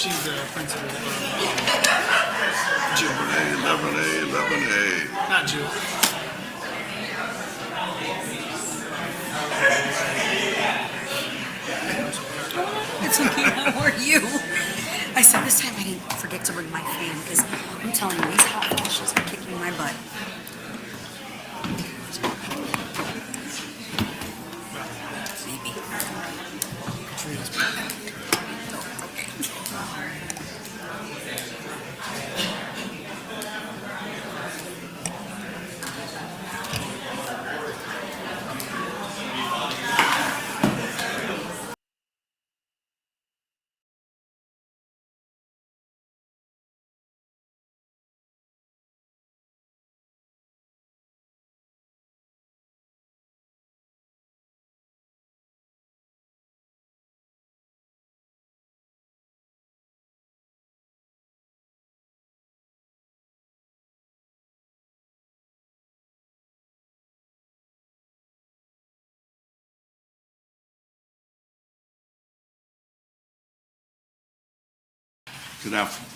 She's the principal. Jill Renee, 11A, 11A. Not Jill. It's okay. How are you? I said this time I didn't forget to bring my fan because I'm telling you, these hot flashes are kicking my butt. Maybe.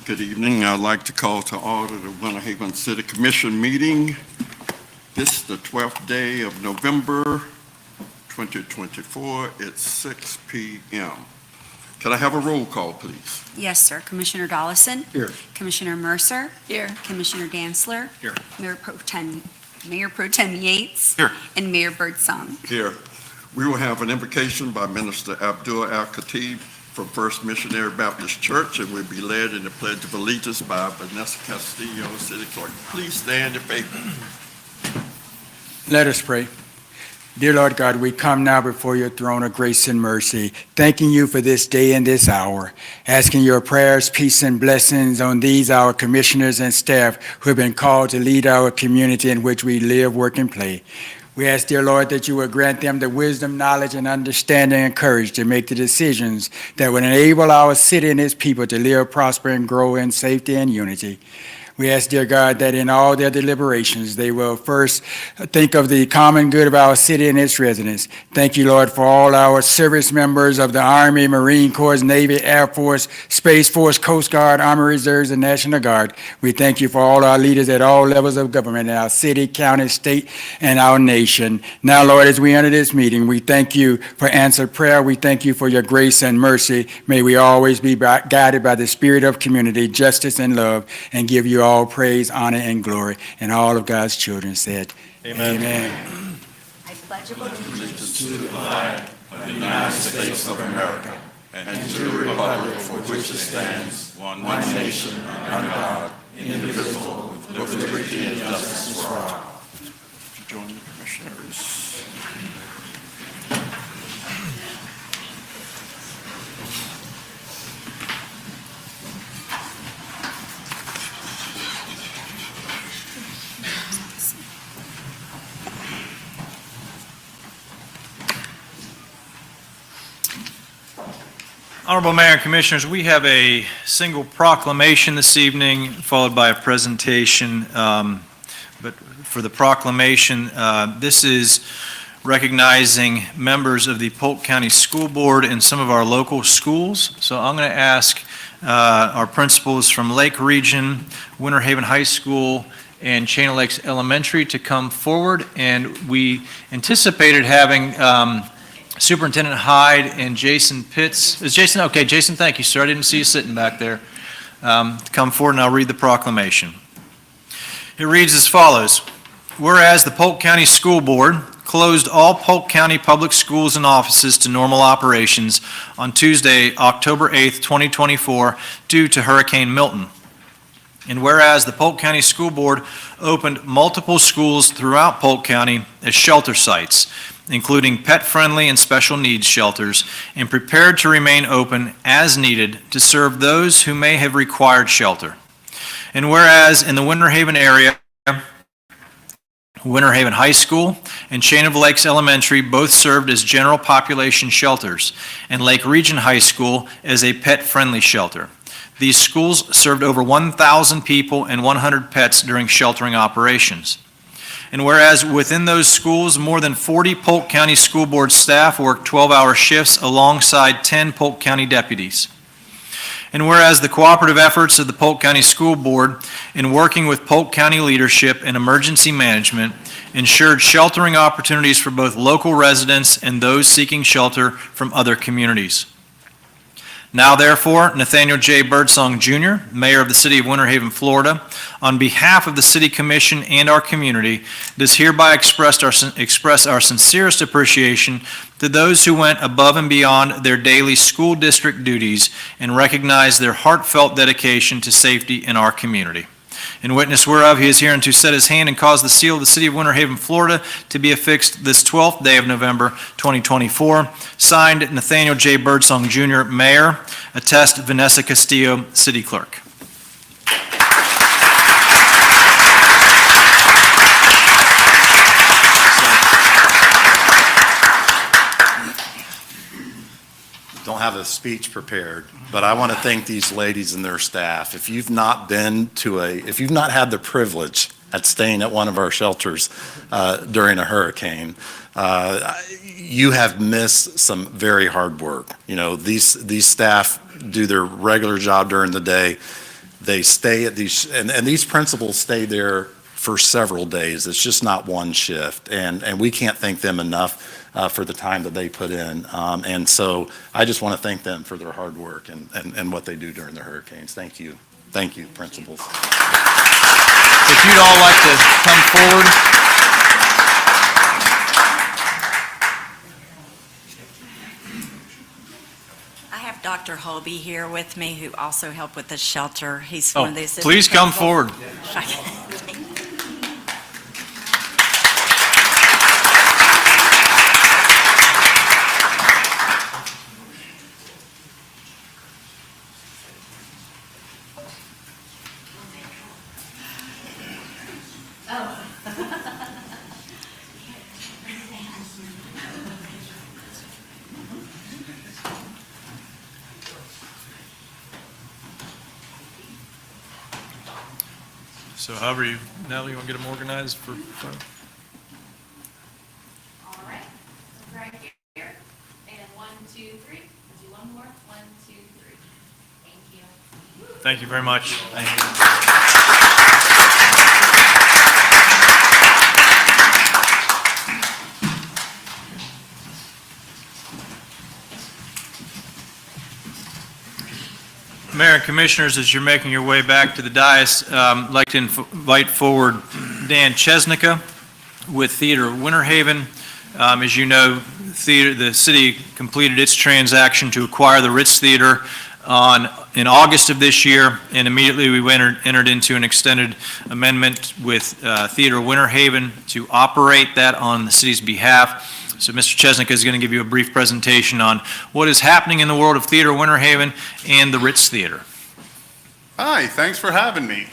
Good evening. I'd like to call to order the Winter Haven City Commission meeting. This is the 12th day of November 2024 at 6 p.m. Can I have a roll call, please? Yes, sir. Commissioner Dollison? Here. Commissioner Mercer? Here. Commissioner Dantzler? Here. Mayor Pro Tem Yates? Here. And Mayor Birdsong. Here. We will have an invocation by Minister Abdul Al-Khatib from First Missionary Baptist Church, and will be led in the Pledge of Allegiance by Vanessa Castillo, City Clerk. Please stand in favor. Let us pray. Dear Lord God, we come now before your throne of grace and mercy, thanking you for this day and this hour, asking your prayers, peace, and blessings on these, our commissioners and staff who have been called to lead our community in which we live, work, and play. We ask, dear Lord, that you would grant them the wisdom, knowledge, and understanding and courage to make the decisions that would enable our city and its people to live, prosper, and grow in safety and unity. We ask, dear God, that in all their deliberations, they will first think of the common good of our city and its residents. Thank you, Lord, for all our service members of the Army, Marine Corps, Navy, Air Force, Space Force, Coast Guard, Army Reserves, and National Guard. We thank you for all our leaders at all levels of government in our city, county, state, and our nation. Now, Lord, as we enter this meeting, we thank you for answered prayer. We thank you for your grace and mercy. May we always be guided by the spirit of community, justice, and love, and give you all praise, honor, and glory. And all of God's children said, Amen. Amen. I pledge allegiance To the flag of the United States of America and to the republic for which it stands, one nation, under God, indivisible, with liberty and justice for all. Join the commissioners. Honorable Mayor and Commissioners, we have a single proclamation this evening, followed by a presentation. But for the proclamation, this is recognizing members of the Polk County School Board and some of our local schools. So I'm going to ask our principals from Lake Region, Winter Haven High School, and Chain of Lakes Elementary to come forward. And we anticipated having Superintendent Hyde and Jason Pitts. Is Jason? Okay, Jason, thank you, sir. I didn't see you sitting back there. To come forward, and I'll read the proclamation. It reads as follows. Whereas the Polk County School Board closed all Polk County public schools and offices to normal operations on Tuesday, October 8th, 2024, due to Hurricane Milton. And whereas the Polk County School Board opened multiple schools throughout Polk County as shelter sites, including pet-friendly and special needs shelters, and prepared to remain open as needed to serve those who may have required shelter. And whereas in the Winter Haven area, Winter Haven High School and Chain of Lakes Elementary both served as general population shelters, and Lake Region High School as a pet-friendly shelter. These schools served over 1,000 people and 100 pets during sheltering operations. And whereas within those schools, more than 40 Polk County School Board staff worked 12-hour shifts alongside 10 Polk County deputies. And whereas the cooperative efforts of the Polk County School Board in working with Polk County leadership and emergency management ensured sheltering opportunities for both local residents and those seeking shelter from other communities. Now therefore, Nathaniel J. Birdsong Jr., Mayor of the City of Winter Haven, Florida, on behalf of the City Commission and our community, does hereby express our sincerest appreciation to those who went above and beyond their daily school district duties and recognize their heartfelt dedication to safety in our community. In witness whereof, he is hereunto set his hand and caused the seal of the City of Winter Haven, Florida, to be affixed this 12th day of November, 2024. Signed, Nathaniel J. Birdsong Jr., Mayor. Attest, Vanessa Castillo, City Clerk. Don't have a speech prepared, but I want to thank these ladies and their staff. If you've not had the privilege at staying at one of our shelters during a hurricane, you have missed some very hard work. You know, these staff do their regular job during the day. They stay at these, and these principals stay there for several days. It's just not one shift, and we can't thank them enough for the time that they put in. And so I just want to thank them for their hard work and what they do during the hurricanes. Thank you. Thank you, principals. If you'd all like to come forward. I have Dr. Hobie here with me, who also helped with the shelter. He's one of the assistant Please come principals. forward. So however Natalie, you want to get them organized for? All right, right here, and 1, 2, 3. Do one more, 1, 2, 3. Thank you. Thank you very much. Mayor and Commissioners, as you're making your way back to the dais, I'd like to invite forward Dan Chesnica with Theater Winter Haven. As you know, the city completed its transaction to acquire the Ritz Theater in August of this year, and immediately we entered into an extended amendment with Theater Winter Haven to operate that on the city's behalf. So Mr. Chesnica is going to give you a brief presentation on what is happening in the world of Theater Winter Haven and the Ritz Theater. Hi, thanks for having me.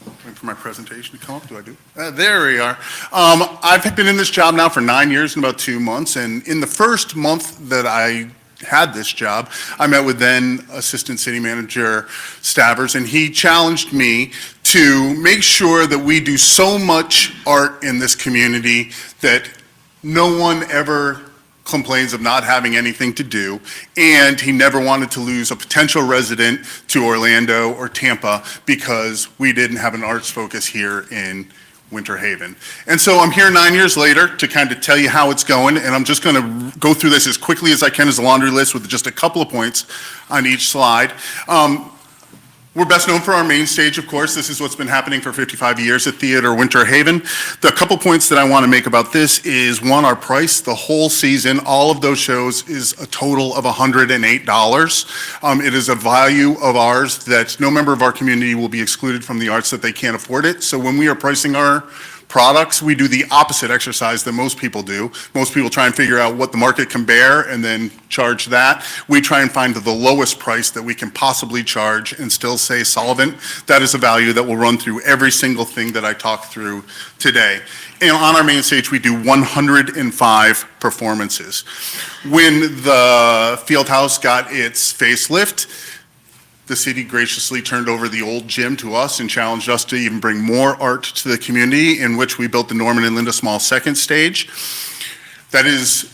Waiting for my presentation to come up. Do I do? There we are. I've been in this job now for 9 years and about 2 months, and in the first month that I had this job, I met with then Assistant City Manager Stavers, and he challenged me to make sure that we do so much art in this community that no one ever complains of not having anything to do, and he never wanted to lose a potential resident to Orlando or Tampa because we didn't have an arts focus here in Winter Haven. And so I'm here 9 years later to kind of tell you how it's going, and I'm just going to go through this as quickly as I can as a laundry list with just a couple of points on each slide. We're best known for our main stage, of course. This is what's been happening for 55 years at Theater Winter Haven. The couple points that I want to make about this is, one, our price. The whole season, all of those shows, is a total of $108. It is a value of ours that no member of our community will be excluded from the arts that they can't afford it. So when we are pricing our products, we do the opposite exercise that most people do. Most people try and figure out what the market can bear and then charge that. We try and find the lowest price that we can possibly charge and still stay solvent. That is a value that will run through every single thing that I talk through today. And on our main stage, we do 105 performances. When the Fieldhouse got its facelift, the city graciously turned over the old gym to us and challenged us to even bring more art to the community, in which we built the Norman and Linda Small second stage. That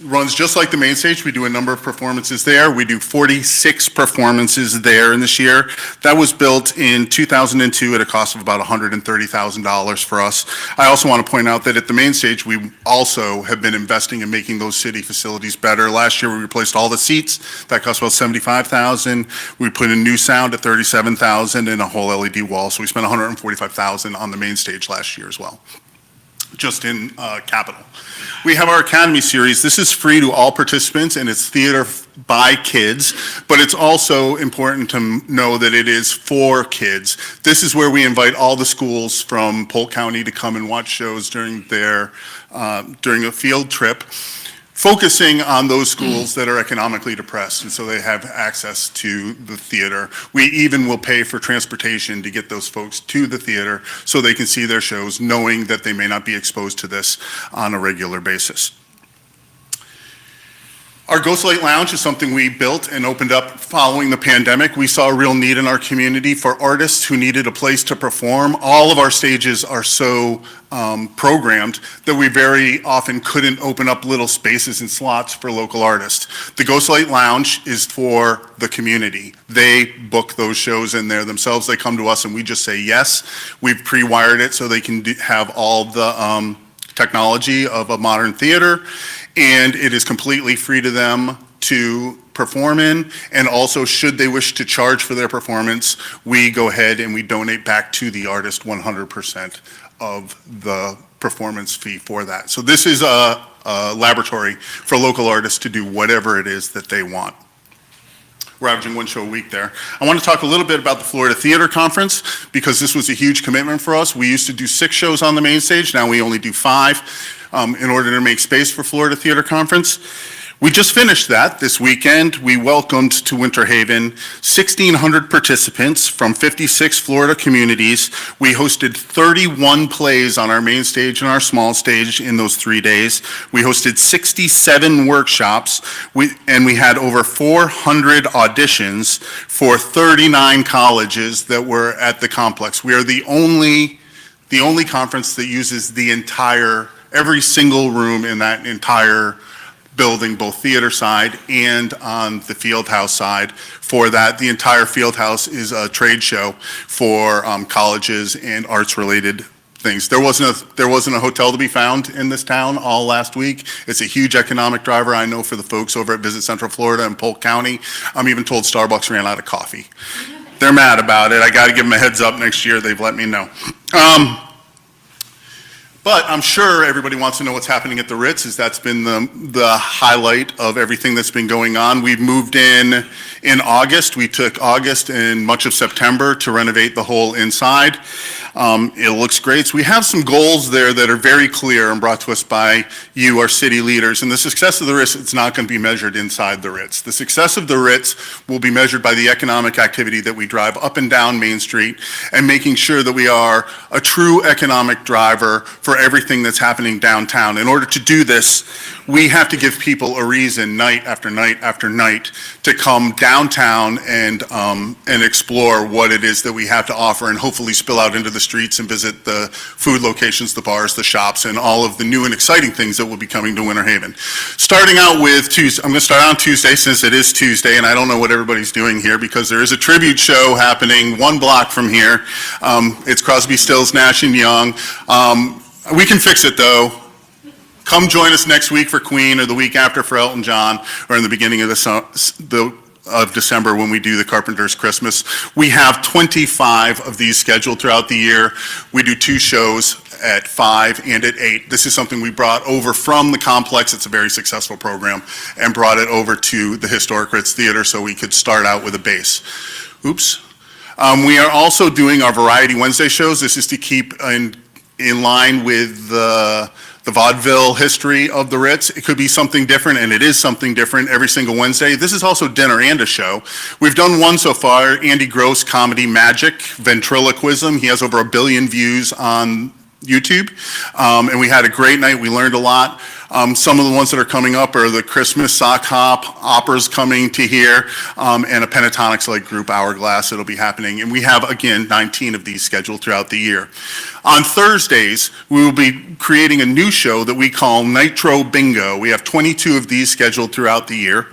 runs just like the main stage. We do a number of performances there. We do 46 performances there in this year. That was built in 2002 at a cost of about $130,000 for us. I also want to point out that at the main stage, we also have been investing in making those city facilities better. Last year, we replaced all the seats. That cost about $75,000. We put in new sound at $37,000 and a whole LED wall. So we spent $145,000 on the main stage last year as well, just in capital. We have our Academy Series. This is free to all participants, and it's theater by kids, but it's also important to know that it is for kids. This is where we invite all the schools from Polk County to come and watch shows during a field trip, focusing on those schools that are economically depressed, and so they have access to the theater. We even will pay for transportation to get those folks to the theater so they can see their shows, knowing that they may not be exposed to this on a regular basis. Our Ghost Light Lounge is something we built and opened up following the pandemic. We saw a real need in our community for artists who needed a place to perform. All of our stages are so programmed that we very often couldn't open up little spaces and slots for local artists. The Ghost Light Lounge is for the community. They book those shows in there themselves. They come to us and we just say yes. We've pre-wired it so they can have all the technology of a modern theater, and it is completely free to them to perform in, and also should they wish to charge for their performance, we go ahead and we donate back to the artist 100% of the performance fee for that. So this is a laboratory for local artists to do whatever it is that they want. We're averaging one show a week there. I want to talk a little bit about the Florida Theater Conference because this was a huge commitment for us. We used to do 6 shows on the main stage. Now we only do 5 in order to make space for Florida Theater Conference. We just finished that this weekend. We welcomed to Winter Haven 1,600 participants from 56 Florida communities. We hosted 31 plays on our main stage and our small stage in those 3 days. We hosted 67 workshops, and we had over 400 auditions for 39 colleges that were at the complex. We are the only conference that uses every single room in that entire building, both theater side and on the field house side. For that, the entire field house is a trade show for colleges and arts-related things. There wasn't a hotel to be found in this town all last week. It's a huge economic driver, I know, for the folks over at Visit Central Florida and Polk County. I'm even told Starbucks ran out of coffee. They're mad about it. I got to give them a heads up next year. They've let me know. But I'm sure everybody wants to know what's happening at the Ritz, as that's been the highlight of everything that's been going on. We've moved in August. We took August and much of September to renovate the whole inside. It looks great. So we have some goals there that are very clear and brought to us by you, our city leaders. And the success of the Ritz, it's not going to be measured inside the Ritz. The success of the Ritz will be measured by the economic activity that we drive up and down Main Street and making sure that we are a true economic driver for everything that's happening downtown. In order to do this, we have to give people a reason night after night after night to come downtown and explore what it is that we have to offer and hopefully spill out into the streets and visit the food locations, the bars, the shops, and all of the new and exciting things that will be coming to Winter Haven. Starting out with Tuesday, I'm going to start on Tuesday since it is Tuesday, and I don't know what everybody's doing here because there is a tribute show happening 1 block from here. It's Crosby, Stills, Nash & Young. We can fix it though. Come join us next week for Queen or the week after for Elton John or in the beginning of December when we do the Carpenters Christmas. We have 25 of these scheduled throughout the year. We do 2 shows at 5 and at 8. This is something we brought over from the complex. It's a very successful program, and brought it over to the Historic Ritz Theater so we could start out with a base. Oops. We are also doing our Variety Wednesday shows. This is to keep in line with the vaudeville history of the Ritz. It could be something different, and it is something different every single Wednesday. This is also dinner and a show. We've done one so far, Andy Gross Comedy Magic, Ventriloquism. He has over 1 billion views on YouTube. And we had a great night. We learned a lot. Some of the ones that are coming up are the Christmas Sock Hop, operas coming to here, and a pentatonics-like group, Hourglass, that'll be happening. And we have, again, 19 of these scheduled throughout the year. On Thursdays, we will be creating a new show that we call Nitro Bingo. We have 22 of these scheduled throughout the year.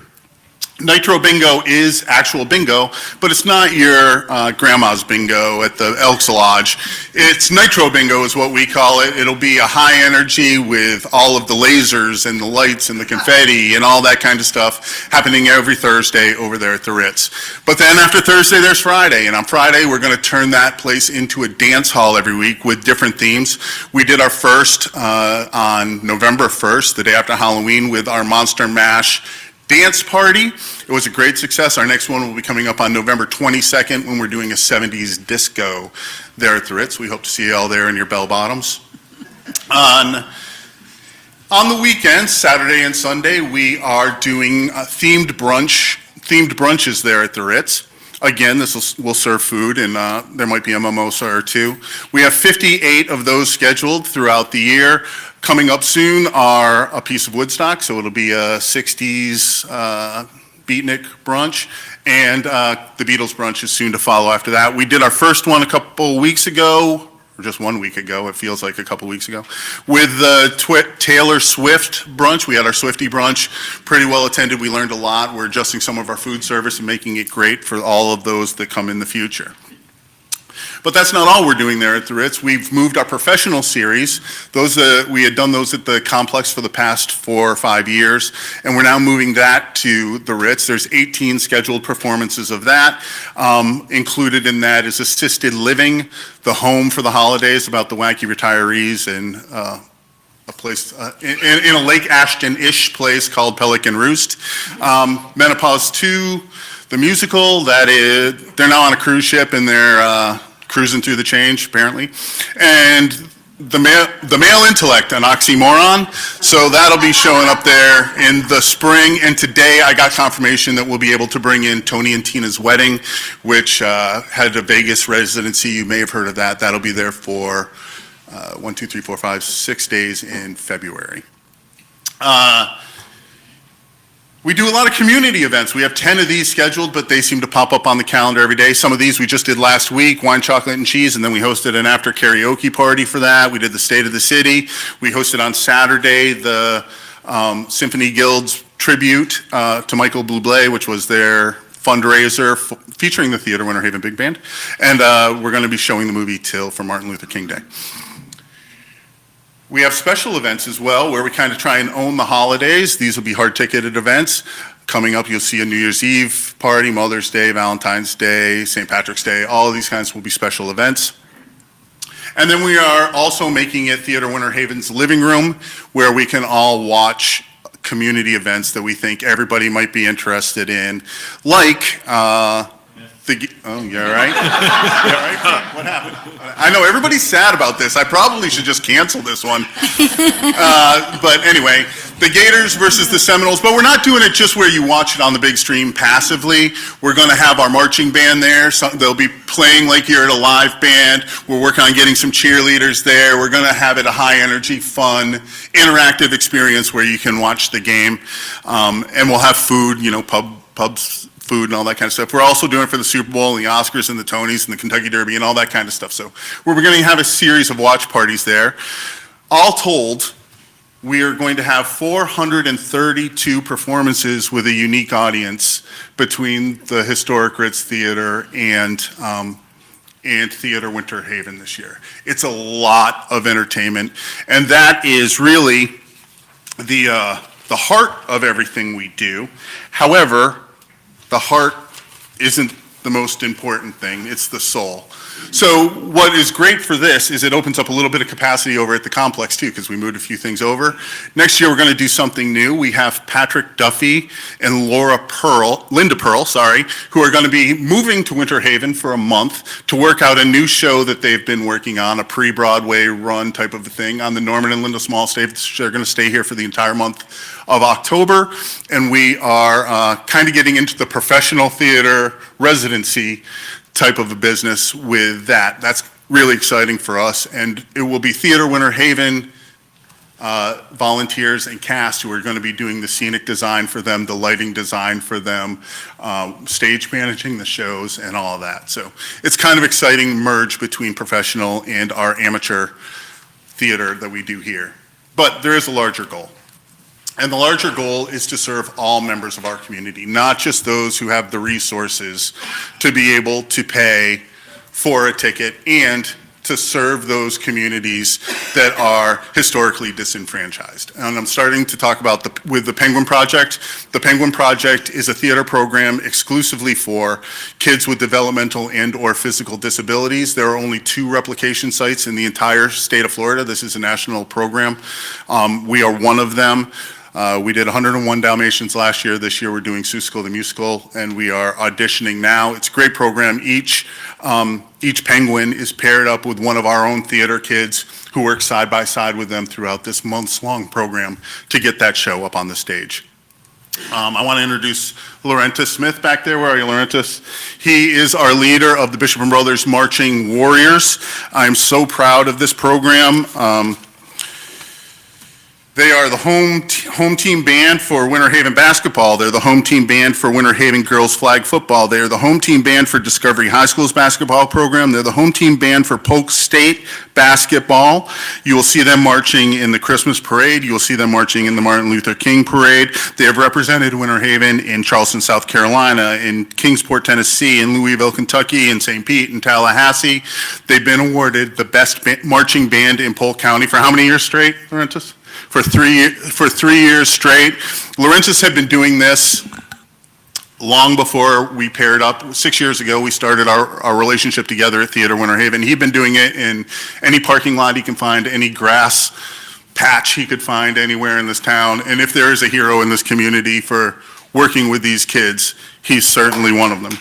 Nitro Bingo is actual bingo, but it's not your grandma's bingo at the Elks Lodge. It's Nitro Bingo is what we call it. It'll be a high energy with all of the lasers and the lights and the confetti and all that kind of stuff happening every Thursday over there at the Ritz. But then after Thursday, there's Friday, and on Friday, we're going to turn that place into a dance hall every week with different themes. We did our first on November 1st, the day after Halloween, with our Monster Mash dance party. It was a great success. Our next one will be coming up on November 22nd when we're doing a 70s disco there at the Ritz. We hope to see you all there in your bell bottoms. On the weekends, Saturday and Sunday, we are doing themed brunches there at the Ritz. Again, will serve food, and there might be a mimosa or two. We have 58 of those scheduled throughout the year. Coming up soon are A Piece of Woodstock, so it'll be a 60s beatnik brunch, and the Beatles brunch is soon to follow after that. We did our first one a couple weeks ago, or just 1 week ago, it feels like a couple weeks ago, with the Taylor Swift brunch. We had our Swiftie brunch, pretty well attended. We learned a lot. We're adjusting some of our food service and making it great for all of those that come in the future. But that's not all we're doing there at the Ritz. We've moved our professional series. We had done those at the complex for the past 4 or 5 years, and we're now moving that to the Ritz. There's 18 scheduled performances of that. Included in that is Assisted Living, the home for the holidays, about the wacky retirees and a place in a Lake Ashton-ish place called Pelican Roost. Menopause 2, the musical, they're now on a cruise ship and they're cruising through the change, apparently. And the male intellect, an oxymoron. So that'll be showing up there in the spring. And today I got confirmation that we'll be able to bring in Tony and Tina's Wedding, which had a Vegas residency. You may have heard of that. That'll be there for 6 days in February. We do a lot of community events. We have 10 of these scheduled, but they seem to pop up on the calendar every day. Some of these we just did last week, Wine, Chocolate, and Cheese, and then we hosted an after karaoke party for that. We did the State of the City. We hosted on Saturday the Symphony Guild's tribute to Michael Bublé, which was their fundraiser featuring the Theater Winter Haven Big Band. And we're going to be showing the movie Till for Martin Luther King Day. We have special events as well, where we kind of try and own the holidays. These will be hard-ticketed events. Coming up, you'll see a New Year's Eve party, Mother's Day, Valentine's Day, St. Patrick's Day. All of these kinds will be special events. And then we are also making it Theater Winter Haven's living room, where we can all watch community events that we think everybody might be interested in, like you're right. What happened? I know everybody's sad about this. I probably should just cancel this one. But anyway, the Gators versus the Seminoles. But we're not doing it just where you watch it on the big screen passively. We're going to have our marching band there. So they'll be playing like you're at a live band. We're working on getting some cheerleaders there. We're going to have it a high energy, fun, interactive experience where you can watch the game. And we'll have food, pubs, food and all that kind of stuff. We're also doing it for the Super Bowl and the Oscars and the Tonys and the Kentucky Derby and all that kind of stuff. So we're going to have a series of watch parties there. All told, we are going to have 432 performances with a unique audience between the historic Ritz Theater and Theater Winter Haven this year. It's a lot of entertainment, and that is really the heart of everything we do. However, the heart isn't the most important thing, it's the soul. So what is great for this is it opens up a little bit of capacity over at the complex too, because we moved a few things over. Next year we're going to do something new. We have Patrick Duffy and Linda Pearl, who are going to be moving to Winter Haven for a month to work out a new show that they've been working on, a pre-Broadway run type of a thing on the Norman and Linda Small stage. They're going to stay here for the entire month of October, and we are kind of getting into the professional theater residency type of a business with that. really exciting for us. And it will be Theater Winter Haven volunteers and cast who are going to be doing the scenic design for them, the lighting design for them, stage managing the shows and all of that. So it's kind of exciting merge between professional and our amateur theater that we do here. But there is a larger goal. And the larger goal is to serve all members of our community, not just those who have the resources to be able to pay for a ticket and to serve those communities that are historically disenfranchised. And I'm starting to talk about with the Penguin Project. The Penguin Project is a theater program exclusively for kids with developmental and/or physical disabilities. There are only 2 replication sites in the entire state of Florida. This is a national program. We are one of them. We did 101 Dalmatians last year. This year we're doing Seussical the Musical, and we are auditioning now. It's a great program. Each penguin is paired up with one of our own theater kids who work side by side with them throughout this months-long program to get that show up on the stage. I want to introduce Laurentus Smith back there. Where are you, Laurentus? He is our leader of the Bishop and Brothers Marching Warriors. I'm so proud of this program. They are the home team band for Winter Haven basketball. They're the home team band for Winter Haven girls flag football. They are the home team band for Discovery High School's basketball program. They're the home team band for Polk State basketball. You will see them marching in the Christmas parade. You will see them marching in the Martin Luther King parade. They have represented Winter Haven in Charleston, South Carolina, in Kingsport, Tennessee, in Louisville, Kentucky, in St. Pete, and Tallahassee. They've been awarded the best marching band in Polk County for how many years straight, Laurentus? For 3 years straight. Laurentus had been doing this long before we paired up. 6 years ago, we started our relationship together at Theater Winter Haven. He'd been doing it in any parking lot he can find, any grass patch he could find anywhere in this town. And if there is a hero in this community for working with these kids, he's certainly one of them.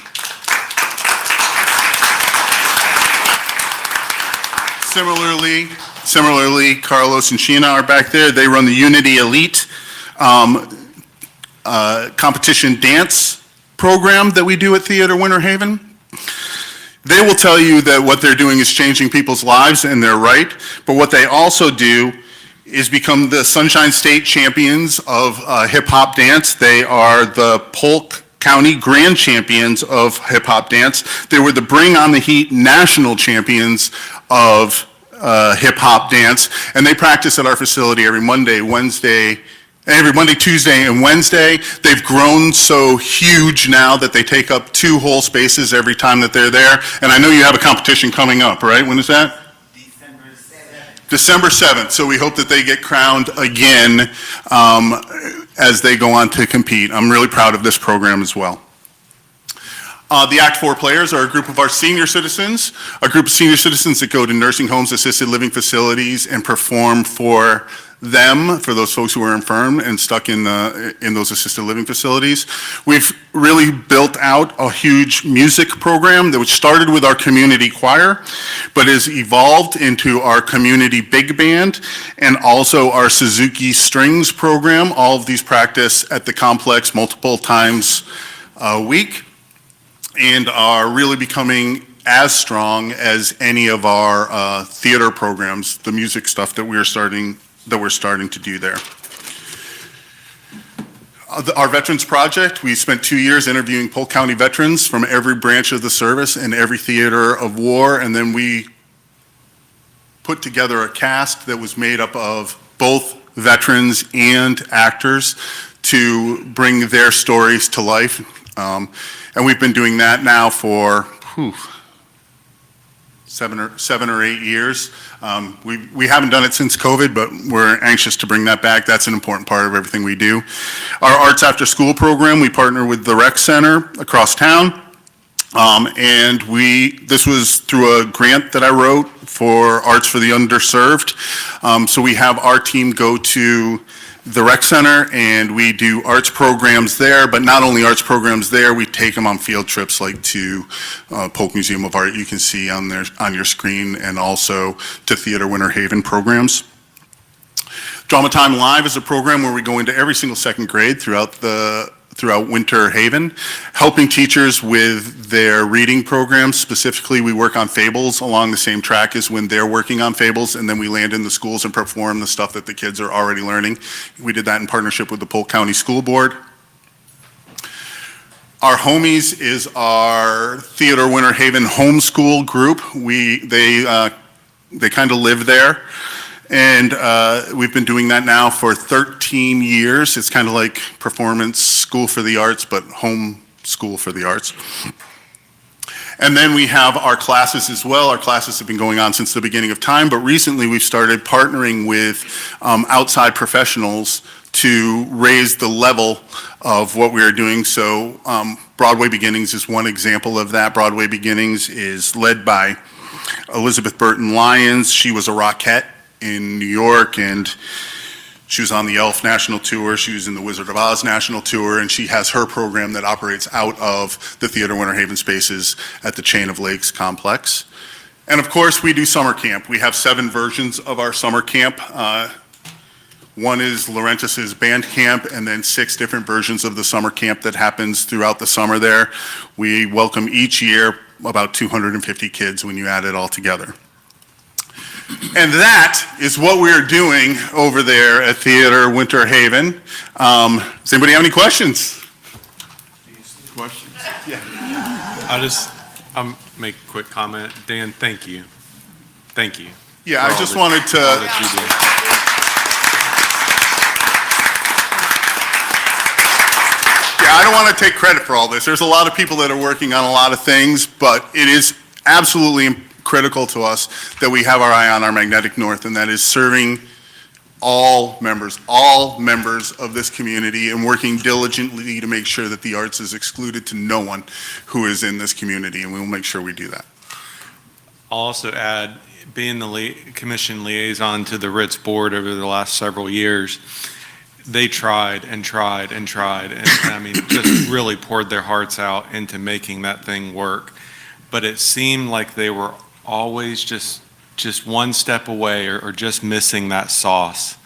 Similarly, Carlos and Sheena are back there. They run the Unity Elite competition dance program that we do at Theater Winter Haven. They will tell you that what they're doing is changing people's lives, and they're right. But what they also do is become the Sunshine State champions of hip-hop dance. They are the Polk County Grand Champions of hip-hop dance. They were the Bring on the Heat National Champions of hip-hop dance, and they practice at our facility every Monday, Tuesday, and Wednesday. They've grown so huge now that they take up 2 whole spaces every time that they're there. And I know you have a competition coming up, right? When is that? December 7th. So we hope that they get crowned again as they go on to compete. I'm really proud of this program as well. The Act 4 players are a group of our senior citizens, that go to nursing homes, assisted living facilities, and perform for them, for those folks who are infirm and stuck in those assisted living facilities. We've really built out a huge music program that started with our community choir, but has evolved into our community big band and also our Suzuki Strings program. All of these practice at the complex multiple times a week, and are really becoming as strong as any of our theater programs, the music stuff that we're starting to do there. Our Veterans Project, we spent 2 years interviewing Polk County veterans from every branch of the service and every theater of war, and then we put together a cast that was made up of both veterans and actors to bring their stories to life. And we've been doing that now for 7 or 8 years. We haven't done it since COVID, but we're anxious to bring that back. That's an important part of everything we do. Our Arts After School program, we partner with the Rec Center across town. And this was through a grant that I wrote for Arts for the Underserved. So we have our team go to the Rec Center, and we do arts programs there, but not only arts programs there, we take them on field trips like to Polk Museum of Art, you can see on your screen, and also to Theater Winter Haven programs. Drama Time Live is a program where we go into every single second grade throughout throughout Winter Haven, helping teachers with their reading programs. Specifically, we work on fables along the same track as when they're working on fables, and then we land in the schools and perform the stuff that the kids are already learning. We did that in partnership with the Polk County School Board. Our Homies is our Theodore Winter Haven homeschool group. They kind of live there. And we've been doing that now for 13 years. It's kind of like performance school for the arts, but home school for the arts. And then we have our classes as well. Our classes have been going on since the beginning of time, but recently we've started partnering with outside professionals to raise the level of what we are doing. So Broadway Beginnings is one example of that. Broadway Beginnings is led by Elizabeth Burton Lyons. She was a Rockette in New York, and she was on the Elf National Tour. She was in the Wizard of Oz National Tour, and she has her program that operates out of the Theodore Winter Haven spaces at the Chain of Lakes complex. And of course, we do summer camp. We have 7 versions of our summer camp. One is Laurentus's band camp, and then 6 different versions of the summer camp that happens throughout the summer there. We welcome each year about 250 kids when you add it all together. And that is what we're doing over there at Theodore Winter Haven. Does anybody have any questions? Questions? I'll make a quick comment. Dan, thank you. Thank you. Yeah, I just wanted to, All that you do. I don't want to take credit for all this. There's a lot of people that are working on a lot of things, but it is absolutely critical to us that we have our eye on our magnetic north, and that is serving all members of this community and working diligently to make sure that the arts is excluded to no one who is in this community, and we will make sure we do that. I'll also add, being the commission liaison to the Ritz board over the last several years, they tried and tried and tried, and I mean, just really poured their hearts out into making that thing work. But it seemed like they were always just one step away or just missing that sauce.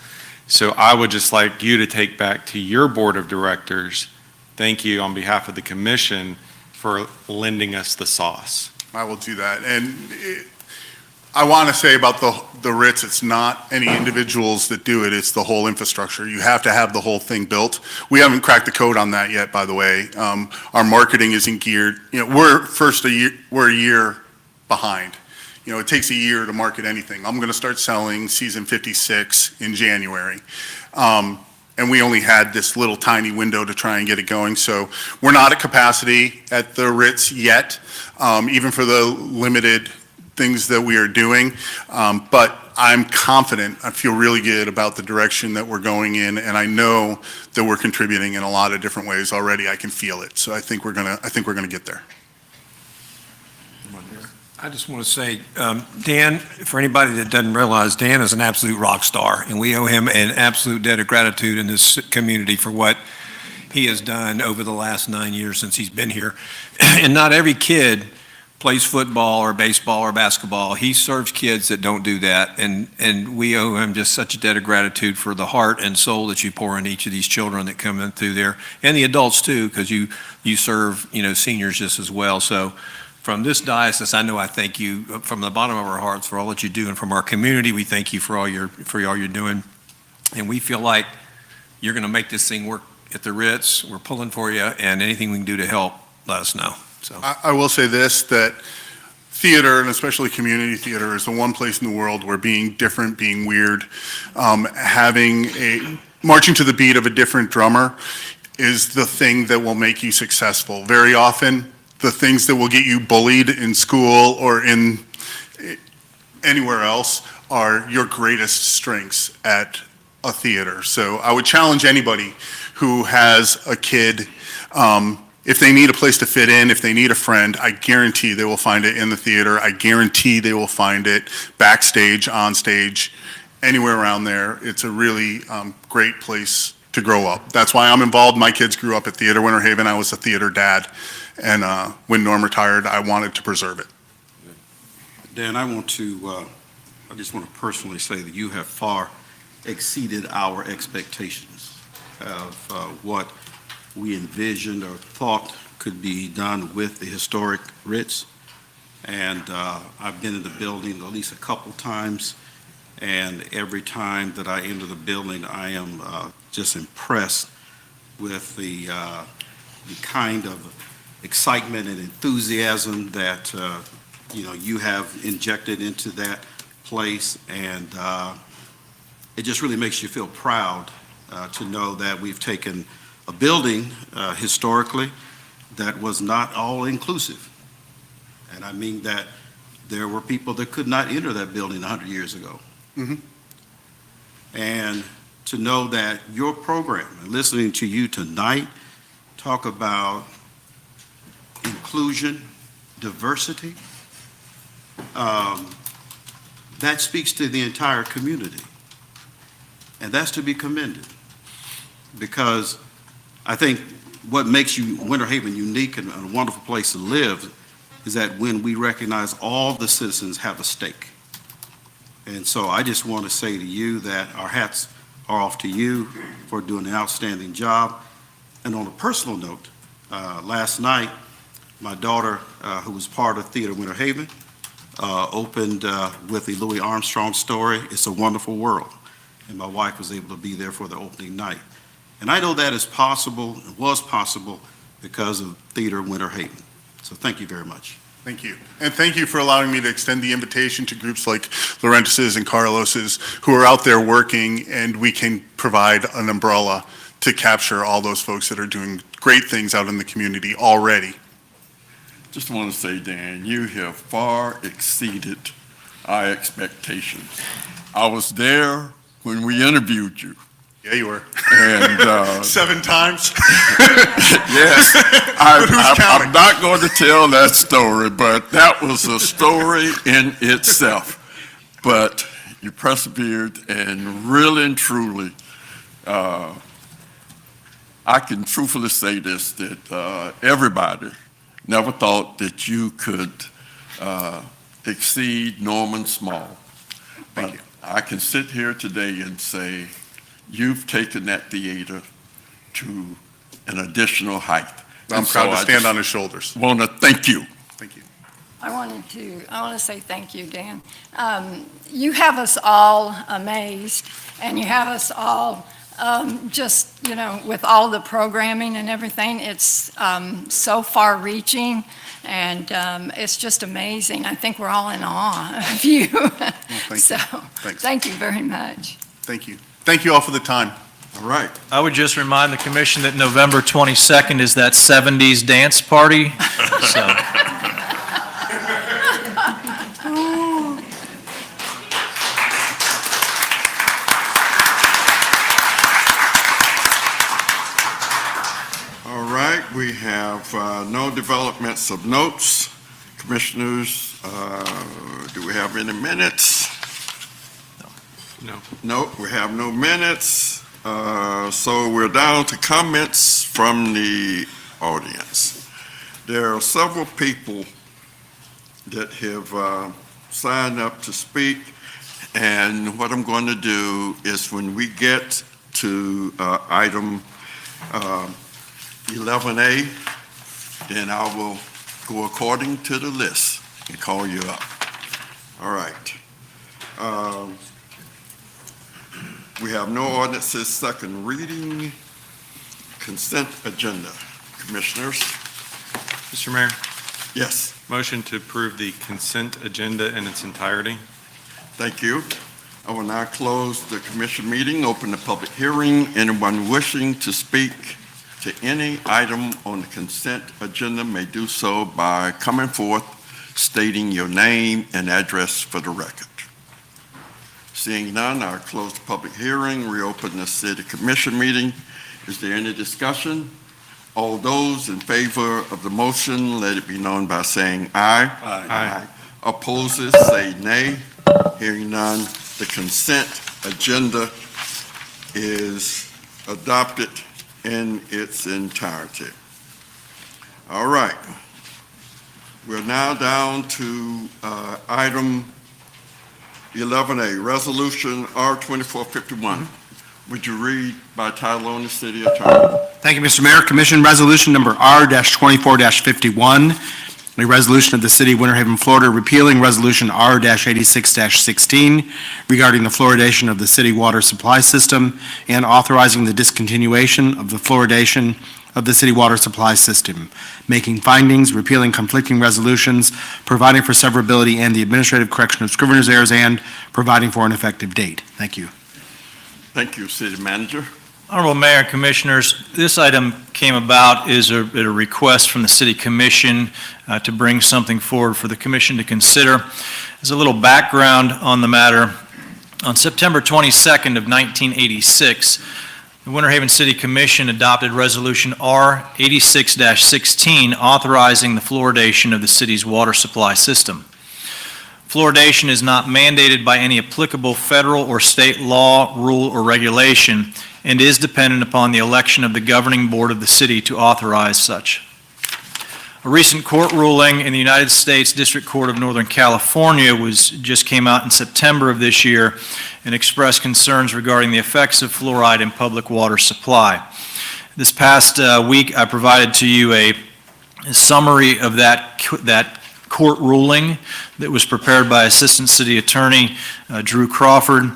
So I would just like you to take back to your board of directors, thank you on behalf of the commission for lending us the sauce. I will do that. And I want to say about the Ritz, it's not any individuals that do it, it's the whole infrastructure. You have to have the whole thing built. We haven't cracked the code on that yet, by the way. Our marketing isn't geared, we're a year behind. It takes a year to market anything. I'm going to start selling season 56 in January. And we only had this little tiny window to try and get it going. So we're not at capacity at the Ritz yet, even for the limited things that we are doing. But I'm confident, I feel really good about the direction that we're going in, and I know that we're contributing in a lot of different ways already. I can feel it. So I think we're gonna get there. I just want to say, Dan, for anybody that doesn't realize, Dan is an absolute rock star, and we owe him an absolute debt of gratitude in this community for what he has done over the last 9 years since he's been here. And not every kid plays football or baseball or basketball. He serves kids that don't do that, and we owe him just such a debt of gratitude for the heart and soul that you pour in each of these children that come in through there, and the adults too, because you serve seniors just as well. So from this diocese, I thank you from the bottom of our hearts for all that you do, and from our community, we thank you for all you're doing. And we feel like you're going to make this thing work at the Ritz. We're pulling for you, and anything we can do to help, let us know. So I will say this, that theater, and especially community theater, is the one place in the world where being different, being weird, marching to the beat of a different drummer is the thing that will make you successful. Very often, the things that will get you bullied in school or in anywhere else are your greatest strengths at a theater. So I would challenge anybody who has a kid, if they need a place to fit in, if they need a friend, I guarantee they will find it in the theater. I guarantee they will find it backstage, on stage, anywhere around there. It's a really great place to grow up. That's why I'm involved. My kids grew up at Theodore Winter Haven. I was a theater dad. And when Norm retired, I wanted to preserve it. Dan, I just want to personally say that you have far exceeded our expectations of what we envisioned or thought could be done with the historic Ritz. And I've been in the building at least a couple times, and every time that I enter the building, I am just impressed with the kind of excitement and enthusiasm that you have injected into that place, and it just really makes you feel proud to know that we've taken a building historically that was not all inclusive. And I mean that there were people that could not enter that building 100 years ago. Mhm. And to know that your program, and listening to you tonight, talk about inclusion, diversity, that speaks to the entire community. And that's to be commended. Because I think what makes Winter Haven unique and a wonderful place to live is that when we recognize all the citizens have a stake. And so I just want to say to you that our hats are off to you for doing an outstanding job. And on a personal note, last night, my daughter, who was part of Theater Winter Haven, opened with the Louis Armstrong story, It's a Wonderful World. And my wife was able to be there for the opening night. And I know that is possible, it was possible, because of Theater Winter Haven. So thank you very much. Thank you. And thank you for allowing me to extend the invitation to groups like Laurentis's and Carlos's who are out there working, and we can provide an umbrella to capture all those folks that are doing great things out in the community already. Just want to say, Dan, you have far exceeded our expectations. I was there when we interviewed you. Yeah, you were. And 7 times? yes, I'm not going to tell that story, but that was a story in itself. But you persevered, and really and truly, I can truthfully say this, that everybody never thought that you could exceed Norman Small. Thank you. I can sit here today and say, you've taken that theater to an additional height. I'm proud to stand on his shoulders. Want to thank you. Thank you. I want to say thank you, Dan. You have us all amazed, and you have us all just, with all the programming and everything, it's so far-reaching, and it's just amazing. I think we're all in awe of you. Thank you. So, Thanks. thank you very much. Thank you. Thank you all for the time. All right. I would just remind the commission that November 22nd is that 70s dance party. So, All right, we have no developments of notes. Commissioners, do we have any minutes? No. No, we have no minutes. So we're down to comments from the audience. There are several people that have signed up to speak, and what I'm going to do is when we get to item 11A, then I will go according to the list and call you up. All right. We have no ordinances, second reading, consent agenda. Commissioners? Mr. Mayor, Yes, motion to approve the consent agenda in its entirety. thank you. I will now close the commission meeting, open the public hearing. Anyone wishing to speak to any item on the consent agenda may do so by coming forth, stating your name and address for the record. Seeing none, I'll close the public hearing, reopen the city commission meeting. Is there any discussion? All those in favor of the motion, let it be known by saying aye. Aye. Opposes, say nay. Hearing none, the consent agenda is adopted in its entirety. All right. We're now down to item 11A, Resolution R2451, Would you read by title only, City Attorney? Thank you, Mr. Mayor. Commission Resolution Number R-24-51, a resolution of the City of Winter Haven, Florida, repealing Resolution R-86-16 regarding the fluoridation of the city water supply system and authorizing the discontinuation of the fluoridation of the city water supply system, making findings, repealing conflicting resolutions, providing for severability and the administrative correction of scrivener's errors, and providing for an effective date. Thank you. Thank you, City Manager. Honorable Mayor and Commissioners, this item came about as a request from the City Commission to bring something forward for the Commission to consider. As a little background on the matter, on September 22nd of 1986, the Winter Haven City Commission adopted Resolution R-86-16 authorizing the fluoridation of the city's water supply system. Fluoridation is not mandated by any applicable federal or state law, rule, or regulation, and is dependent upon the election of the governing board of the city to authorize such. A recent court ruling in the United States District Court of Northern California just came out in September of this year and expressed concerns regarding the effects of fluoride in public water supply. This past week, I provided to you a summary of that court ruling that was prepared by Assistant City Attorney Drew Crawford.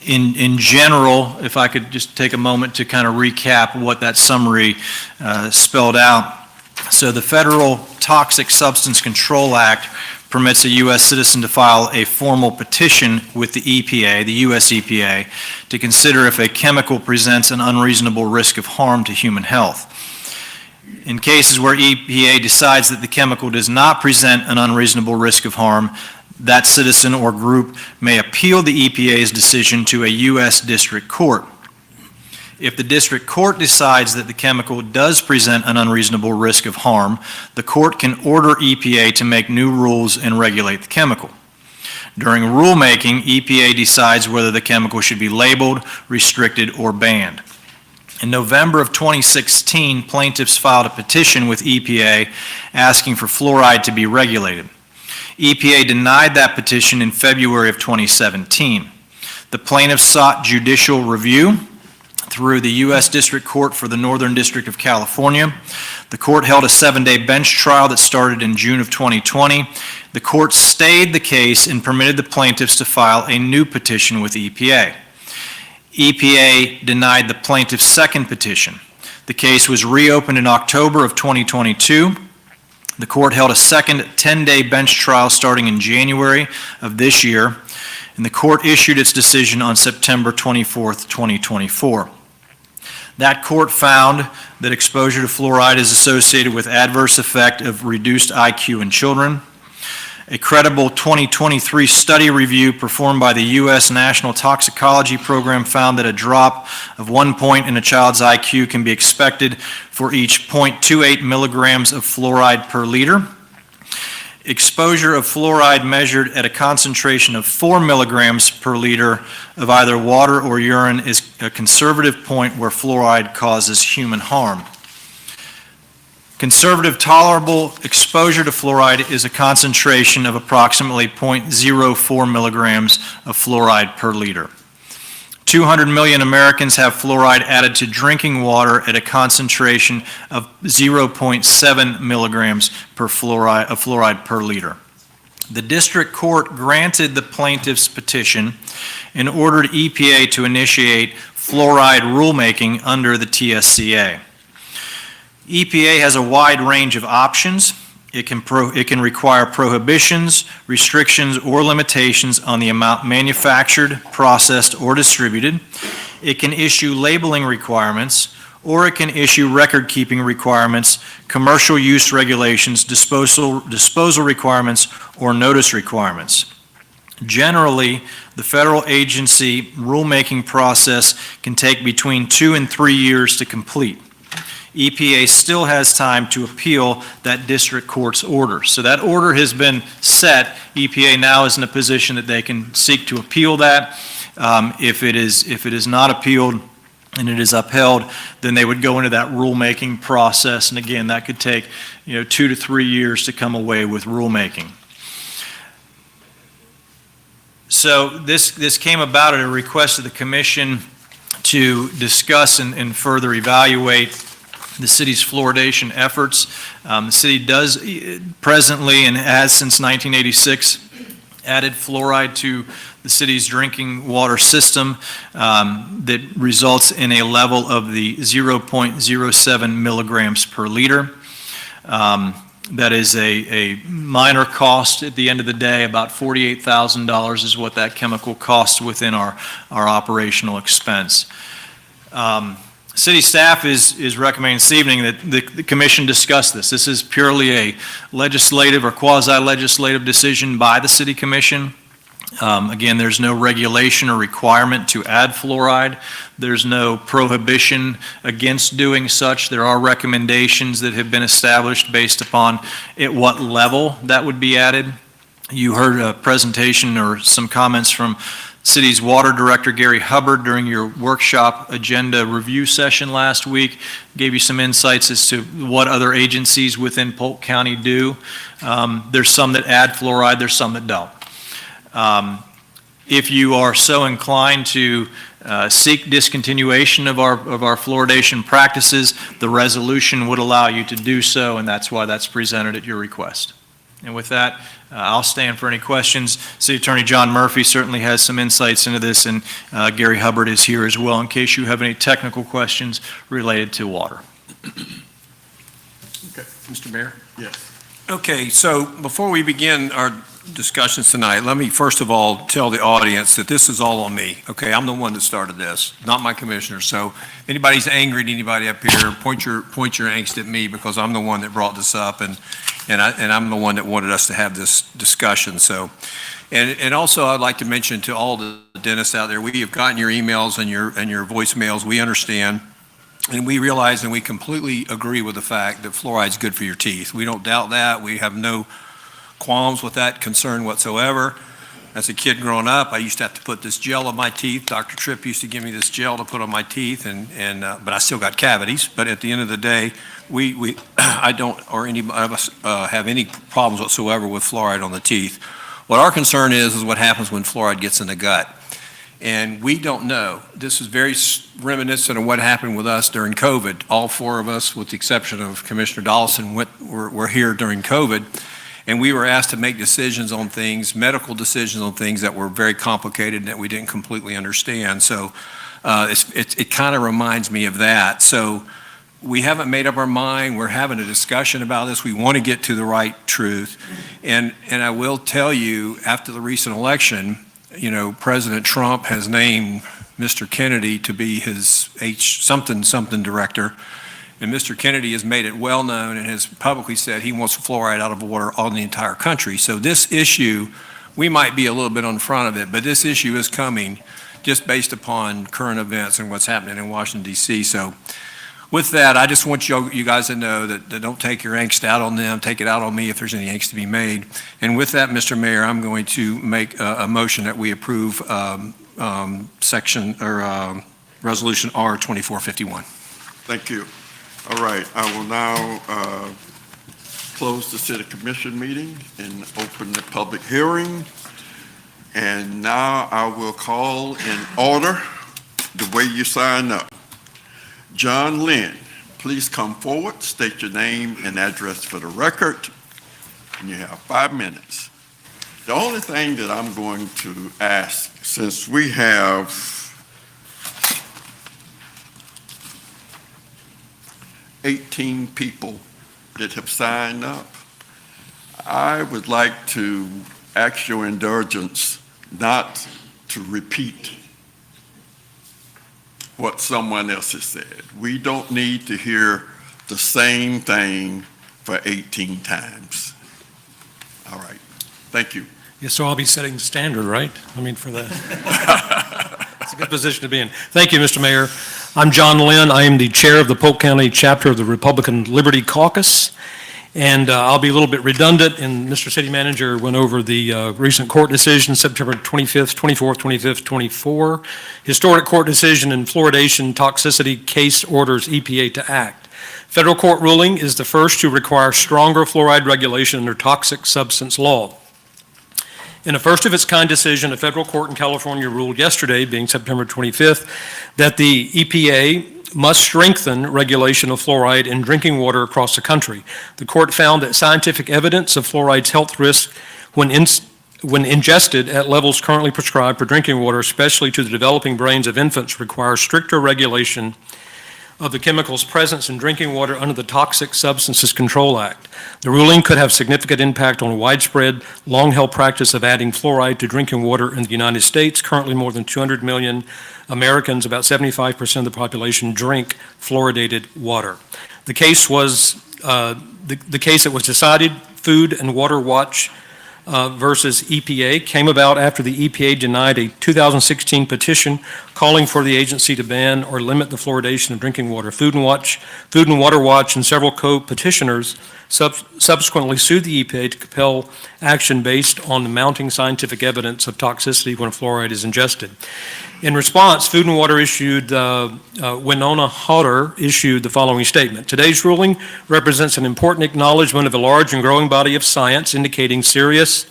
In general, if I could just take a moment to kind of recap what that summary spelled out. So the Federal Toxic Substance Control Act permits a U.S. citizen to file a formal petition with the EPA, the U.S. EPA, to consider if a chemical presents an unreasonable risk of harm to human health. In cases where EPA decides that the chemical does not present an unreasonable risk of harm, that citizen or group may appeal the EPA's decision to a U.S. district court. If the district court decides that the chemical does present an unreasonable risk of harm, the court can order EPA to make new rules and regulate the chemical. During rulemaking, EPA decides whether the chemical should be labeled, restricted, or banned. In November of 2016, plaintiffs filed a petition with EPA asking for fluoride to be regulated. EPA denied that petition in February of 2017. The plaintiffs sought judicial review through the U.S. District Court for the Northern District of California. The court held a 7-day bench trial that started in June of 2020. The court stayed the case and permitted the plaintiffs to file a new petition with EPA. EPA denied the plaintiff's second petition. The case was reopened in October of 2022. The court held a second 10-day bench trial starting in January of this year, and the court issued its decision on September 24th, 2024. That court found that exposure to fluoride is associated with adverse effect of reduced IQ in children. A credible 2023 study review performed by the U.S. National Toxicology Program found that a drop of 1 point in a child's IQ can be expected for each 0.28 milligrams of fluoride per liter. Exposure of fluoride measured at a concentration of 4 milligrams per liter of either water or urine is a conservative point where fluoride causes human harm. Conservative tolerable exposure to fluoride is a concentration of approximately 0.04 milligrams of fluoride per liter. 200 million Americans have fluoride added to drinking water at a concentration of 0.7 milligrams of fluoride per liter. The district court granted the plaintiff's petition and ordered EPA to initiate fluoride rulemaking under the TSCA. EPA has a wide range of options. It can require prohibitions, restrictions, or limitations on the amount manufactured, processed, or distributed. It can issue labeling requirements, or it can issue record-keeping requirements, commercial use regulations, disposal requirements, or notice requirements. Generally, the federal agency rulemaking process can take between 2 and 3 years to complete. EPA still has time to appeal that district court's order. So that order has been set. EPA now is in a position that they can seek to appeal that. If it is not appealed and it is upheld, then they would go into that rulemaking process. And again, that could take 2 to 3 years to come away with rulemaking. So this came about at a request of the commission to discuss and further evaluate the city's fluoridation efforts. The city does presently, and has since 1986, added fluoride to the city's drinking water system that results in a level of the 0.07 milligrams per liter. That is a minor cost at the end of the day. About $48,000 is what that chemical costs within our operational expense. City staff is recommending this evening that the commission discuss this. This is purely a legislative or quasi-legislative decision by the city commission. Again, there's no regulation or requirement to add fluoride. There's no prohibition against doing such. There are recommendations that have been established based upon at what level that would be added. You heard a presentation or some comments from City's Water Director Gary Hubbard during your workshop agenda review session last week. Gave you some insights as to what other agencies within Polk County do. There's some that add fluoride, there's some that don't. If you are so inclined to seek discontinuation of our fluoridation practices, the resolution would allow you to do so, and that's why that's presented at your request. And with that, I'll stand for any questions. City Attorney John Murphy certainly has some insights into this, and Gary Hubbard is here as well in case you have any technical questions related to water. Okay, Mr. Mayor? Yes. Okay, so before we begin our discussions tonight, let me first of all tell the audience that this is all on me, okay? I'm the one that started this, not my commissioner. So if anybody's angry at anybody up here, point your angst at me, because I'm the one that brought this up, and I'm the one that wanted us to have this discussion. So, and also I'd like to mention to all the dentists out there, we have gotten your emails and your voicemails. We understand. And we realize and we completely agree with the fact that fluoride is good for your teeth. We don't doubt that. We have no qualms with that concern whatsoever. As a kid growing up, I used to have to put this gel on my teeth. Dr. Tripp used to give me this gel to put on my teeth, but I still got cavities. But at the end of the day, I don't, or any of us have any problems whatsoever with fluoride on the teeth. What our concern is what happens when fluoride gets in the gut. And we don't know. This is very reminiscent of what happened with us during COVID. All four of us, with the exception of Commissioner Dollison, were here during COVID. And we were asked to make decisions on things, medical decisions on things that were very complicated and that we didn't completely understand. So it kind of reminds me of that. So we haven't made up our mind. We're having a discussion about this. We want to get to the right truth. And I will tell you, after the recent election, you know, President Trump has named Mr. Kennedy to be his something director. And Mr. Kennedy has made it well known and has publicly said he wants fluoride out of water on the entire country. So this issue, we might be a little bit in front of it, but this issue is coming just based upon current events and what's happening in Washington, D.C. So with that, I just want you guys to know that don't take your angst out on them. Take it out on me if there's any angst to be made. And with that, Mr. Mayor, I'm going to make a motion that we approve Resolution R 2451. Thank you. All right, I will now close the city commission meeting and open the public hearing. And now I will call in order the way you sign up. John Lynn, please come forward, state your name and address for the record, and you have 5 minutes. The only thing that I'm going to ask, since we have 18 people that have signed up, I would like to ask your indulgence not to repeat what someone else has said. We don't need to hear the same thing for 18 times. All right, thank you. Yeah, so I'll be setting the standard, right? I mean, for that. It's a good position to be in. Thank you, Mr. Mayor. I'm John Lynn. I am the chair of the Polk County chapter of the Republican Liberty Caucus. And I'll be a little bit redundant, and Mr. City Manager went over the recent court decision, September 25th, 24th, 25th, 24. Historic court decision in fluoridation toxicity case orders EPA to act. Federal court ruling is the first to require stronger fluoride regulation under toxic substance law. In a first-of-its-kind decision, a federal court in California ruled yesterday, being September 25th, that the EPA must strengthen regulation of fluoride in drinking water across the country. The court found that scientific evidence of fluoride's health risk when ingested at levels currently prescribed for drinking water, especially to the developing brains of infants, requires stricter regulation of the chemical's presence in drinking water under the Toxic Substances Control Act. The ruling could have significant impact on a widespread, long-held practice of adding fluoride to drinking water in the United States. Currently, more than 200 million Americans, about 75% of the population, drink fluoridated water. The case that was decided, Food and Water Watch versus EPA, came about after the EPA denied a 2016 petition calling for the agency to ban or limit the fluoridation of drinking water. Food and Water Watch and several co-petitioners subsequently sued the EPA to compel action based on the mounting scientific evidence of toxicity when fluoride is ingested. In response, Food and Water issued, Winona Hodder issued the following statement. Today's ruling represents an important acknowledgement of a large and growing body of science indicating serious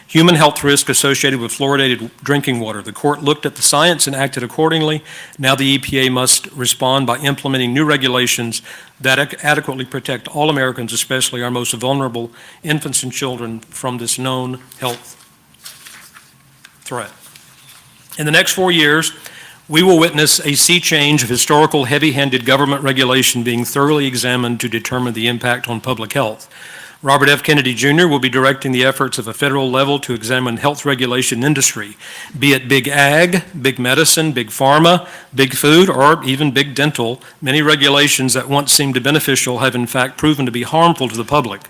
human health risk associated with fluoridated drinking water. The court looked at the science and acted accordingly. Now the EPA must respond by implementing new regulations that adequately protect all Americans, especially our most vulnerable infants and children, from this known health threat. In the next 4 years, we will witness a sea change of historical heavy-handed government regulation being thoroughly examined to determine the impact on public health. Robert F. Kennedy Jr. will be directing the efforts of a federal level to examine health regulation industry, be it big ag, big medicine, big pharma, big food, or even big dental. Many regulations that once seemed beneficial have in fact proven to be harmful to the public.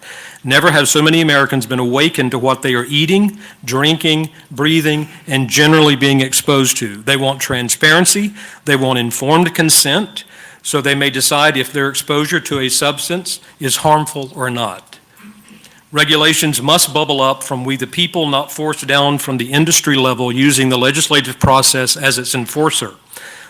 Never have so many Americans been awakened to what they are eating, drinking, breathing, and generally being exposed to. They want transparency, they want informed consent, so they may decide if their exposure to a substance is harmful or not. Regulations must bubble up from we the people, not forced down from the industry level using the legislative process as its enforcer.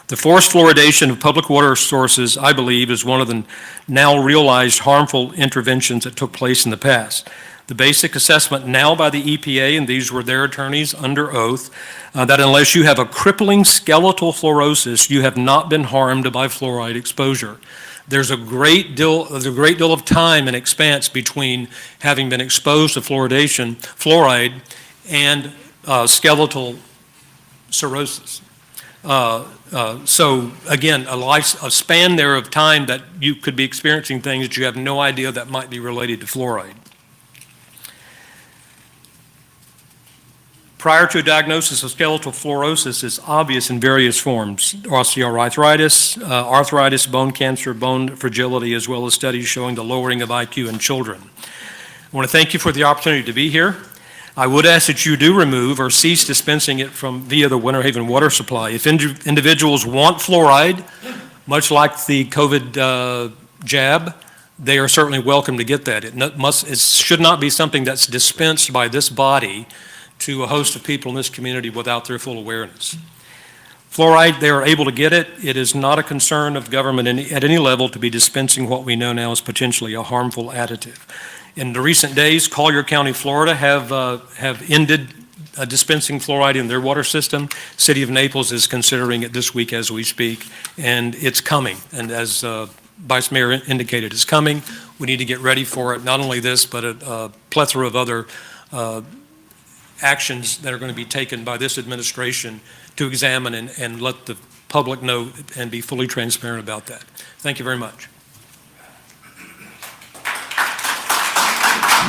The forced fluoridation of public water sources, I believe, is one of the now realized harmful interventions that took place in the past. The basic assessment now by the EPA, and these were their attorneys under oath, that unless you have a crippling skeletal fluorosis, you have not been harmed by fluoride exposure. There's a great deal of time and expanse between having been exposed to fluoride, and skeletal cirrhosis. So again, a span there of time that you could be experiencing things that you have no idea that might be related to fluoride. Prior to a diagnosis of skeletal fluorosis is obvious in various forms: osteoarthritis, arthritis, bone cancer, bone fragility, as well as studies showing the lowering of IQ in children. I want to thank you for the opportunity to be here. I would ask that you do remove or cease dispensing it via the Winter Haven water supply. If individuals want fluoride, much like the COVID jab, they are certainly welcome to get that. It should not be something that's dispensed by this body to a host of people in this community without their full awareness. Fluoride, they are able to get it. It is not a concern of government at any level to be dispensing what we know now is potentially a harmful additive. In the recent days, Collier County, Florida have ended dispensing fluoride in their water system. City of Naples is considering it this week as we speak, and it's coming. And as Vice Mayor indicated, it's coming. We need to get ready for it. Not only this, but a plethora of other actions that are going to be taken by this administration to examine and let the public know and be fully transparent about that. Thank you very much.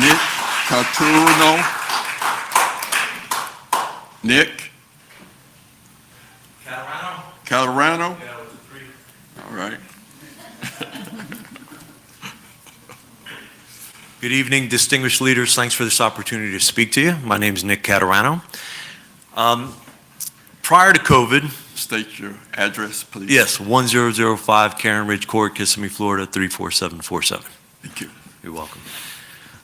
Nick Caturno. Nick? Catarano? Yeah, with the 3. All right. Good evening, distinguished leaders. Thanks for this opportunity to speak to you. My name is Nick Catarano. Prior to COVID, State your address, please. yes, 1005 Karen Ridge Court, Kissimmee, Florida, 34747. Thank you. You're welcome.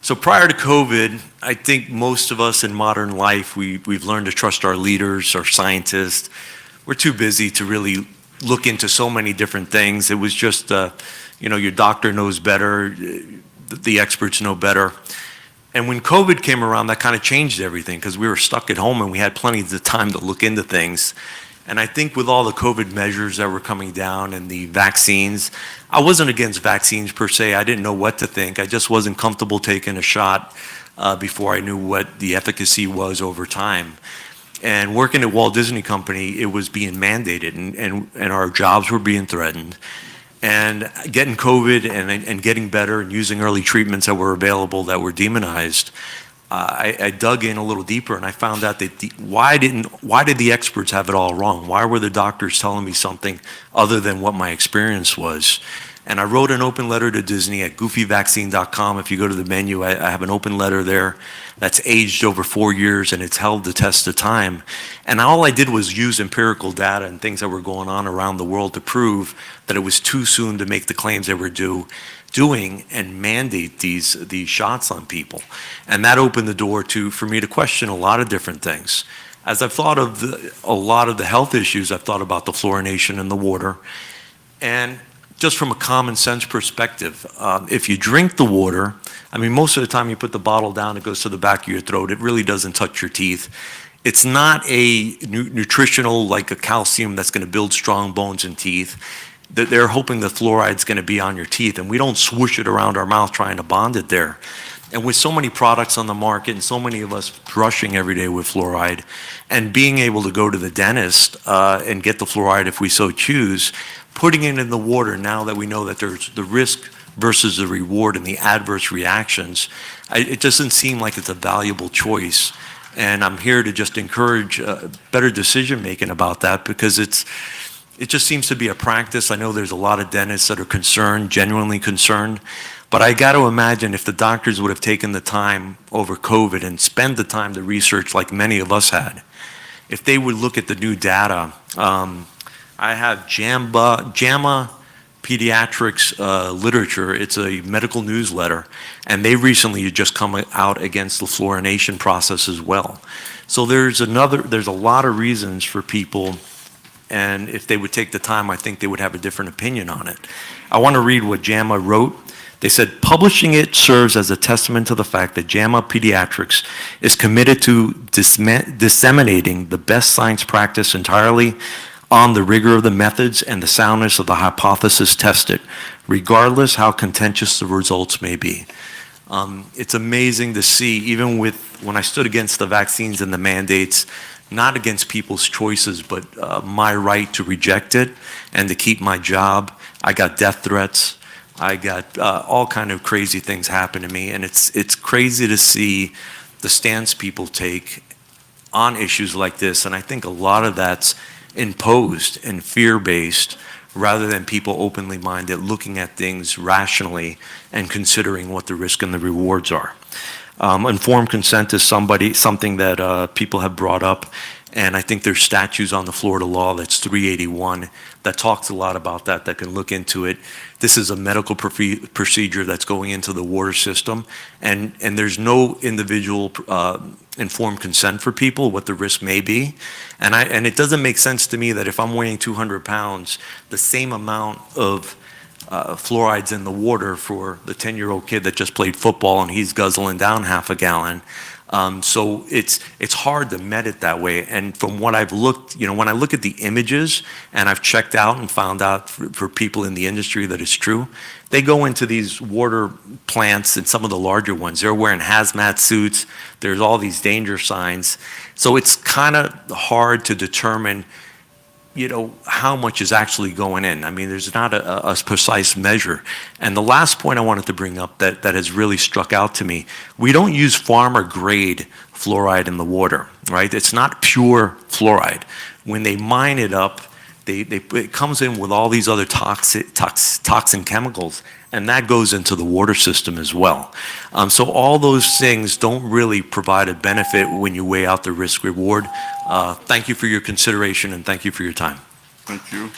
So prior to COVID, I think most of us in modern life, we've learned to trust our leaders, our scientists. We're too busy to really look into so many different things. It was just, your doctor knows better, the experts know better. And when COVID came around, that kind of changed everything because we were stuck at home and we had plenty of time to look into things. And I think with all the COVID measures that were coming down and the vaccines, I wasn't against vaccines per se. I didn't know what to think. I just wasn't comfortable taking a shot before I knew what the efficacy was over time. And working at Walt Disney Company, it was being mandated and our jobs were being threatened. And getting COVID and getting better and using early treatments that were available that were demonized, I dug in a little deeper and I found out that why did the experts have it all wrong? Why were the doctors telling me something other than what my experience was? And I wrote an open letter to Disney at goofyvaccine.com. If you go to the menu, I have an open letter there that's aged over 4 years and it's held the test of time. And all I did was use empirical data and things that were going on around the world to prove that it was too soon to make the claims they were doing and mandate these shots on people. And that opened the door for me to question a lot of different things. As I've thought of a lot of the health issues, I've thought about the fluorination in the water. And just from a common sense perspective, if you drink the water, I mean, most of the time you put the bottle down, it goes to the back of your throat. It really doesn't touch your teeth. It's not a nutritional, like a calcium that's going to build strong bones and teeth. They're hoping the fluoride's going to be on your teeth, and we don't swoosh it around our mouth trying to bond it there. And with so many products on the market and so many of us brushing every day with fluoride and being able to go to the dentist and get the fluoride if we so choose, putting it in the water now that we know that there's the risk versus the reward and the adverse reactions, it doesn't seem like it's a valuable choice. And I'm here to just encourage better decision making about that because it just seems to be a practice. I know there's a lot of dentists that are concerned, genuinely concerned, but I got to imagine if the doctors would have taken the time over COVID and spent the time to research like many of us had, if they would look at the new data. I have JAMA Pediatrics literature. It's a medical newsletter, and they recently just come out against the fluorination process as well. So there's a lot of reasons for people, and if they would take the time, I think they would have a different opinion on it. I want to read what JAMA wrote. They said, publishing it serves as a testament to the fact that JAMA Pediatrics is committed to disseminating the best science practice entirely on the rigor of the methods and the soundness of the hypothesis tested, regardless how contentious the results may be. It's amazing to see, even when I stood against the vaccines and the mandates, not against people's choices, but my right to reject it and to keep my job. I got death threats. I got all kind of crazy things happen to me, and it's crazy to see the stance people take on issues like this, and I think a lot of that's imposed and fear-based rather than people openly minded looking at things rationally and considering what the risk and the rewards are. Informed consent is something that people have brought up, and I think there's statutes on the Florida law that's 381 that talks a lot about that can look into it. This is a medical procedure that's going into the water system, and there's no individual informed consent for people, what the risk may be. And it doesn't make sense to me that if I'm weighing 200 pounds, the same amount of fluoride's in the water for the 10-year-old kid that just played football and he's guzzling down half a gallon. So it's hard to met it that way. And from what I've looked, when I look at the images and I've checked out and found out for people in the industry that it's true, they go into these water plants and some of the larger ones. They're wearing hazmat suits. There's all these danger signs. So it's kind of hard to determine how much is actually going in. I mean, there's not a precise measure. And the last point I wanted to bring up that has really struck out to me, we don't use farmer grade fluoride in the water, right? It's not pure fluoride. When they mine it up, it comes in with all these other toxin chemicals, and that goes into the water system as well. So all those things don't really provide a benefit when you weigh out the risk reward. Thank you for your consideration, and thank you for your time. Thank you.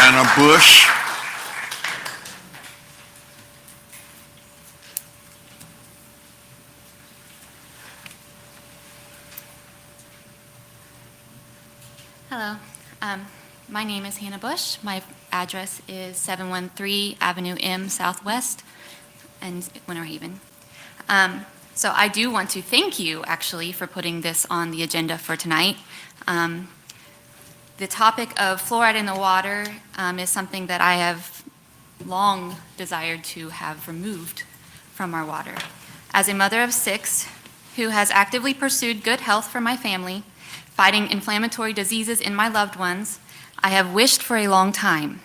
Anna Bush. Hello. My name is Hannah Bush. My address is 713 Avenue M Southwest in Winter Haven. So I do want to thank you, actually, for putting this on the agenda for tonight. The topic of fluoride in the water is something that I have long desired to have removed from our water. As a mother of 6 who has actively pursued good health for my family, fighting inflammatory diseases in my loved ones, I have wished for a long time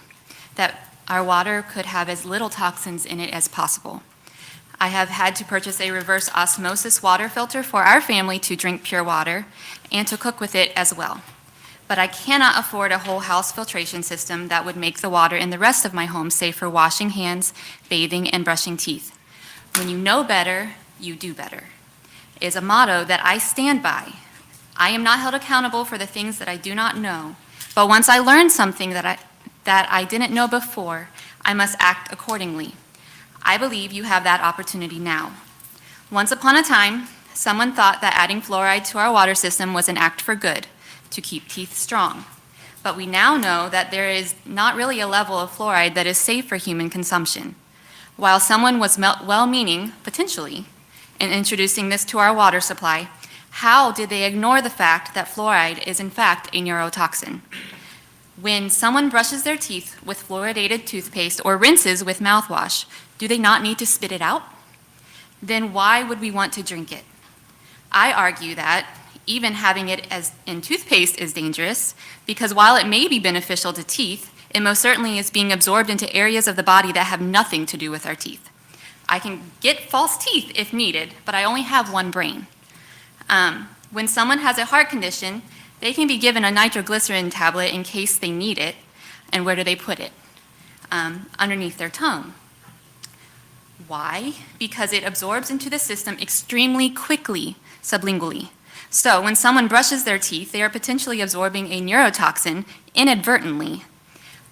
that our water could have as little toxins in it as possible. I have had to purchase a reverse osmosis water filter for our family to drink pure water and to cook with it as well. But I cannot afford a whole house filtration system that would make the water in the rest of my home safe for washing hands, bathing, and brushing teeth. When you know better, you do better is a motto that I stand by. I am not held accountable for the things that I do not know, but once I learn something that I didn't know before, I must act accordingly. I believe you have that opportunity now. Once upon a time, someone thought that adding fluoride to our water system was an act for good, to keep teeth strong. But we now know that there is not really a level of fluoride that is safe for human consumption. While someone was well-meaning, potentially, in introducing this to our water supply, how did they ignore the fact that fluoride is in fact a neurotoxin? When someone brushes their teeth with fluoridated toothpaste or rinses with mouthwash, do they not need to spit it out? Then why would we want to drink it? I argue that even having it as in toothpaste is dangerous because while it may be beneficial to teeth, it most certainly is being absorbed into areas of the body that have nothing to do with our teeth. I can get false teeth if needed, but I only have one brain. When someone has a heart condition, they can be given a nitroglycerin tablet in case they need it. And where do they put it? Underneath their tongue. Why? Because it absorbs into the system extremely quickly, sublingually. So when someone brushes their teeth, they are potentially absorbing a neurotoxin inadvertently.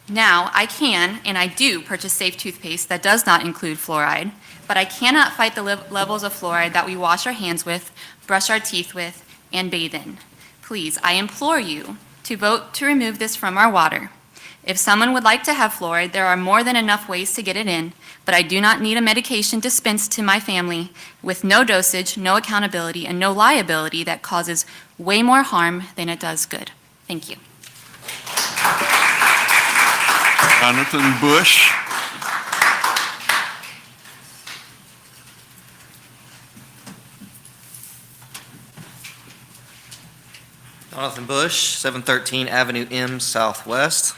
Now, I can, and I do, purchase safe toothpaste that does not include fluoride, but I cannot fight the levels of fluoride that we wash our hands with, brush our teeth with, and bathe in. Please, I implore you to vote to remove this from our water. If someone would like to have fluoride, there are more than enough ways to get it in, but I do not need a medication dispensed to my family with no dosage, no accountability, and no liability that causes way more harm than it does good. Thank you. Jonathan Bush. Jonathan Bush, 713 Avenue M Southwest.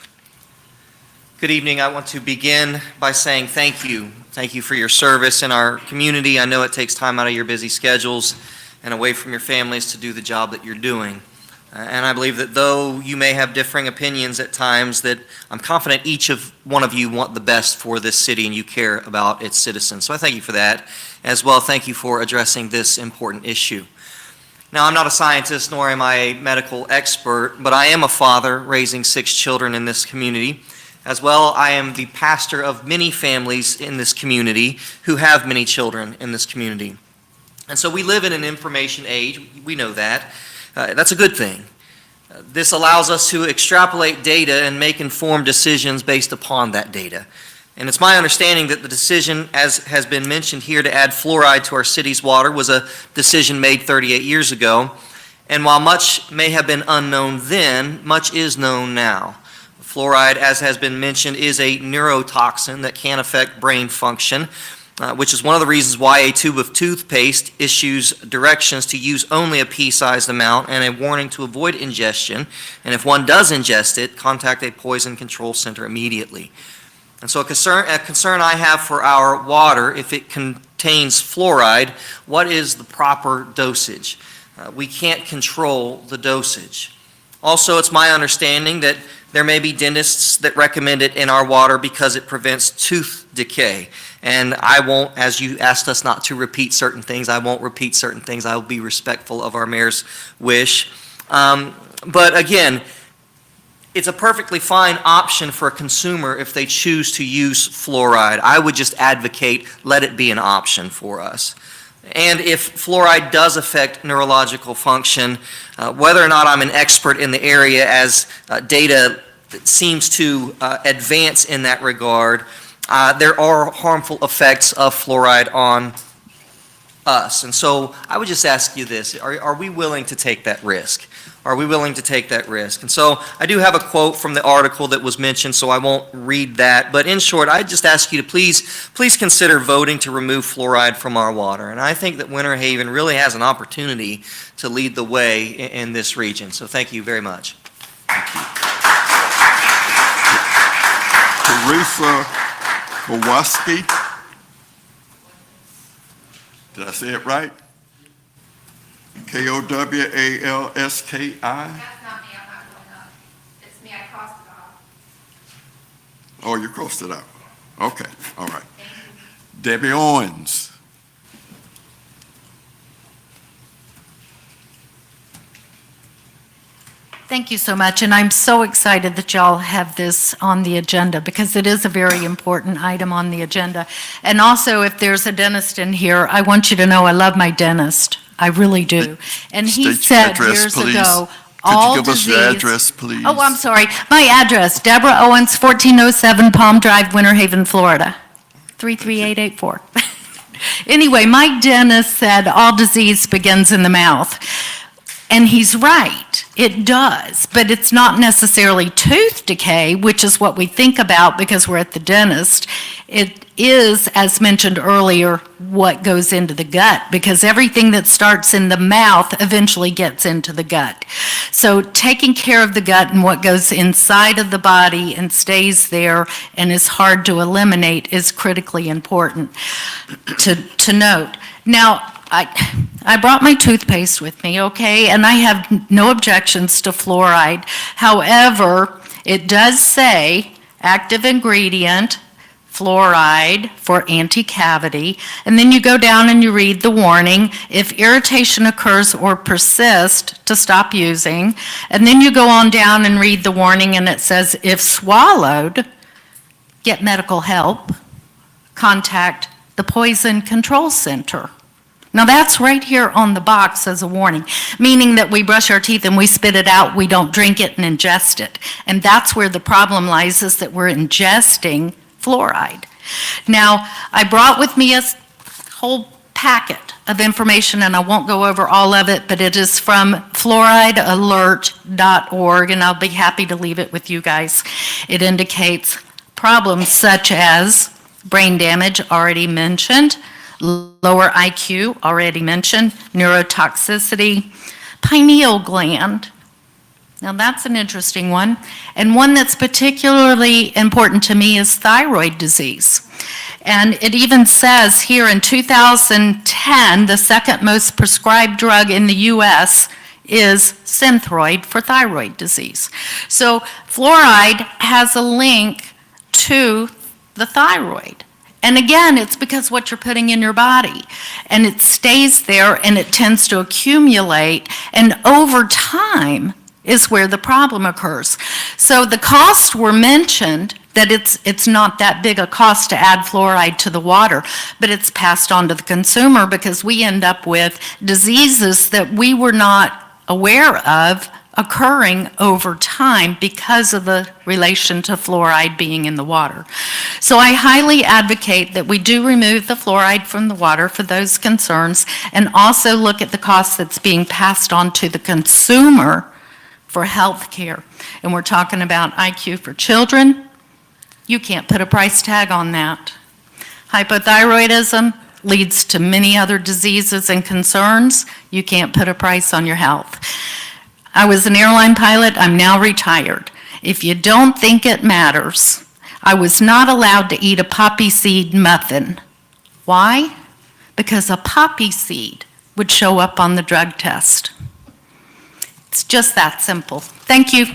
Good evening. I want to begin by saying thank you. Thank you for your service in our community. I know it takes time out of your busy schedules and away from your families to do the job that you're doing. And I believe that though you may have differing opinions at times, that I'm confident each of one of you want the best for this city and you care about its citizens. So I thank you for that. As well, thank you for addressing this important issue. Now, I'm not a scientist nor am I a medical expert, but I am a father raising 6 children in this community. As well, I am the pastor of many families in this community who have many children in this community. And so we live in an information age. We know that. That's a good thing. This allows us to extrapolate data and make informed decisions based upon that data. And it's my understanding that the decision, as has been mentioned here, to add fluoride to our city's water was a decision made 38 years ago. And while much may have been unknown then, much is known now. Fluoride, as has been mentioned, is a neurotoxin that can affect brain function, which is one of the reasons why a tube of toothpaste issues directions to use only a pea-sized amount and a warning to avoid ingestion. And if one does ingest it, contact a poison control center immediately. And so a concern I have for our water, if it contains fluoride, what is the proper dosage? We can't control the dosage. Also, it's my understanding that there may be dentists that recommend it in our water because it prevents tooth decay. And I won't, as you asked us not to repeat certain things, I won't repeat certain things. I will be respectful of our mayor's wish. But again, it's a perfectly fine option for a consumer if they choose to use fluoride. I would just advocate, let it be an option for us. And if fluoride does affect neurological function, whether or not I'm an expert in the area, as data that seems to advance in that regard, there are harmful effects of fluoride on us. And so I would just ask you this, are we willing to take that risk? Are we willing to take that risk? And so I do have a quote from the article that was mentioned, so I won't read that. But in short, I just ask you to please consider voting to remove fluoride from our water. And I think that Winter Haven really has an opportunity to lead the way in this region. So thank you very much. Teresa Kowalski. Did I say it right? Kowalski. That's not me, I'm not going up. It's me, I crossed it off. Oh, you crossed it out. Okay, all right. Debbie Owens. Thank you so much, and I'm so excited that y'all have this on the agenda because it is a very important item on the agenda. And also, if there's a dentist in here, I want you to know I love my dentist. I really do. And he said years ago, all could you give us your disease- address, please? Oh, I'm sorry. My address, Deborah Owens, 1407 Palm Drive, Winter Haven, Florida, 33884. Anyway, my dentist said all disease begins in the mouth. And he's right, it does, but it's not necessarily tooth decay, which is what we think about because we're at the dentist. It is, as mentioned earlier, what goes into the gut, because everything that starts in the mouth eventually gets into the gut. So taking care of the gut and what goes inside of the body and stays there and is hard to eliminate is critically important to note. Now, I brought my toothpaste with me, okay, and I have no objections to fluoride. However, it does say active ingredient, fluoride for anti-cavity, and then you go down and you read the warning, if irritation occurs or persists, to stop using, and then you go on down and read the warning and it says, if swallowed, get medical help, contact the Poison Control Center. Now, that's right here on the box as a warning, meaning that we brush our teeth and we spit it out, we don't drink it and ingest it. And that's where the problem lies, is that we're ingesting fluoride. Now, I brought with me a whole packet of information, and I won't go over all of it, but it is from fluoridealert.org, and I'll be happy to leave it with you guys. It indicates problems such as brain damage, already mentioned, lower IQ, already mentioned, neurotoxicity, pineal gland. Now that's an interesting one. And one that's particularly important to me is thyroid disease. And it even says here in 2010, the second most prescribed drug in the US is Synthroid for thyroid disease. So fluoride has a link to the thyroid. And again, it's because what you're putting in your body, and it stays there and it tends to accumulate, and over time is where the problem occurs. So the costs were mentioned, that it's not that big a cost to add fluoride to the water, but it's passed on to the consumer because we end up with diseases that we were not aware of occurring over time because of the relation to fluoride being in the water. So I highly advocate that we do remove the fluoride from the water for those concerns, and also look at the cost that's being passed on to the consumer for health care. And we're talking about IQ for children. You can't put a price tag on that. Hypothyroidism leads to many other diseases and concerns. You can't put a price on your health. I was an airline pilot, I'm now retired. If you don't think it matters, I was not allowed to eat a poppy seed muffin. Why? Because a poppy seed would show up on the drug test. It's just that simple. Thank you.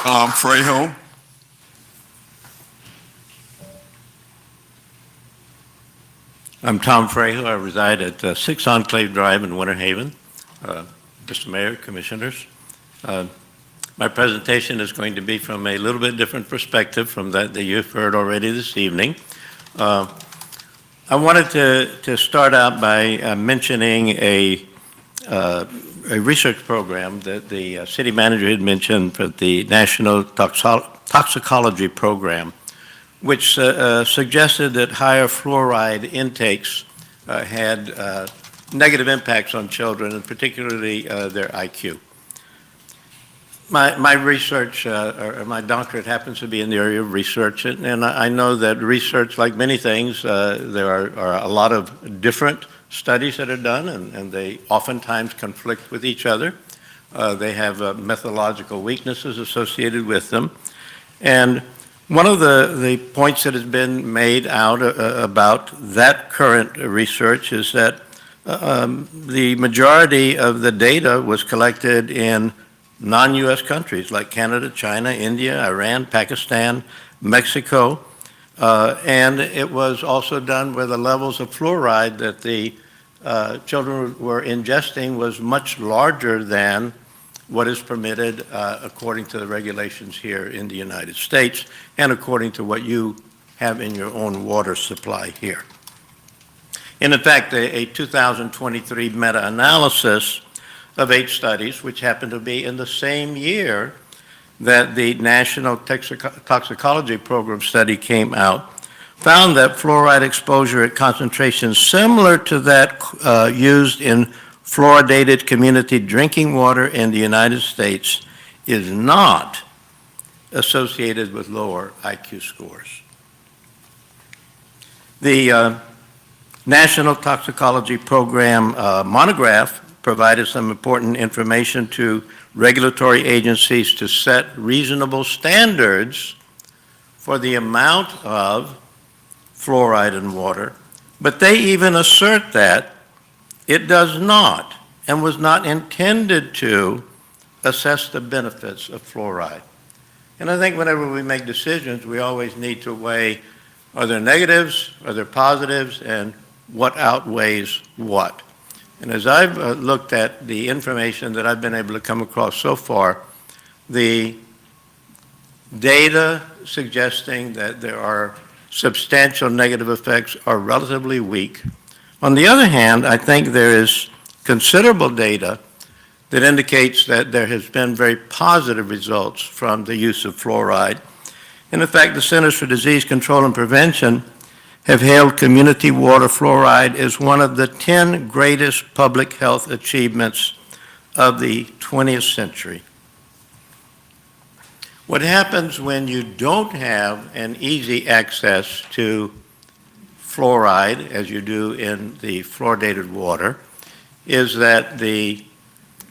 Frejo. I'm Tom Frejo. I reside at 6 Enclave Drive in Winter Haven. Mr. Mayor, Commissioners, my presentation is going to be from a little bit different perspective from that you've heard already this evening. I wanted to start out by mentioning a a research program that the city manager had mentioned for the National Toxicology Program, which suggested that higher fluoride intakes had negative impacts on children, and particularly their IQ. My research, or my doctorate happens to be in the area of research, and I know that research, like many things, there are a lot of different studies that are done, and they oftentimes conflict with each other. They have methodological weaknesses associated with them. And one of the points that has been made out about that current research is that the majority of the data was collected in non-U.S. countries like Canada, China, India, Iran, Pakistan, Mexico, and it was also done where the levels of fluoride that the children were ingesting was much larger than what is permitted according to the regulations here in the United States and according to what you have in your own water supply here. And in fact, a 2023 meta-analysis of 8 studies, which happened to be in the same year that the National Toxicology Program study came out, found that fluoride exposure at concentrations similar to that used in fluoridated community drinking water in the United States is not associated with lower IQ scores. The National Toxicology Program monograph provided some important information to regulatory agencies to set reasonable standards for the amount of fluoride in water, but they even assert that it does not and was not intended to assess the benefits of fluoride. And I think whenever we make decisions, we always need to weigh, are there negatives, are there positives, and what outweighs what? And as I've looked at the information that I've been able to come across so far, the data suggesting that there are substantial negative effects are relatively weak. On the other hand, I think there is considerable data that indicates that there has been very positive results from the use of fluoride. And in fact, the Centers for Disease Control and Prevention have hailed community water fluoride as one of the 10 greatest public health achievements of the 20th century. What happens when you don't have an easy access to fluoride, as you do in the fluoridated water, is that the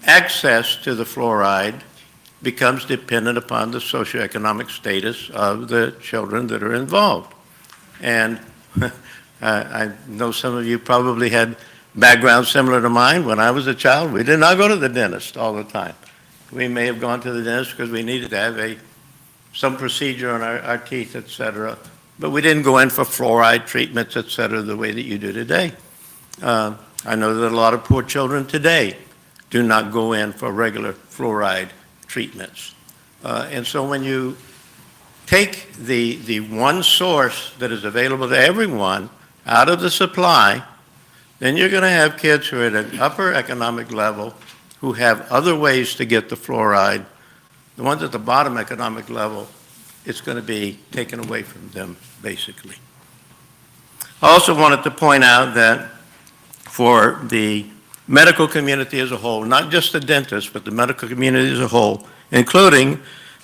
access to the fluoride becomes dependent upon the socioeconomic status of the children that are involved. And I know some of you probably had backgrounds similar to mine. When I was a child, we did not go to the dentist all the time. We may have gone to the dentist because we needed to have some procedure on our teeth, et cetera, but we didn't go in for fluoride treatments, et cetera, the way that you do today. I know that a lot of poor children today do not go in for regular fluoride treatments. And so when you take the one source that is available to everyone out of the supply, then you're going to have kids who are at an upper economic level who have other ways to get the fluoride. The ones at the bottom economic level, it's going to be taken away from them, basically. I also wanted to point out that for the medical community as a whole, not just the dentists, but the medical community as a whole, including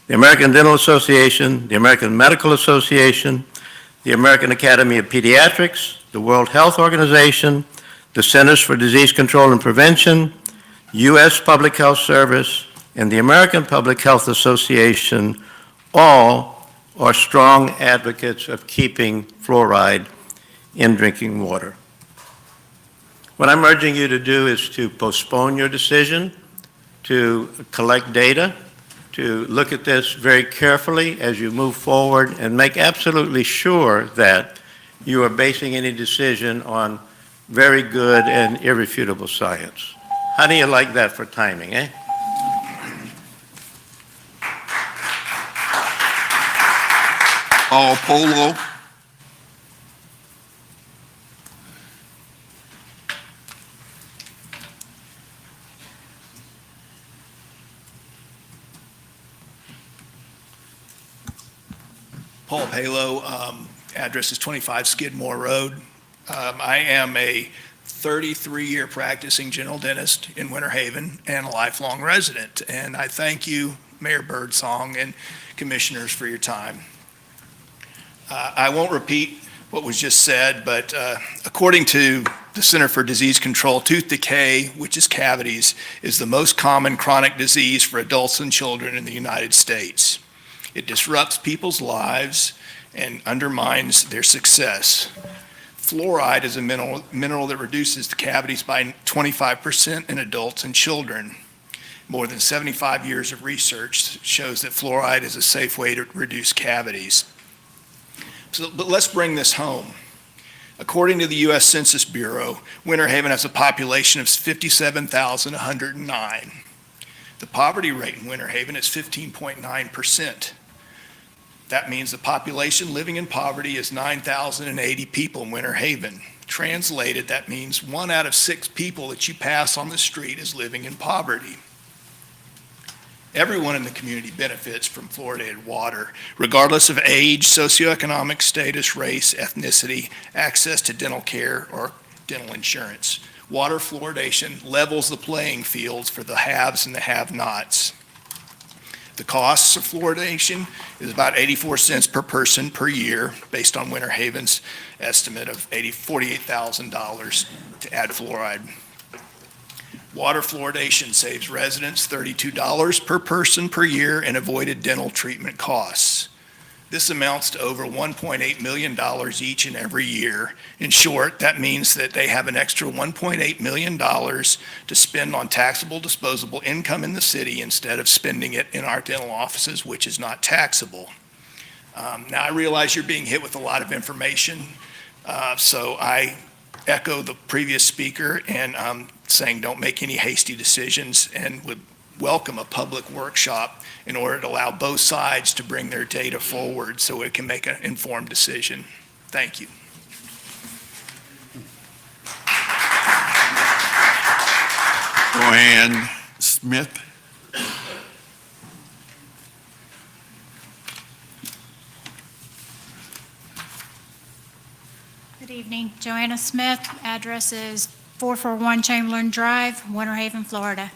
the American Dental Association, the American Medical Association, the American Academy of Pediatrics, the World Health Organization, the Centers for Disease Control and Prevention, U.S. Public Health Service, and the American Public Health Association all are strong advocates of keeping fluoride in drinking water. What I'm urging you to do is to postpone your decision, to collect data, to look at this very carefully as you move forward and make absolutely sure that you are basing any decision on very good and irrefutable science. How do you like that for timing, eh? Paul Polo. Paul Palo, address is 25 Skidmore Road. I am a 33-year practicing general dentist in Winter Haven and a lifelong resident. And I thank you, Mayor Birdsong and commissioners, for your time. I won't repeat what was just said, but according to the Center for Disease Control, tooth decay, which is cavities, is the most common chronic disease for adults and children in the United States. It disrupts people's lives and undermines their success. Fluoride is a mineral that reduces the cavities by 25% in adults and children. More than 75 years of research shows that fluoride is a safe way to reduce cavities. But let's bring this home. According to the U.S. Census Bureau, Winter Haven has a population of 57,109. The poverty rate in Winter Haven is 15.9%. That means the population living in poverty is 9,080 people in Winter Haven. Translated, that means 1 out of 6 people that you pass on the street is living in poverty. Everyone in the community benefits from fluoridated water, regardless of age, socioeconomic status, race, ethnicity, access to dental care, or dental insurance. Water fluoridation levels the playing fields for the haves and the have-nots. The costs of fluoridation is about 84 cents per person per year, based on Winter Haven's estimate of $48,000 to add fluoride. Water fluoridation saves residents $32 per person per year in avoided dental treatment costs. This amounts to over $1.8 million each and every year. In short, that means that they have an extra $1.8 million to spend on taxable disposable income in the city instead of spending it in our dental offices, which is not taxable. Now, I realize you're being hit with a lot of information, so I echo the previous speaker and saying don't make any hasty decisions, and would welcome a public workshop in order to allow both sides to bring their data forward so it can make an informed decision. Thank you. Joanne Smith. Good evening. Joanna Smith. Address is 441 Chamberlain Drive, Winter Haven, Florida.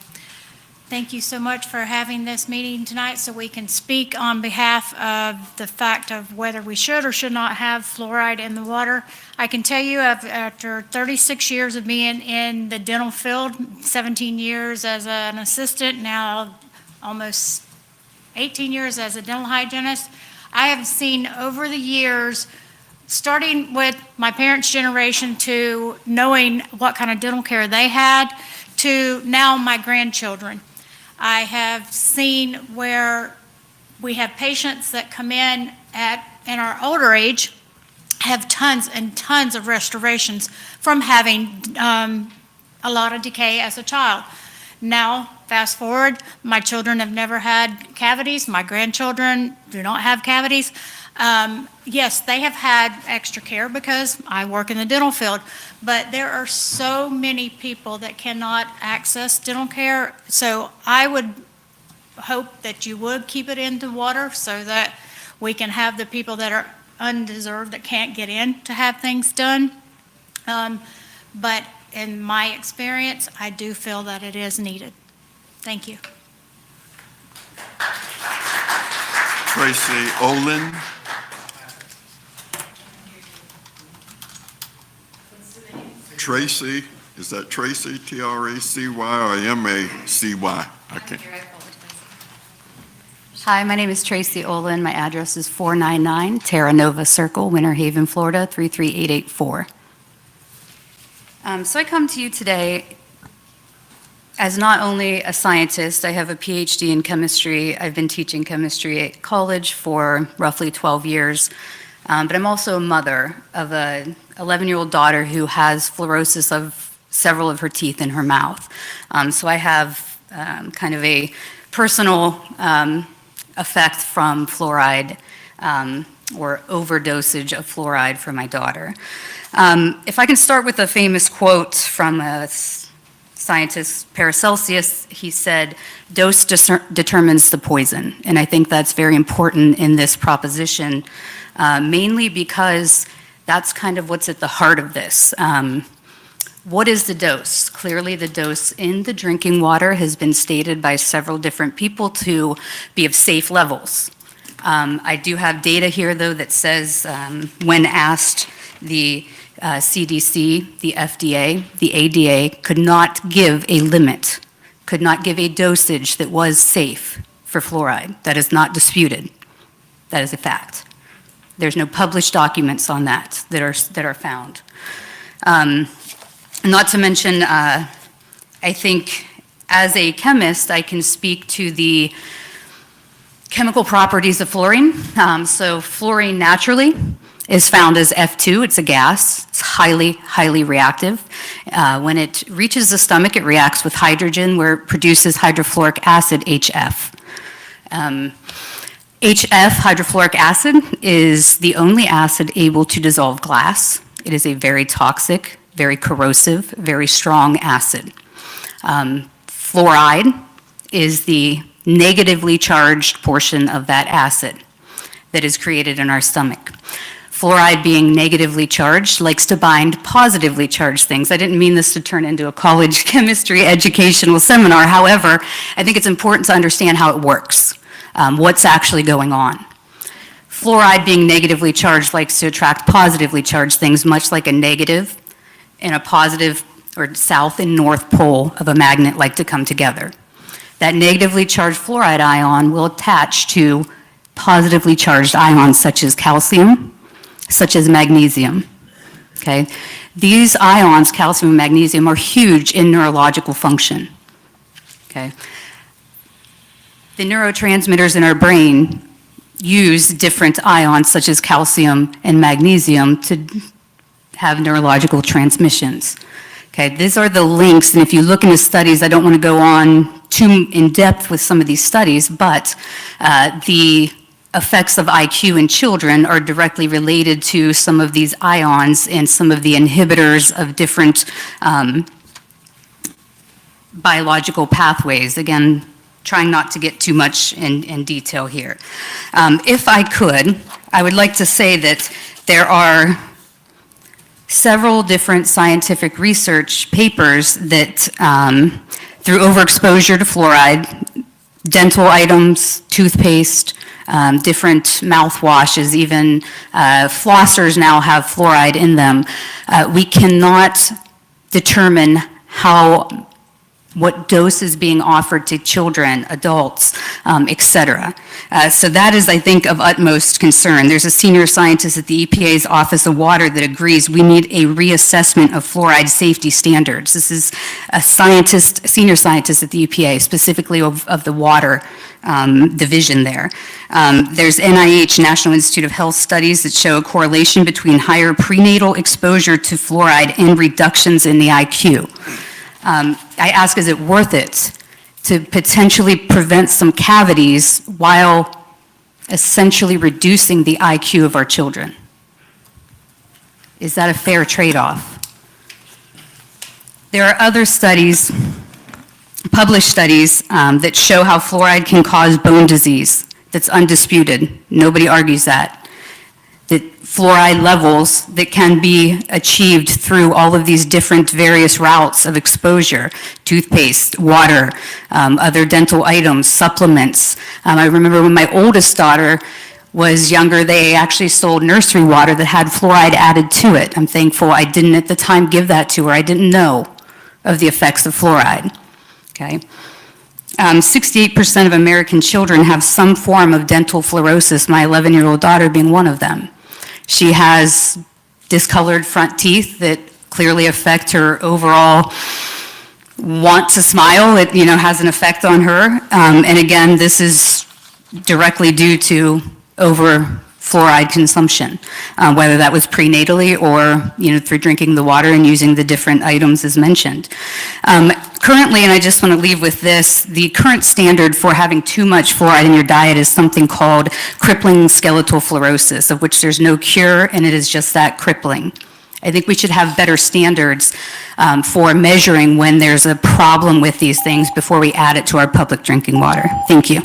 Thank you so much for having this meeting tonight so we can speak on behalf of the fact of whether we should or should not have fluoride in the water. I can tell you after 36 years of being in the dental field, 17 years as an assistant, now almost 18 years as a dental hygienist, I have seen over the years, starting with my parents' generation to knowing what kind of dental care they had, to now my grandchildren. I have seen where we have patients that come in our older age, have tons and tons of restorations from having a lot of decay as a child. Now, fast forward, my children have never had cavities. My grandchildren do not have cavities. Yes, they have had extra care because I work in the dental field, but there are so many people that cannot access dental care. So I would hope that you would keep it in the water so that we can have the people that are undeserved, that can't get in to have things done. But in my experience, I do feel that it is needed. Thank you. Tracy Olin. Tracy, is that Tracy, T-R-A-C-Y, or M-A-C-Y? Okay. Hi, my name is Tracy Olin. My address is 499 Terra Nova Circle, Winter Haven, Florida, 33884. So I come to you today as not only a scientist. I have a PhD in chemistry. I've been teaching chemistry at college for roughly 12 years. But I'm also a mother of a 11-year-old daughter who has fluorosis of several of her teeth in her mouth. So I have kind of a personal effect from fluoride or overdosage of fluoride for my daughter. If I can start with a famous quote from a scientist Paracelsus, he said, dose determines the poison. And I think that's very important in this proposition, mainly because that's kind of what's at the heart of this. What is the dose? Clearly, the dose in the drinking water has been stated by several different people to be of safe levels. I do have data here, though, that says when asked, the CDC, the FDA, the ADA could not give a limit, could not give a dosage that was safe for fluoride. That is not disputed. That is a fact. There's no published documents on that are found. Not to mention, I think as a chemist, I can speak to the chemical properties of fluorine. So fluorine naturally is found as F2. It's a gas. It's highly, highly reactive. When it reaches the stomach, it reacts with hydrogen where it produces hydrofluoric acid, HF. HF, hydrofluoric acid, is the only acid able to dissolve glass. It is a very toxic, very corrosive, very strong acid. Fluoride is the negatively charged portion of that acid that is created in our stomach. Fluoride, being negatively charged, likes to bind positively charged things. I didn't mean this to turn into a college chemistry educational seminar. However, I think it's important to understand how it works, what's actually going on. Fluoride, being negatively charged, likes to attract positively charged things, much like a negative and a positive or south and north pole of a magnet like to come together. That negatively charged fluoride ion will attach to positively charged ions such as calcium, such as magnesium. Okay? These ions, calcium and magnesium, are huge in neurological function. Okay? The neurotransmitters in our brain use different ions such as calcium and magnesium to have neurological transmissions. Okay, these are the links, and if you look into studies, I don't want to go on too in depth with some of these studies, but the effects of IQ in children are directly related to some of these ions and some of the inhibitors of different biological pathways. Again, trying not to get too much in detail here. If I could, I would like to say that there are several different scientific research papers that, through overexposure to fluoride, dental items, toothpaste, different mouthwashes, even flossers now have fluoride in them. We cannot determine what dose is being offered to children, adults, et cetera. So that is, I think, of utmost concern. There's a senior scientist at the EPA's Office of Water that agrees we need a reassessment of fluoride safety standards. This is a senior scientist at the EPA, specifically of the water division there. There's NIH, National Institute of Health studies that show a correlation between higher prenatal exposure to fluoride and reductions in the IQ. I ask, is it worth it to potentially prevent some cavities while essentially reducing the IQ of our children? Is that a fair trade-off? There are other studies, published studies, that show how fluoride can cause bone disease. That's undisputed. Nobody argues that. That fluoride levels that can be achieved through all of these different various routes of exposure, toothpaste, water, other dental items, supplements. I remember when my oldest daughter was younger, they actually sold nursery water that had fluoride added to it. I'm thankful I didn't at the time give that to her. I didn't know of the effects of fluoride. Okay. 68% of American children have some form of dental fluorosis, my 11-year-old daughter being one of them. She has discolored front teeth that clearly affect her overall want to smile. It, has an effect on her. And again, this is directly due to over fluoride consumption, whether that was prenatally or, through drinking the water and using the different items as mentioned. Currently, and I just want to leave with this, the current standard for having too much fluoride in your diet is something called crippling skeletal fluorosis, of which there's no cure, and it is just that, crippling. I think we should have better standards for measuring when there's a problem with these things before we add it to our public drinking water. Thank you.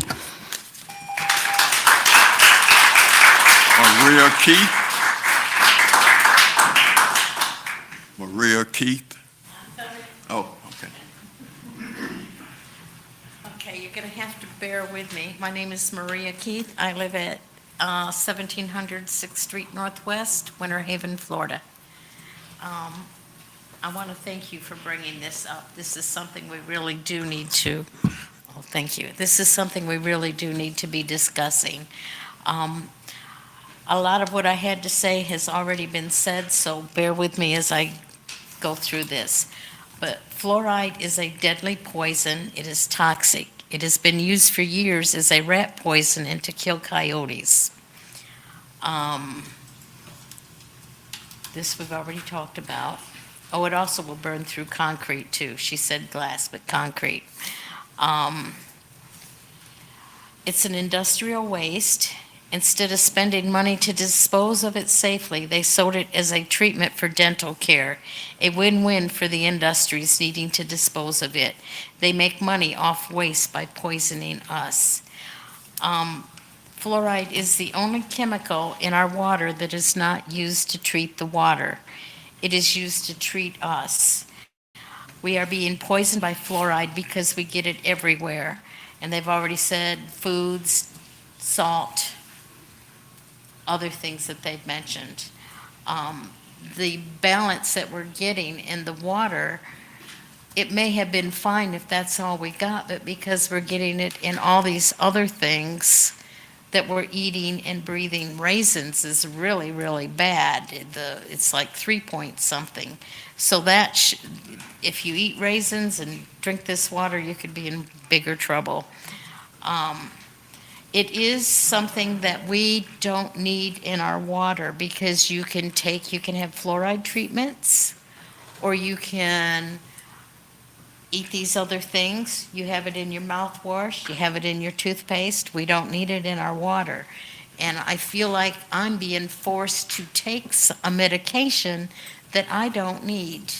Maria Keith. Maria Keith. Oh, okay. Okay, you're going to have to bear with me. My name is Maria Keith. I live at 1700 6th Street Northwest, Winter Haven, Florida. I want to thank you for bringing this up. This is something we really do need to, oh, thank you. This is something we really do need to be discussing. A lot of what I had to say has already been said, so bear with me as I go through this. But fluoride is a deadly poison. It is toxic. It has been used for years as a rat poison and to kill coyotes. This we've already talked about. Oh, it also will burn through concrete too. She said glass, but concrete. It's an industrial waste. Instead of spending money to dispose of it safely, they sold it as a treatment for dental care, a win-win for the industries needing to dispose of it. They make money off waste by poisoning us. Fluoride is the only chemical in our water that is not used to treat the water. It is used to treat us. We are being poisoned by fluoride because we get it everywhere. And they've already said foods, salt, other things that they've mentioned. The balance that we're getting in the water, it may have been fine if that's all we got, but because we're getting it in all these other things that we're eating and breathing, raisins is really, really bad. It's like 3 point something. So that, if you eat raisins and drink this water, you could be in bigger trouble. It is something that we don't need in our water because you can have fluoride treatments, or you can eat these other things. You have it in your mouthwash, you have it in your toothpaste. We don't need it in our water. And I feel like I'm being forced to take a medication that I don't need.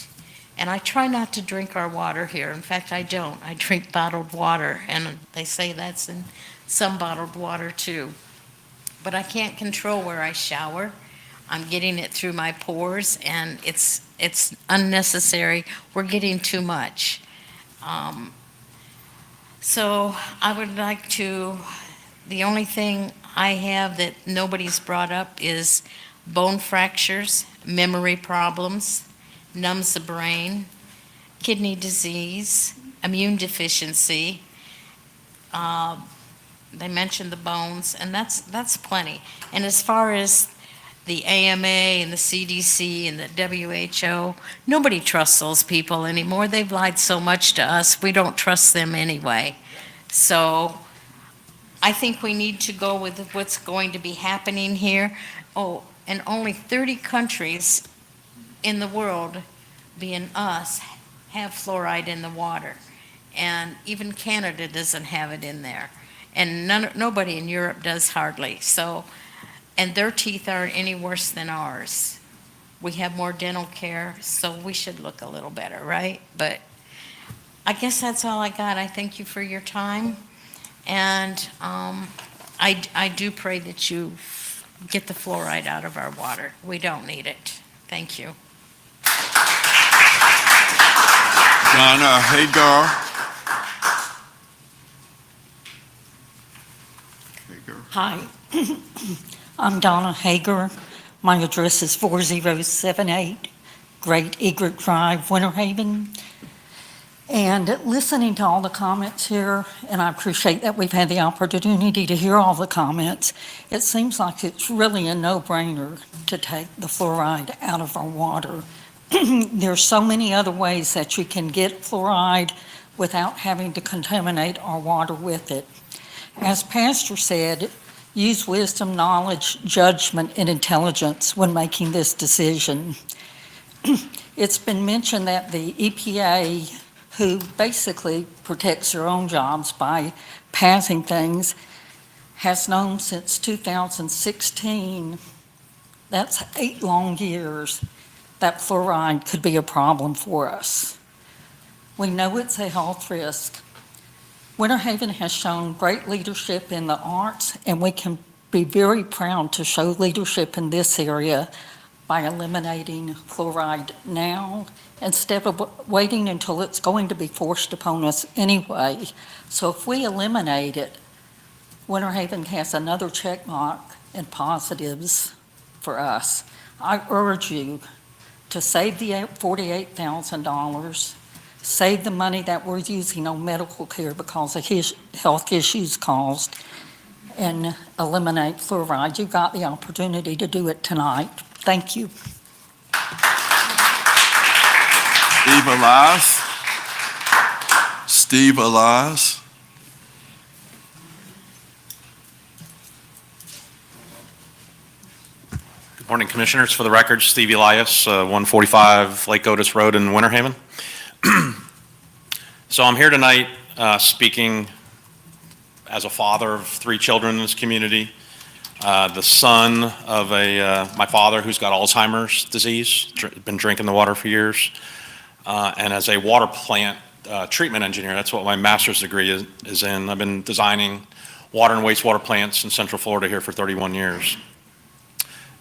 And I try not to drink our water here. In fact, I don't. I drink bottled water, and they say that's in some bottled water too. But I can't control where I shower. I'm getting it through my pores, and it's unnecessary. We're getting too much. So I would like to, the only thing I have that nobody's brought up is bone fractures, memory problems, numbs the brain, kidney disease, immune deficiency. They mentioned the bones, and that's plenty. And as far as the AMA and the CDC and the WHO, nobody trusts those people anymore. They've lied so much to us, we don't trust them anyway. So I think we need to go with what's going to be happening here. Oh, and only 30 countries in the world, being us, have fluoride in the water. And even Canada doesn't have it in there. And nobody in Europe does hardly. So, and their teeth aren't any worse than ours. We have more dental care, so we should look a little better, right? But I guess that's all I got. I thank you for your time. And I do pray that you get the fluoride out of our water. We don't need it. Thank you. Donna Hagar. Hi, I'm Donna Hager. My address is 4078 Great Egret Drive, Winter Haven. And listening to all the comments here, and I appreciate that we've had the opportunity to hear all the comments, it seems like it's really a no-brainer to take the fluoride out of our water. There's so many other ways that you can get fluoride without having to contaminate our water with it. As Pastor said, use wisdom, knowledge, judgment, and intelligence when making this decision. It's been mentioned that the EPA, who basically protects their own jobs by passing things, has known since 2016, that's 8 long years, that fluoride could be a problem for us. We know it's a health risk. Winter Haven has shown great leadership in the arts, and we can be very proud to show leadership in this area by eliminating fluoride now instead of waiting until it's going to be forced upon us anyway. So if we eliminate it, Winter Haven has another check mark and positives for us. I urge you to save the $48,000, save the money that we're using on medical care because of his health issues caused, and eliminate fluoride. You got the opportunity to do it tonight. Thank you. Steve Elias. Steve Elias. Good morning, Commissioners. For the record, Steve Elias, 145 Lake Otis Road in Winter Haven. So I'm here tonight speaking as a father of 3 children in this community, the son of my father who's got Alzheimer's disease, been drinking the water for years, and as a water plant treatment engineer. That's what my master's degree is in. I've been designing water and wastewater plants in Central Florida here for 31 years.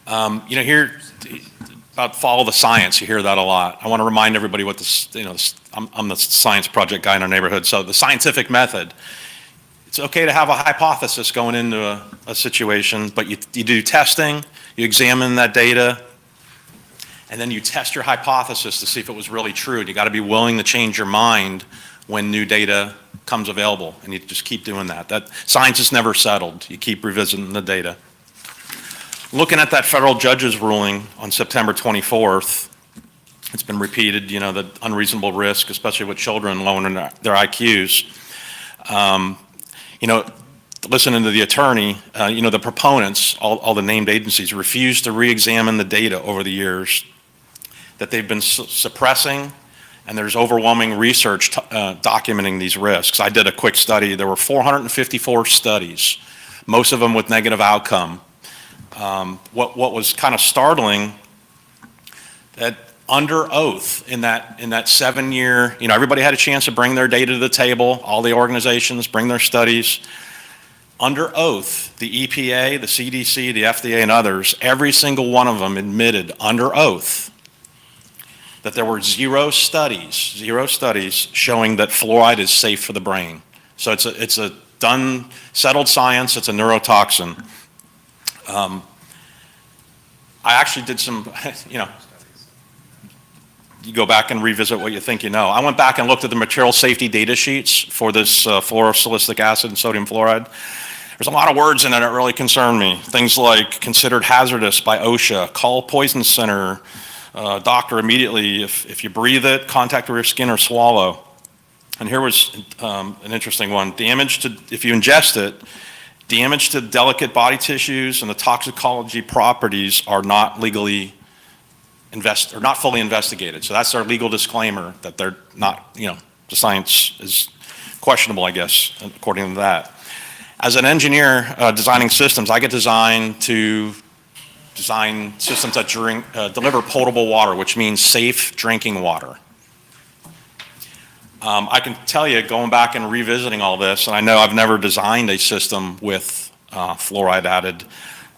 Here about follow the science, you hear that a lot. I want to remind everybody what this, I'm the science project guy in our neighborhood, so the scientific method. It's okay to have a hypothesis going into a situation, but you do testing, you examine that data, and then you test your hypothesis to see if it was really true. And you got to be willing to change your mind when new data comes available, and you just keep doing that. That science is never settled. You keep revisiting the data. Looking at that federal judge's ruling on September 24th, it's been repeated, the unreasonable risk, especially with children lowering their IQs. Listening to the attorney, the proponents, all the named agencies, refuse to re-examine the data over the years that they've been suppressing, and there's overwhelming research documenting these risks. I did a quick study. There were 454 studies, most of them with negative outcome. What was kind of startling, that under oath in that 7-year, everybody had a chance to bring their data to the table, all the organizations bring their studies. Under oath, the EPA, the CDC, the FDA, and others, every single one of them admitted under oath that there were zero studies showing that fluoride is safe for the brain. So it's a done, settled science, it's a neurotoxin. I actually did some, you go back and revisit what you think you know. I went back and looked at the material safety data sheets for this fluorosilicic acid and sodium fluoride. There's a lot of words in it that really concern me. Things like considered hazardous by OSHA, call poison center, doctor immediately, if you breathe it, contact with your skin or swallow. And here was an interesting one. If you ingest it, damage to delicate body tissues and the toxicology properties are not fully investigated. So that's our legal disclaimer that they're not, the science is questionable, I guess, according to that. As an engineer designing systems, I get designed to design systems that deliver potable water, which means safe drinking water. I can tell you, going back and revisiting all this, and I know I've never designed a system with fluoride added.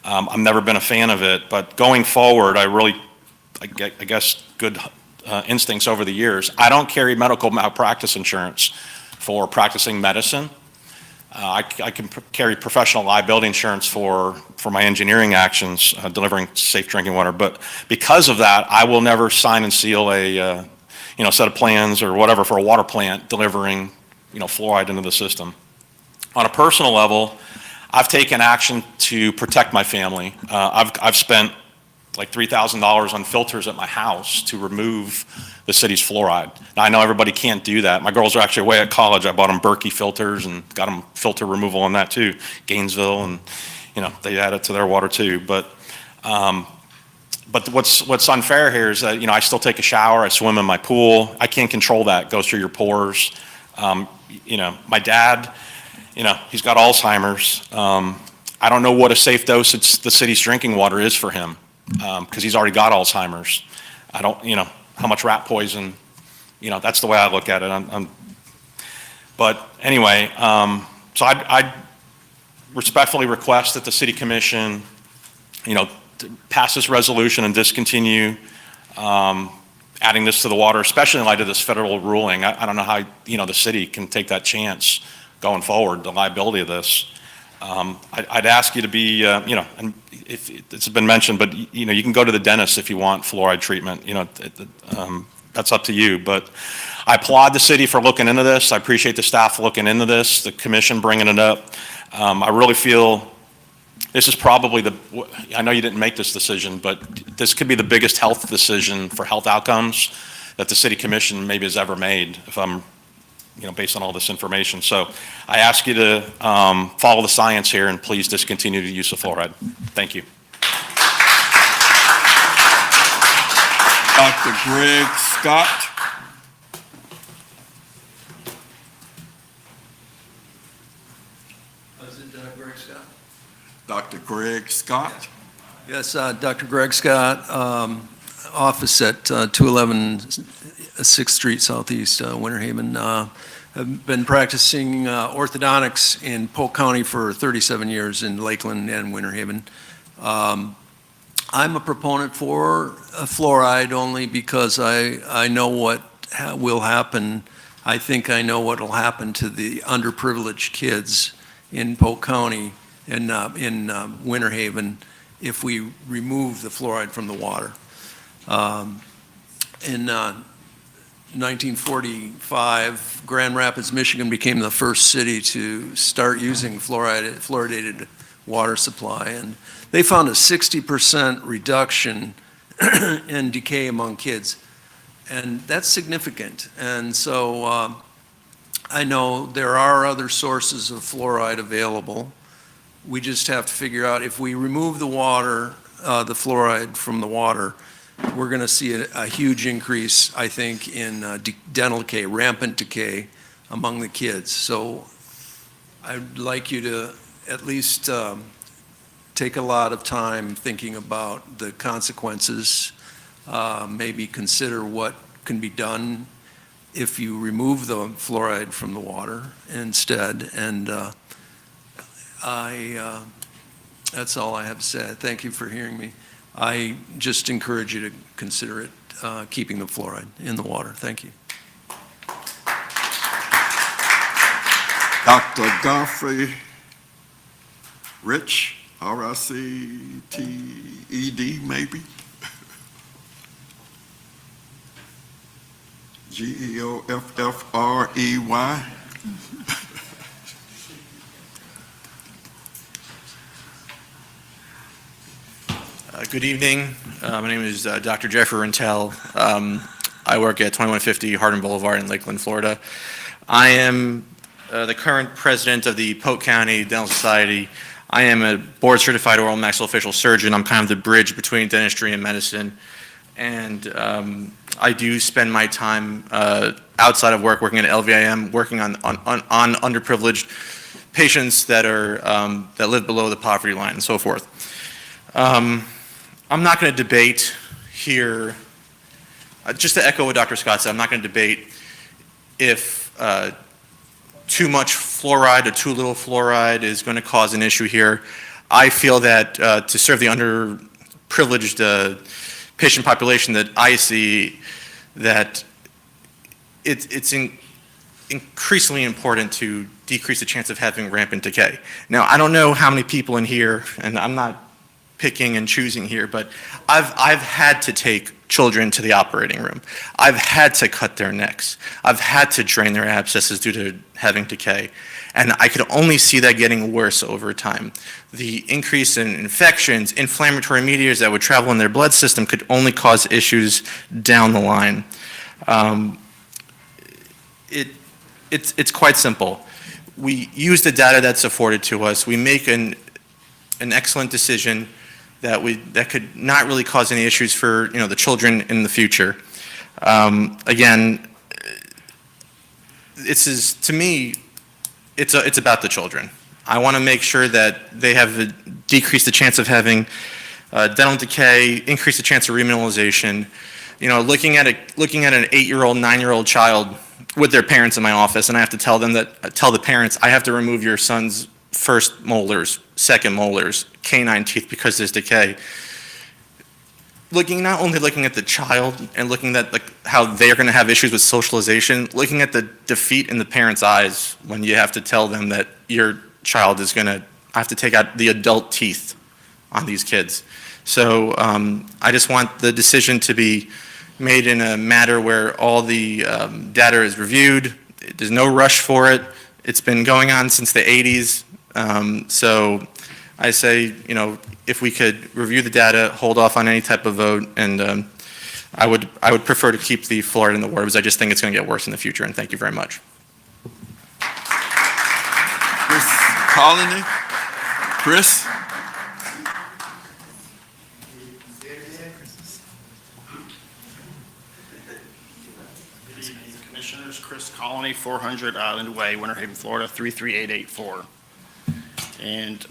I've never been a fan of it, but going forward, I guess good instincts over the years. I don't carry medical malpractice insurance for practicing medicine. I can carry professional liability insurance for my engineering actions, delivering safe drinking water. But because of that, I will never sign and seal a set of plans or whatever for a water plant delivering fluoride into the system. On a personal level, I've taken action to protect my family. I've spent like $3,000 on filters at my house to remove the city's fluoride. Now, I know everybody can't do that. My girls are actually away at college. I bought them Berkey filters and got them filter removal on that too, Gainesville, and they add it to their water too. But what's unfair here is that I still take a shower, I swim in my pool. I can't control that. It goes through your pores. My dad, he's got Alzheimer's. I don't know what a safe dose the city's drinking water is for him because he's already got Alzheimer's. I don't, how much rat poison, that's the way I look at it. But anyway, so I'd respectfully request that the city commission, to pass this resolution and discontinue adding this to the water, especially in light of this federal ruling. I don't know how, the city can take that chance going forward, the liability of this. I'd ask you to be, and if it's been mentioned, but, you can go to the dentist if you want fluoride treatment, that's up to you. But I applaud the city for looking into this. I appreciate the staff looking into this, the commission bringing it up. I really feel this is probably I know you didn't make this decision, but this could be the biggest health decision for health outcomes that the city commission maybe has ever made, if I'm, based on all this information. So I ask you to follow the science here and please discontinue the use of fluoride. Thank you. Dr. Greg Scott. Greg Scott. Dr. Greg Scott. Yes, Dr. Greg Scott, office at 211 6th Street Southeast, Winter Haven. I've been practicing orthodontics in Polk County for 37 years in Lakeland and Winter Haven. I'm a proponent for fluoride only because I know what will happen. I think I know what will happen to the underprivileged kids in Polk County and in Winter Haven if we remove the fluoride from the water. In 1945, Grand Rapids, Michigan became the first city to start using fluoridated water supply, and they found a 60% reduction in decay among kids, and that's significant. And so I know there are other sources of fluoride available. We just have to figure out if we remove the water, the fluoride from the water, we're going to see a huge increase, I think, in dental decay, rampant decay among the kids. So I'd like you to at least take a lot of time thinking about the consequences, maybe consider what can be done if you remove the fluoride from the water instead. And that's all I have to say. Thank you for hearing me. I just encourage you to consider it, keeping the fluoride in the water. Thank you. Dr. Godfrey Rich, R-I-C-T-E-D maybe? Geoffrey. Good evening. My name is Dr. Jeffrey Rentel. I work at 2150 Hardin Boulevard in Lakeland, Florida. I am the current president of the Polk County Dental Society. I am a board-certified oral maxillofacial surgeon. I'm kind of the bridge between dentistry and medicine. And I do spend my time outside of work working at LVIM, working on underprivileged patients that live below the poverty line and so forth. I'm not going to debate here, just to echo what Dr. Scott said, I'm not going to debate if too much fluoride or too little fluoride is going to cause an issue here. I feel that to serve the underprivileged patient population that I see, that it's increasingly important to decrease the chance of having rampant decay. Now, I don't know how many people in here, and I'm not picking and choosing here, but I've had to take children to the operating room. I've had to cut their necks. I've had to drain their abscesses due to having decay. And I could only see that getting worse over time. The increase in infections, inflammatory mediators that would travel in their blood system could only cause issues down the line. It's quite simple. We use the data that's afforded to us. We make an excellent decision that could not really cause any issues for the children in the future. Again, to me, it's about the children. I want to make sure that they have decreased the chance of having dental decay, increase the chance of remineralization. looking at an 8-year-old, 9-year-old child with their parents in my office, and I have to tell the parents, I have to remove your son's first molars, second molars, canine teeth because there's decay. Not only looking at the child and looking at how they're going to have issues with socialization, looking at the defeat in the parents' eyes when you have to tell them that your child is going to have to take out the adult teeth on these kids. So I just want the decision to be made in a matter where all the data is reviewed. There's no rush for it. It's been going on since the 80s. So I say, if we could review the data, hold off on any type of vote, and I would prefer to keep the fluoride in the water because I just think it's going to get worse in the future, and thank you very much. Chris Colony? Chris? Commissioners, Chris Colony, 400 Island Way, Winter Haven, Florida, 33884. And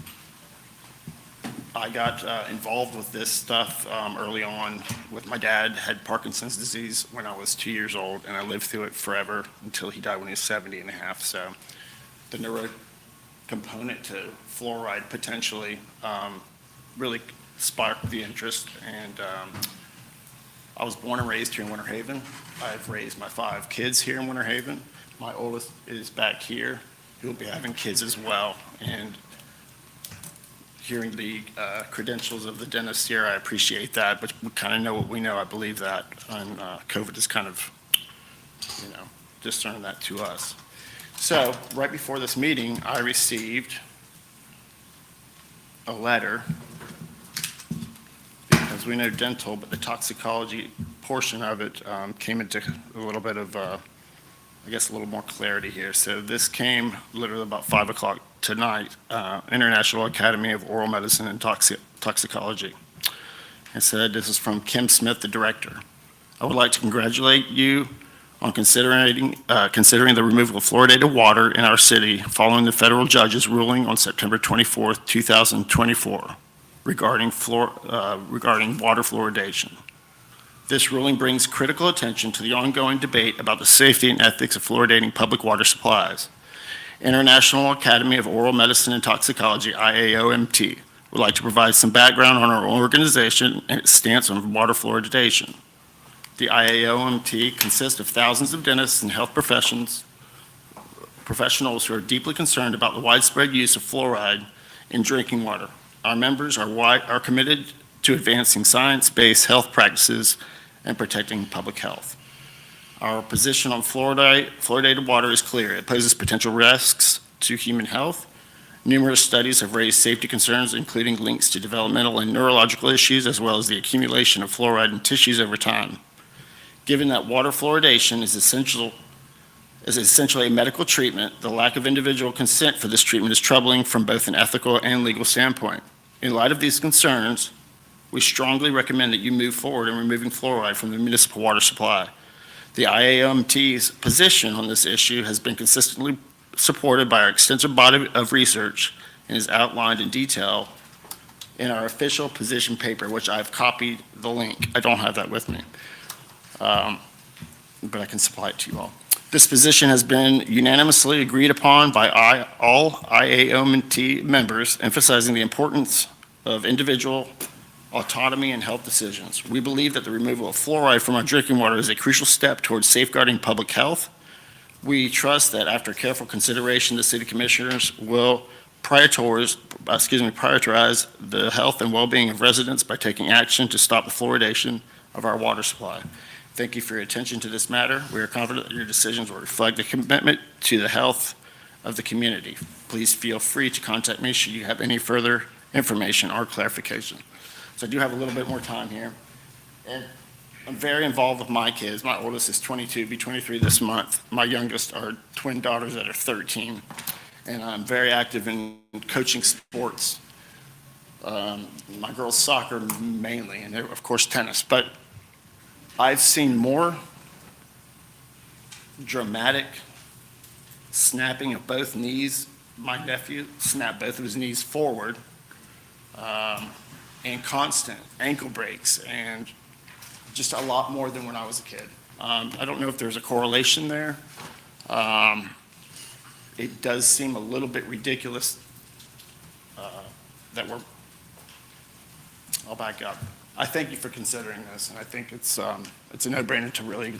I got involved with this stuff early on with my dad, had Parkinson's disease when I was 2 years old, and I lived through it forever until he died when he was 70 and a half. So the neuro component to fluoride potentially really sparked the interest. And I was born and raised here in Winter Haven. I've raised my 5 kids here in Winter Haven. My oldest is back here. He'll be having kids as well. And hearing the credentials of the dentist here, I appreciate that, but we kind of know what we know. I believe that, and COVID has kind of, discerned that to us. So right before this meeting, I received a letter, because we know dental, but the toxicology portion of it came into a little bit of, I guess, a little more clarity here. So this came literally about 5 o'clock tonight, International Academy of Oral Medicine and Toxicology. It said, this is from Kim Smith, the director. I would like to congratulate you on considering the removal of fluoridated water in our city following the federal judge's ruling on September 24th, 2024 regarding water fluoridation. This ruling brings critical attention to the ongoing debate about the safety and ethics of fluoridating public water supplies. International Academy of Oral Medicine and Toxicology, IAOMT, would like to provide some background on our organization and its stance on water fluoridation. The IAOMT consists of thousands of dentists and health professionals who are deeply concerned about the widespread use of fluoride in drinking water. Our members are committed to advancing science-based health practices and protecting public health. Our position on fluoridated water is clear. It poses potential risks to human health. Numerous studies have raised safety concerns, including links to developmental and neurological issues, as well as the accumulation of fluoride in tissues over time. Given that water fluoridation is essentially a medical treatment, the lack of individual consent for this treatment is troubling from both an ethical and legal standpoint. In light of these concerns, we strongly recommend that you move forward in removing fluoride from the municipal water supply. The IAOMT's position on this issue has been consistently supported by our extensive body of research and is outlined in detail in our official position paper, which I've copied the link. I don't have that with me, but I can supply it to you all. This position has been unanimously agreed upon by all IAOMT members, emphasizing the importance of individual autonomy and health decisions. We believe that the removal of fluoride from our drinking water is a crucial step towards safeguarding public health. We trust that after careful consideration, the city commissioners will prioritize the health and well-being of residents by taking action to stop the fluoridation of our water supply. Thank you for your attention to this matter. We are confident that your decisions will reflect the commitment to the health of the community. Please feel free to contact me should you have any further information or clarification. So I do have a little bit more time here. And I'm very involved with my kids. My oldest is 22, be 23 this month. My youngest are twin daughters that are 13. And I'm very active in coaching sports. My girls' soccer mainly, and of course tennis. But I've seen more dramatic snapping of both knees. My nephew snapped both of his knees forward, and constant ankle breaks and just a lot more than when I was a kid. I don't know if there's a correlation there. It does seem a little bit ridiculous that I'll back up. I thank you for considering this, and I think it's a no-brainer to really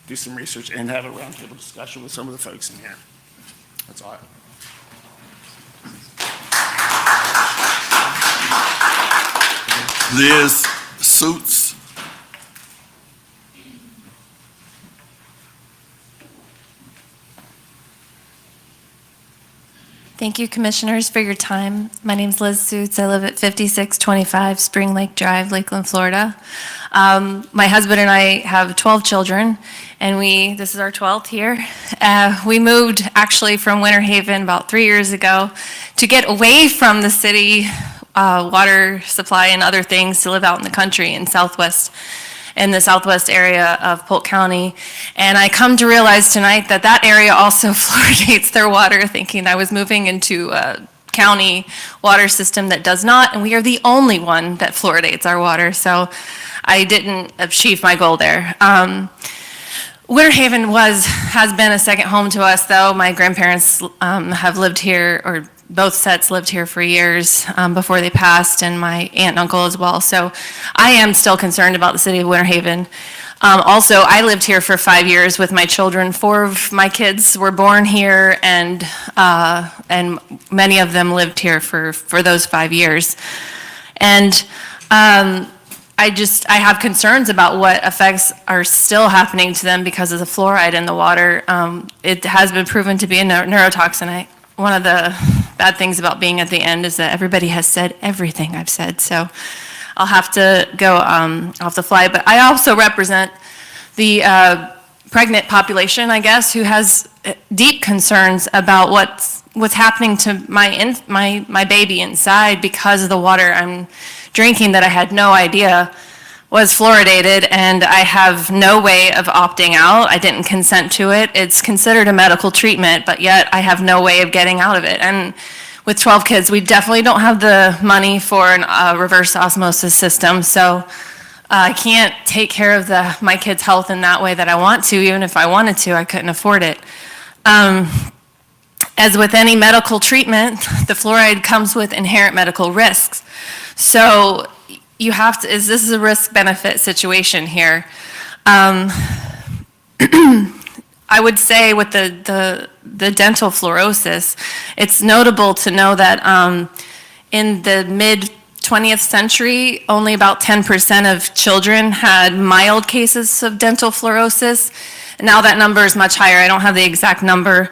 do some research and have a roundtable discussion with some of the folks in here. That's all I have. Liz Suits. Thank you, Commissioners, for your time. My name's Liz Suits. I live at 5625 Spring Lake Drive, Lakeland, Florida. My husband and I have 12 children, and this is our 12th here. We moved actually from Winter Haven about 3 years ago to get away from the city water supply and other things, to live out in the country in the southwest area of Polk County. And I come to realize tonight that that area also fluoridates their water, thinking I was moving into a county water system that does not, and we are the only one that fluoridates our water. So I didn't achieve my goal there. Winter Haven has been a second home to us, though. My grandparents have lived here, or both sets lived here for years before they passed, and my aunt and uncle as well. So I am still concerned about the city of Winter Haven. Also, I lived here for 5 years with my children. 4 of my kids were born here, and many of them lived here for those 5 years. And I have concerns about what effects are still happening to them because of the fluoride in the water. It has been proven to be a neurotoxin. One of the bad things about being at the end is that everybody has said everything I've said, so I'll have to go off the fly. But I also represent the pregnant population, I guess, who has deep concerns about what's happening to my baby inside because of the water I'm drinking that I had no idea was fluoridated, and I have no way of opting out. I didn't consent to it. It's considered a medical treatment, but yet I have no way of getting out of it. And with 12 kids, we definitely don't have the money for a reverse osmosis system, so I can't take care of my kids' health in that way that I want to. Even if I wanted to, I couldn't afford it. As with any medical treatment, the fluoride comes with inherent medical risks. So this is a risk-benefit situation here. I would say with the dental fluorosis, it's notable to know that in the mid-20th century, only about 10% of children had mild cases of dental fluorosis. Now that number is much higher. I don't have the exact number,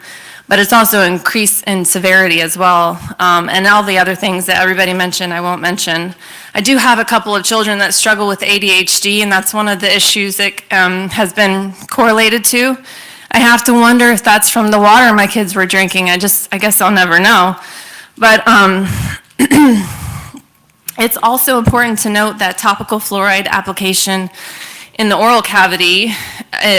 but it's also increased in severity as well. And all the other things that everybody mentioned, I won't mention. I do have a couple of children that struggle with ADHD, and that's one of the issues that has been correlated to. I have to wonder if that's from the water my kids were drinking. I guess I'll never know. But it's also important to note that topical fluoride application in the oral cavity,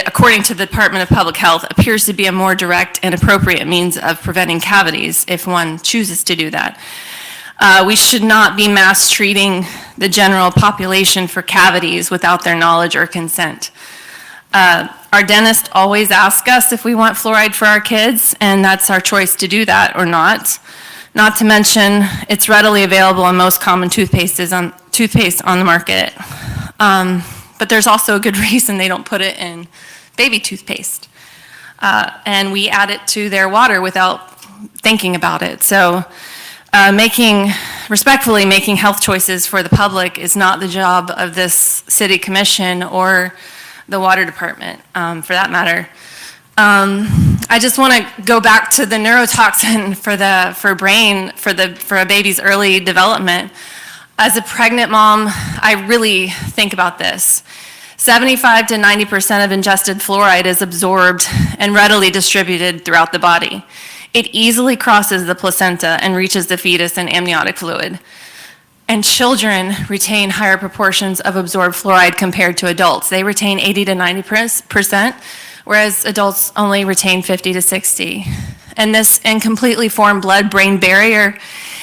according to the Department of Public Health, appears to be a more direct and appropriate means of preventing cavities if one chooses to do that. We should not be mass treating the general population for cavities without their knowledge or consent. Our dentist always asks us if we want fluoride for our kids, and that's our choice to do that or not. Not to mention, it's readily available in most common toothpaste on the market. But there's also a good reason they don't put it in baby toothpaste. And we add it to their water without thinking about it. So respectfully making health choices for the public is not the job of this city commission or the water department, for that matter. I just want to go back to the neurotoxin for a baby's early development. As a pregnant mom, I really think about this. 75 to 90% of ingested fluoride is absorbed and readily distributed throughout the body. It easily crosses the placenta and reaches the fetus in amniotic fluid. And children retain higher proportions of absorbed fluoride compared to adults. They retain 80 to 90%, whereas adults only retain 50 to 60. And this incompletely formed blood-brain barrier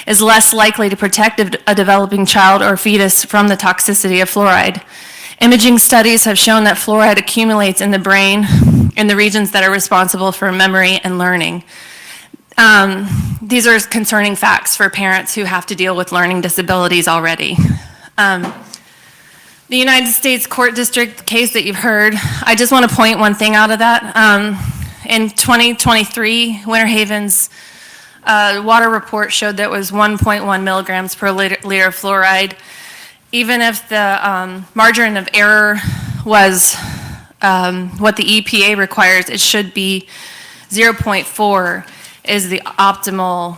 is less likely to protect a developing child or fetus from the toxicity of fluoride. Imaging studies have shown that fluoride accumulates in the brain in the regions that are responsible for memory and learning. These are concerning facts for parents who have to deal with learning disabilities already. The United States Court District case that you've heard, I just want to point one thing out of that. In 2023, Winter Haven's water report showed that it was 1.1 milligrams per liter of fluoride. Even if the margin of error was what the EPA requires, it should be 0.4 is the optimal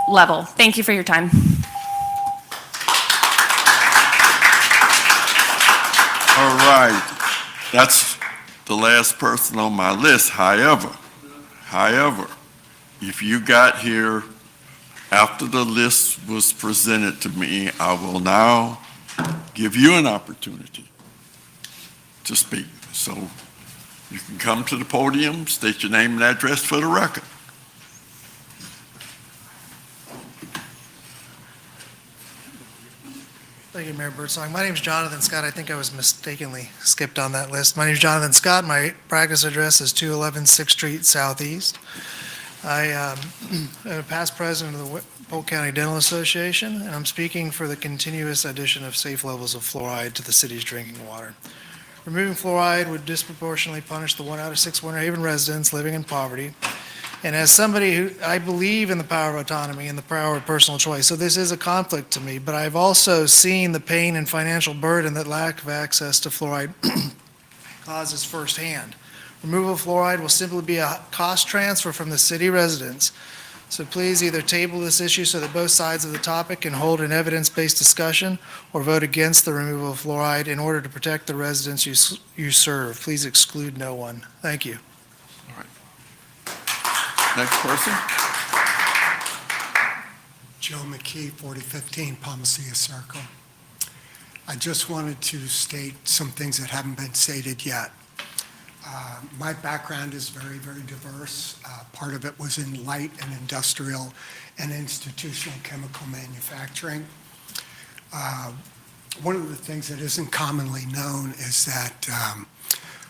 level. Thank you for your time. All right, that's the last person on my list. However, if you got here after the list was presented to me, I will now give you an opportunity to speak. So you can come to the podium, state your name and address for the record. Thank you, Mayor Birdsong. My name is Jonathan Scott. I think I was mistakenly skipped on that list. My name is Jonathan Scott. My practice address is 211 6th Street Southeast. I am a past president of the Polk County Dental Association, and I'm speaking for the continuous addition of safe levels of fluoride to the city's drinking water. Removing fluoride would disproportionately punish the 1 out of 6 Winter Haven residents living in poverty. And as somebody who, I believe in the power of autonomy and the power of personal choice, so this is a conflict to me, but I've also seen the pain and financial burden that lack of access to fluoride causes firsthand. Removal of fluoride will simply be a cost transfer from the city residents. So please either table this issue so that both sides of the topic can hold an evidence-based discussion, or vote against the removal of fluoride in order to protect the residents you serve. Please exclude no one. Thank you. Next person. Joe McKee, 4015 Palmacia Circle. I just wanted to state some things that haven't been stated yet. My background is very, very diverse. Part of it was in light and industrial and institutional chemical manufacturing. One of the things that isn't commonly known is that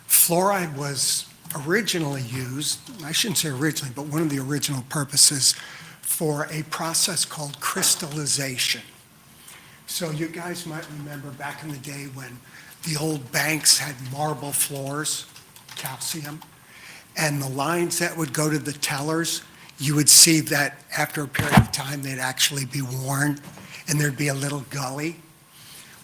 fluoride was originally used, I shouldn't say originally, but one of the original purposes for a process called crystallization. So you guys might remember back in the day when the old banks had marble floors, calcium, and the lines that would go to the tellers, you would see that after a period of time they'd actually be worn and there'd be a little gully.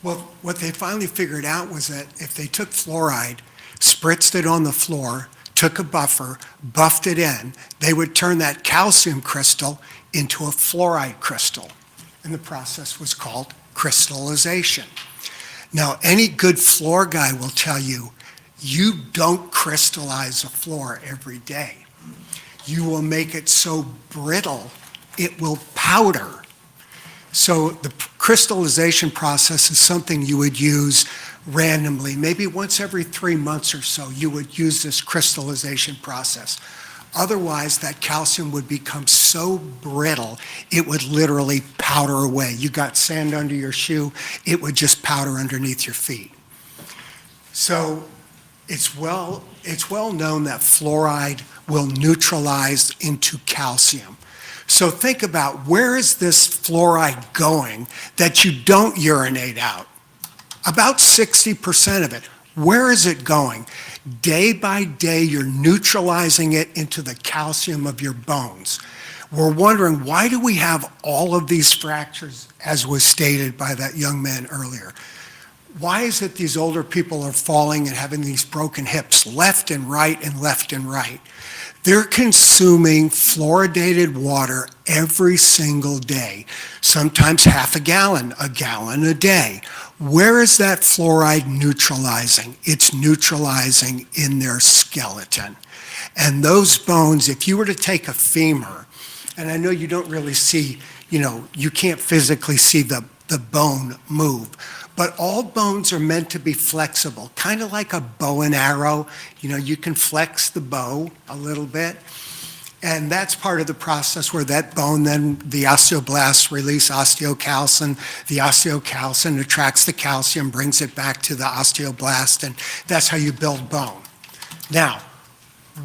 Well, what they finally figured out was that if they took fluoride, spritzed it on the floor, took a buffer, buffed it in, they would turn that calcium crystal into a fluoride crystal. And the process was called crystallization. Now, any good floor guy will tell you, you don't crystallize a floor every day. You will make it so brittle, it will powder. So the crystallization process is something you would use randomly, maybe once every 3 months or so, you would use this crystallization process. Otherwise, that calcium would become so brittle, it would literally powder away. You got sand under your shoe, it would just powder underneath your feet. So it's well known that fluoride will neutralize into calcium. So think about, where is this fluoride going that you don't urinate out? About 60% of it. Where is it going? Day by day, you're neutralizing it into the calcium of your bones. We're wondering, why do we have all of these fractures, as was stated by that young man earlier? Why is it these older people are falling and having these broken hips left and right and left and right? They're consuming fluoridated water every single day, sometimes half a gallon a day. Where is that fluoride neutralizing? It's neutralizing in their skeleton. And those bones, if you were to take a femur, and I know you don't really see, you can't physically see the bone move, but all bones are meant to be flexible, kind of like a bow and arrow. You can flex the bow a little bit. And that's part of the process where that bone, then the osteoblasts release osteocalcin. The osteocalcin attracts the calcium, brings it back to the osteoblast, and that's how you build bone. Now,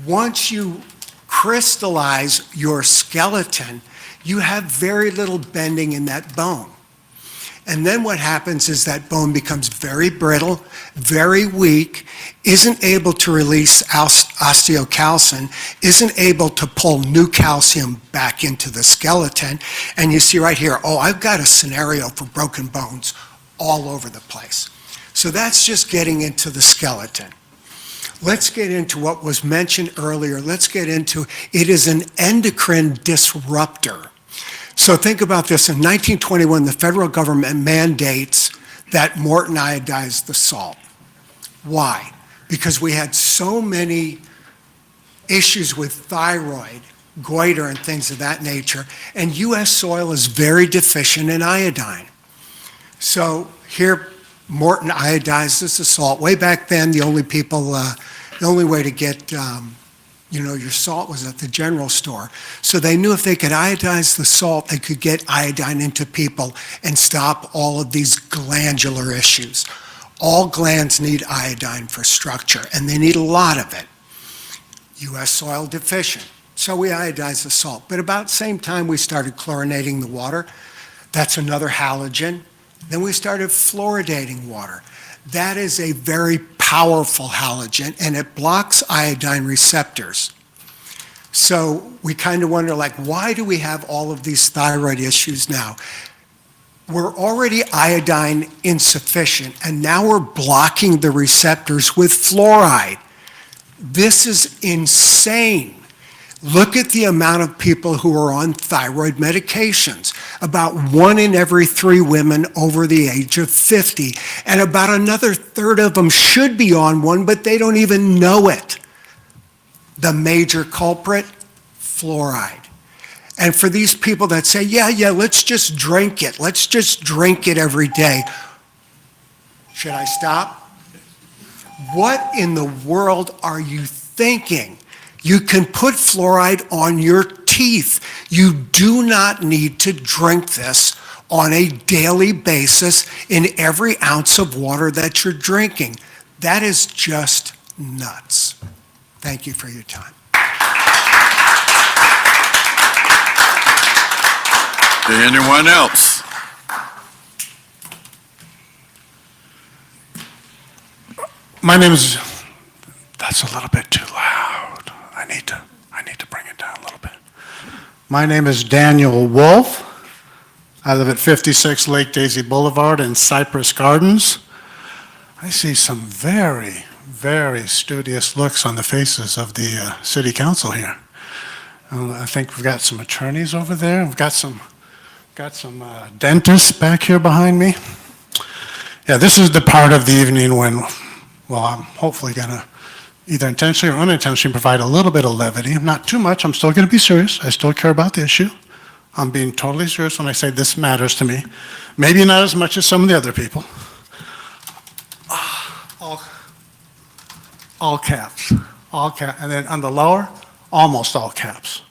once you crystallize your skeleton, you have very little bending in that bone. And then what happens is that bone becomes very brittle, very weak, isn't able to release osteocalcin, isn't able to pull new calcium back into the skeleton. And you see right here, oh, I've got a scenario for broken bones all over the place. So that's just getting into the skeleton. Let's get into what was mentioned earlier. Let's get into, it is an endocrine disruptor. So think about this. In 1921, the federal government mandates that Morton iodize the salt. Why? Because we had so many issues with thyroid, goiter, and things of that nature, and U.S. soil is very deficient in iodine. So here, Morton iodizes the salt. Way back then, the only way to get your salt was at the general store. So they knew if they could iodize the salt, they could get iodine into people and stop all of these glandular issues. All glands need iodine for structure, and they need a lot of it. U.S. soil deficient, so we iodize the salt. But about the same time, we started chlorinating the water. That's another halogen. Then we started fluoridating water. That is a very powerful halogen, and it blocks iodine receptors. So we kind of wonder, like, why do we have all of these thyroid issues now? We're already iodine insufficient, and now we're blocking the receptors with fluoride. This is insane. Look at the amount of people who are on thyroid medications. About 1 in every 3 women over the age of 50, and about another third of them should be on one, but they don't even know it. The major culprit, fluoride. And for these people that say, yeah, let's just drink it. Let's just drink it every day. Should I stop? What in the world are you thinking? You can put fluoride on your teeth. You do not need to drink this on a daily basis in every ounce of water that you're drinking. That is just nuts. Thank you for your time. Anyone else? My name is, that's a little bit too loud. I need to bring it down a little bit. My name is Daniel Wolf. I live at 56 Lake Daisy Boulevard in Cypress Gardens. I see some very, very studious looks on the faces of the city council here. I think we've got some attorneys over there. We've got some dentists back here behind me. Yeah, this is the part of the evening when, well, I'm hopefully going to either intentionally or unintentionally provide a little bit of levity. Not too much. I'm still going to be serious. I still care about the issue. I'm being totally serious when I say this matters to me. Maybe not as much as some of the other people. All caps. All caps. And then on the lower, almost all caps.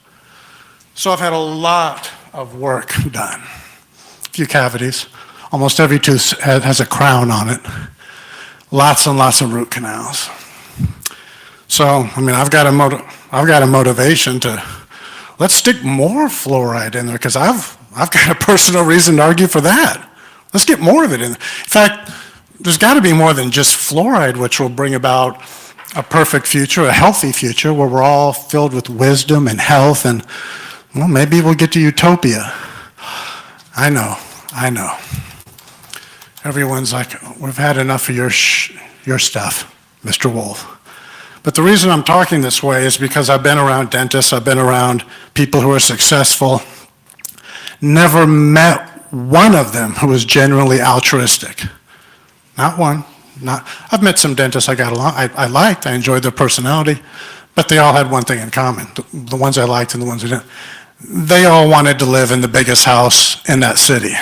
So I've had a lot of work done. A few cavities. Almost every tooth has a crown on it. Lots and lots of root canals. So, I mean, I've got a motivation to, let's stick more fluoride in there, because I've got a personal reason to argue for that. Let's get more of it in there. In fact, there's got to be more than just fluoride, which will bring about a perfect future, a healthy future, where we're all filled with wisdom and health, and, well, maybe we'll get to utopia. I know. Everyone's like, we've had enough of your stuff, Mr. Wolf. But the reason I'm talking this way is because I've been around dentists, I've been around people who are successful, never met one of them who was genuinely altruistic. Not one. I've met some dentists I got along, I liked, I enjoyed their personality, but they all had one thing in common, the ones I liked and the ones I didn't. They all wanted to live in the biggest house in that city.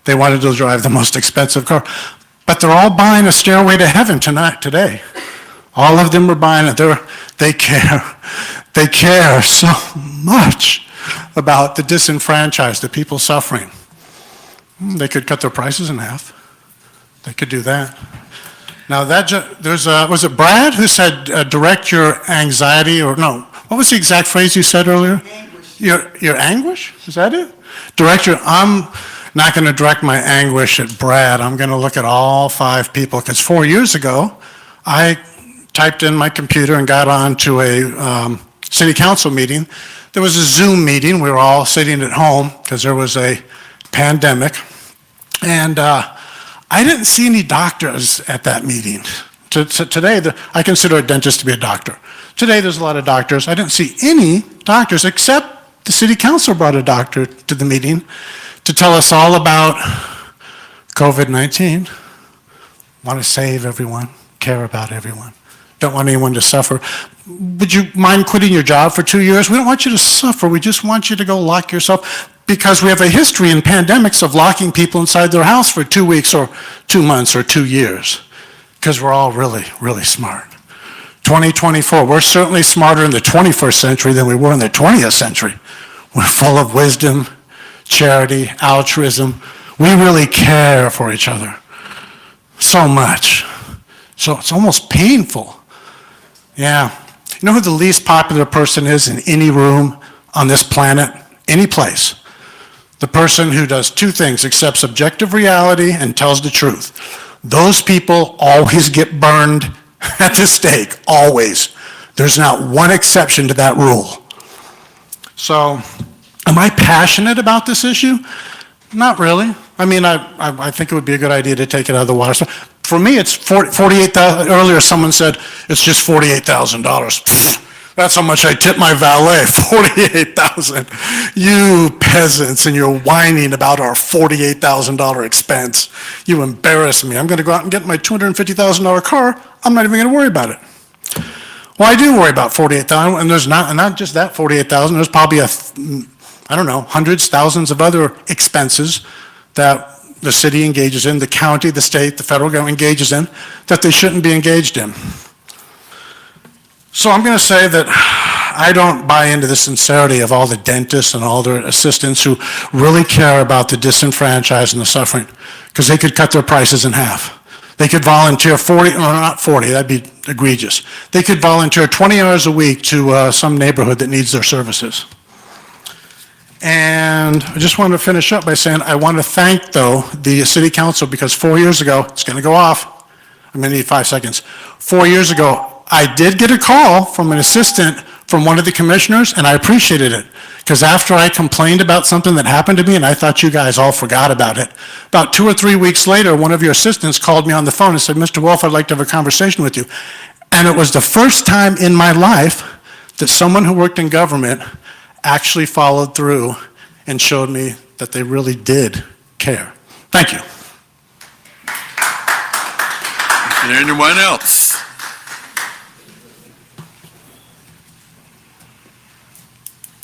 They wanted to drive the most expensive car, but they're all buying a stairway to heaven today. All of them are buying it. They care so much about the disenfranchised, the people suffering. They could cut their prices in half. They could do that. Now was it Brad who said, direct your anxiety, or no, what was the exact phrase you said earlier? Anguish. Your anguish? Is that it? I'm not going to direct my anguish at Brad. I'm going to look at all 5 people, because 4 years ago, I typed in my computer and got on to a city council meeting. There was a Zoom meeting. We were all sitting at home because there was a pandemic. And I didn't see any doctors at that meeting. Today, I consider a dentist to be a doctor. Today, there's a lot of doctors. I didn't see any doctors, except the city council brought a doctor to the meeting to tell us all about COVID-19. Want to save everyone, care about everyone. Don't want anyone to suffer. Would you mind quitting your job for 2 years? We don't want you to suffer. We just want you to go lock yourself, because we have a history in pandemics of locking people inside their house for 2 weeks or 2 months or 2 years, because we're all really, really smart. 2024, we're certainly smarter in the 21st century than we were in the 20th century. We're full of wisdom, charity, altruism. We really care for each other so much. So it's almost painful. Yeah. You know who the least popular person is in any room on this planet, any place? The person who does 2 things: accepts objective reality and tells the truth. Those people always get burned at the stake, always. There's not one exception to that rule. So, am I passionate about this issue? Not really. I mean, I think it would be a good idea to take it out of the water. So for me, it's $48,000. Earlier, someone said it's just $48,000. That's how much I tip my valet, $48,000. You peasants, and you're whining about our $48,000 expense. You embarrass me. I'm going to go out and get my $250,000 car. I'm not even going to worry about it. Well, I do worry about $48,000, and there's not just that $48,000. There's probably hundreds, thousands of other expenses that the city engages in, the county, the state, the federal government engages in, that they shouldn't be engaged in. So I'm going to say that I don't buy into the sincerity of all the dentists and all their assistants who really care about the disenfranchised and the suffering, because they could cut their prices in half. They could volunteer 40, that'd be egregious. They could volunteer 20 hours a week to some neighborhood that needs their services. And I just wanted to finish up by saying I want to thank, though, the city council, because 4 years ago, it's going to go off. I'm going to need 5 seconds. 4 years ago, I did get a call from an assistant from one of the commissioners, and I appreciated it, because after I complained about something that happened to me, and I thought you guys all forgot about it, about 2 or 3 weeks later, one of your assistants called me on the phone and said, "Mr. Wolf, I'd like to have a conversation with you." And it was the first time in my life that someone who worked in government actually followed through and showed me that they really did care. Thank you. Is there anyone else?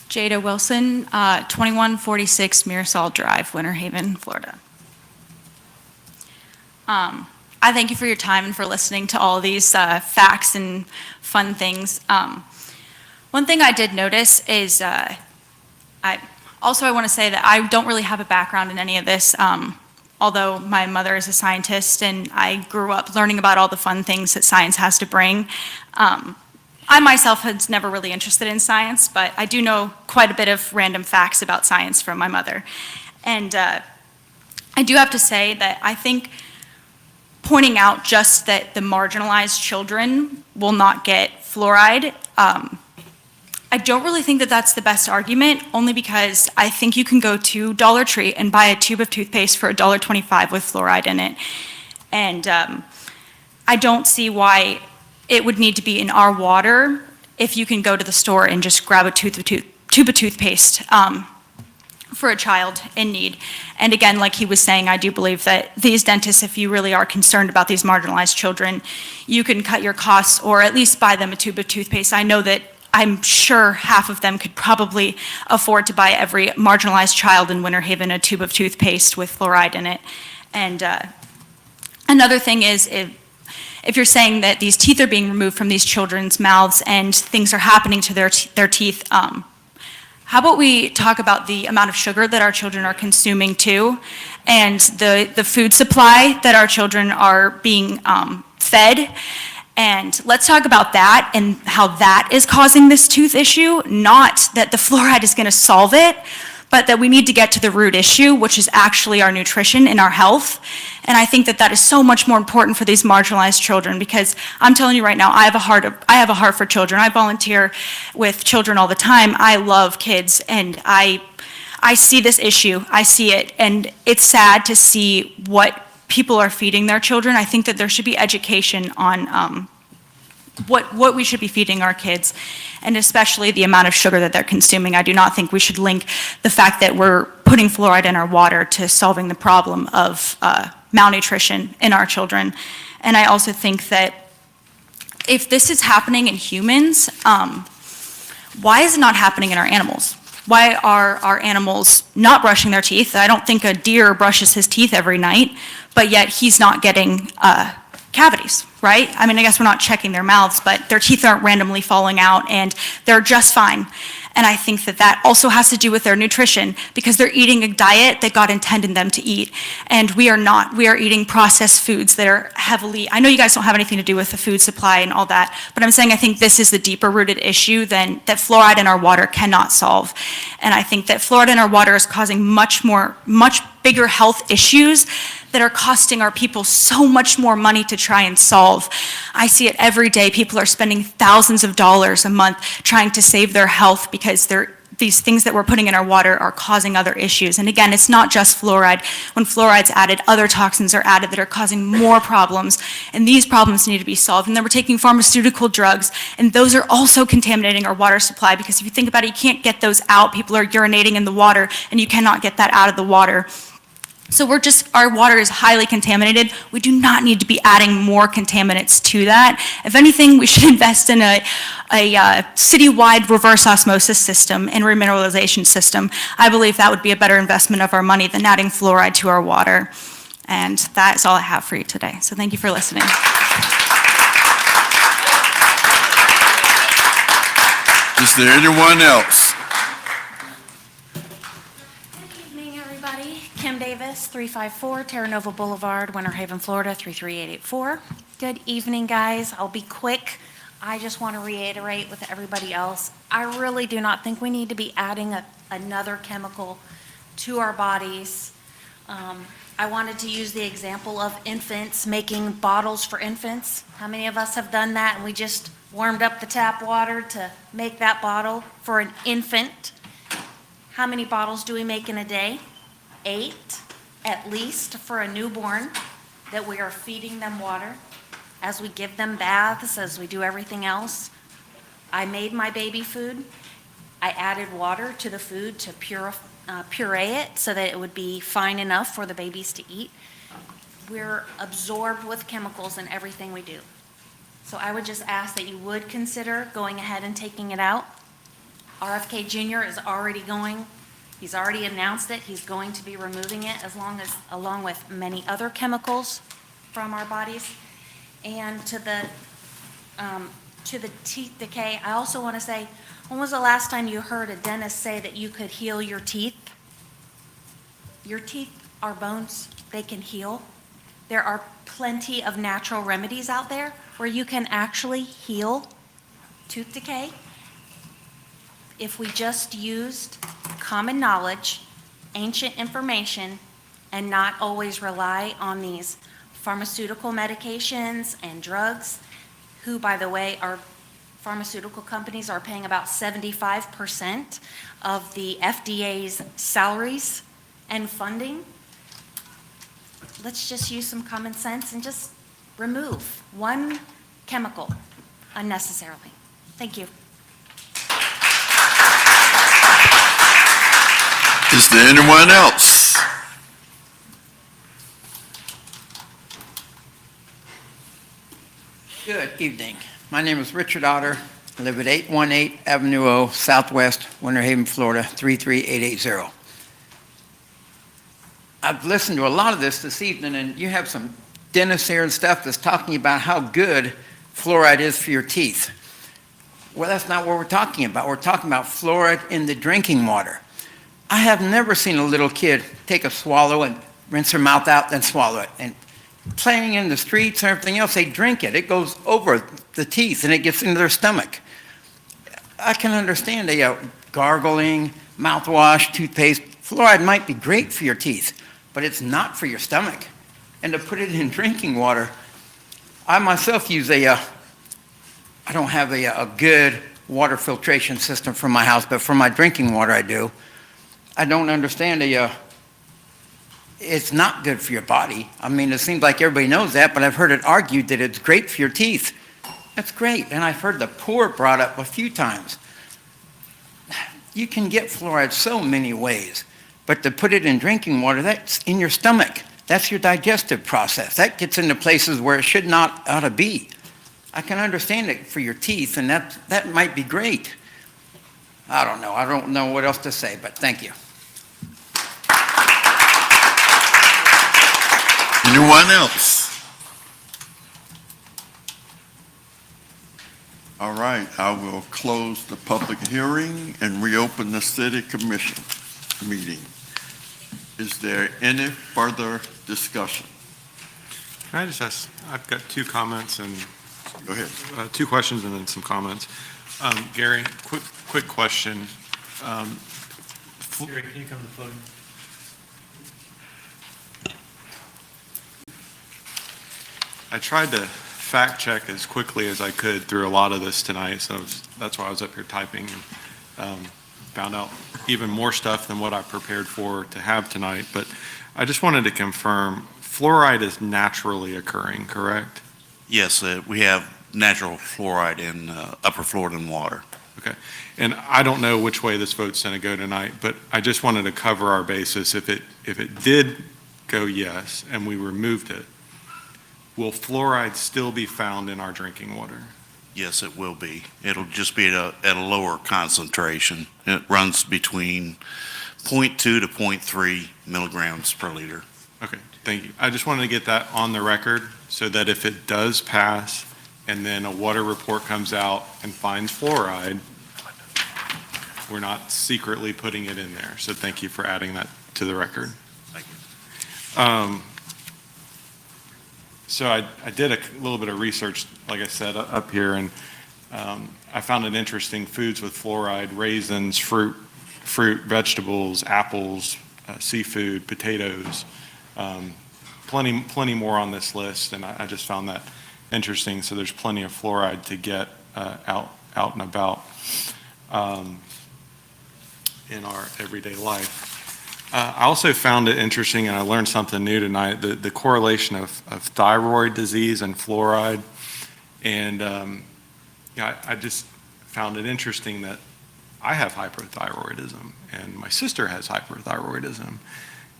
Jada Wilson, 2146 Mirasol Drive, Winter Haven, Florida. I thank you for your time and for listening to all these facts and fun things. One thing I did notice is, I want to say that I don't really have a background in any of this, although my mother is a scientist and I grew up learning about all the fun things that science has to bring. I myself was never really interested in science, but I do know quite a bit of random facts about science from my mother. And I do have to say that I think pointing out just that the marginalized children will not get fluoride, I don't really think that that's the best argument, only because I think you can go to Dollar Tree and buy a tube of toothpaste for $1.25 with fluoride in it. And I don't see why it would need to be in our water if you can go to the store and just grab a tube of toothpaste for a child in need. And again, like he was saying, I do believe that these dentists, if you really are concerned about these marginalized children, you can cut your costs or at least buy them a tube of toothpaste. I know that I'm sure half of them could probably afford to buy every marginalized child in Winter Haven a tube of toothpaste with fluoride in it. And another thing is, if if you're saying that these teeth are being removed from these children's mouths and things are happening to their teeth, how about we talk about the amount of sugar that our children are consuming too, and the food supply that our children are being fed? And let's talk about that and how that is causing this tooth issue, not that the fluoride is going to solve it, but that we need to get to the root issue, which is actually our nutrition and our health. And I think that that is so much more important for these marginalized children, because I'm telling you right now, I have a heart for children. I volunteer with children all the time. I love kids, and I see this issue. I see it, and it's sad to see what people are feeding their children. I think that there should be education on what we should be feeding our kids, and especially the amount of sugar that they're consuming. I do not think we should link the fact that we're putting fluoride in our water to solving the problem of malnutrition in our children. And I also think that if this is happening in humans, why is it not happening in our animals? Why are our animals not brushing their teeth? I don't think a deer brushes his teeth every night, but yet he's not getting cavities, right? I mean, I guess we're not checking their mouths, but their teeth aren't randomly falling out, and they're just fine. And I think that that also has to do with their nutrition, because they're eating a diet that God intended them to eat. And we are not. We are eating processed foods that are heavily, I know you guys don't have anything to do with the food supply and all that, but I'm saying I think this is the deeper rooted issue that fluoride in our water cannot solve. And I think that fluoride in our water is causing much bigger health issues that are costing our people so much more money to try and solve. I see it every day. People are spending thousands of dollars a month trying to save their health because these things that we're putting in our water are causing other issues. And again, it's not just fluoride. When fluoride's added, other toxins are added that are causing more problems. And these problems need to be solved. And then we're taking pharmaceutical drugs, and those are also contaminating our water supply, because if you think about it, you can't get those out. People are urinating in the water, and you cannot get that out of the water. So our water is highly contaminated. We do not need to be adding more contaminants to that. If anything, we should invest in a citywide reverse osmosis system and remineralization system. I believe that would be a better investment of our money than adding fluoride to our water. And that is all I have for you today. So thank you for listening. Is there anyone else? Good evening, everybody. Kim Davis, 354 Terra Nova Boulevard, Winter Haven, Florida, 33884. Good evening, guys. I'll be quick. I just want to reiterate with everybody else, I really do not think we need to be adding another chemical to our bodies. I wanted to use the example of infants, making bottles for infants. How many of us have done that, and we just warmed up the tap water to make that bottle for an infant? How many bottles do we make in a day? 8, at least, for a newborn, that we are feeding them water as we give them baths, as we do everything else. I made my baby food. I added water to the food to puree it so that it would be fine enough for the babies to eat. We're absorbed with chemicals in everything we do. So I would just ask that you would consider going ahead and taking it out. RFK Jr. is already going. He's already announced it. He's going to be removing it along with many other chemicals from our bodies. And to the teeth decay, I also want to say, when was the last time you heard a dentist say that you could heal your teeth? Your teeth are bones. They can heal. There are plenty of natural remedies out there where you can actually heal tooth decay if we just used common knowledge, ancient information, and not always rely on these pharmaceutical medications and drugs, who, by the way, pharmaceutical companies are paying about 75% of the FDA's salaries and funding. Let's just use some common sense and just remove one chemical unnecessarily. Thank you. Is there anyone else? Good evening. My name is Richard Otter. I live at 818 Avenue O, Southwest, Winter Haven, Florida, 33880. I've listened to a lot of this evening, and you have some dentists here and stuff that's talking about how good fluoride is for your teeth. Well, that's not what we're talking about. We're talking about fluoride in the drinking water. I have never seen a little kid take a swallow and rinse their mouth out, then swallow it. And playing in the streets and everything else, they drink it. It goes over the teeth and it gets into their stomach. I can understand gargling, mouthwash, toothpaste. Fluoride might be great for your teeth, but it's not for your stomach. And to put it in drinking water, I myself use I don't have a good water filtration system for my house, but for my drinking water I do. I don't understand it's not good for your body. I mean, it seems like everybody knows that, but I've heard it argued that it's great for your teeth. That's great, and I've heard the poor brought up a few times. You can get fluoride so many ways, but to put it in drinking water, that's in your stomach. That's your digestive process. That gets into places where it should not ought to be. I can understand it for your teeth, and that might be great. I don't know. I don't know what else to say, but thank you. Anyone else? All right, I will close the public hearing and reopen the city commission meeting. Is there any further discussion? Can I just ask, I've got two comments and. Go ahead. Two questions and then some comments. Gary, quick question. Gary, can you come to the podium? I tried to fact check as quickly as I could through a lot of this tonight, so that's why I was up here typing and found out even more stuff than what I prepared for to have tonight. But I just wanted to confirm, fluoride is naturally occurring, correct? Yes, we have natural fluoride in upper Floridan water. Okay. And I don't know which way this vote's going to go tonight, but I just wanted to cover our basis. If it did go yes and we removed it, will fluoride still be found in our drinking water? Yes, it will be. It'll just be at a lower concentration. It runs between 0.2 to 0.3 milligrams per liter. Okay, thank you. I just wanted to get that on the record so that if it does pass and then a water report comes out and finds fluoride, we're not secretly putting it in there. So thank you for adding that to the record. Thank you. So I did a little bit of research, like I said, up here, and I found it interesting. Foods with fluoride: raisins, fruit, vegetables, apples, seafood, potatoes. Plenty more on this list, and I just found that interesting. So there's plenty of fluoride to get out and about in our everyday life. I also found it interesting, and I learned something new tonight, the correlation of thyroid disease and fluoride. And I just found it interesting that I have hypothyroidism, and my sister has hyperthyroidism,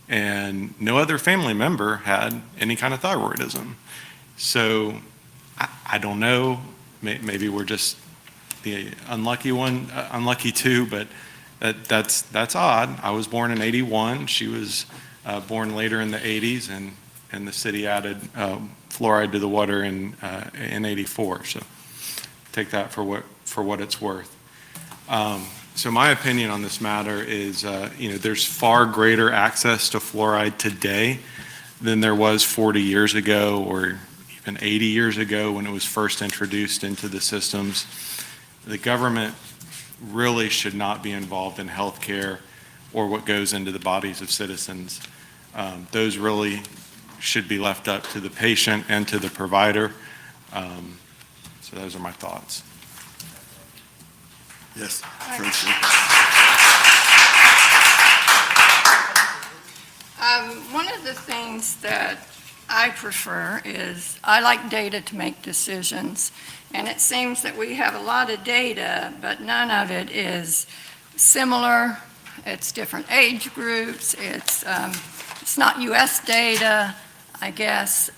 and no other family member had any kind of thyroidism. So I don't know, maybe we're just the unlucky two, but that's odd. I was born in '81. She was born later in the '80s, and the city added fluoride to the water in '84. So take that for what it's worth. So my opinion on this matter is, there's far greater access to fluoride today than there was 40 years ago or even 80 years ago when it was first introduced into the systems. The government really should not be involved in healthcare or what goes into the bodies of citizens. Those really should be left up to the patient and to the provider. So those are my thoughts. Yes, Tracy. One of the things that I prefer is I like data to make decisions. And it seems that we have a lot of data, but none of it is similar. It's different age groups. It's not U.S. data, I guess.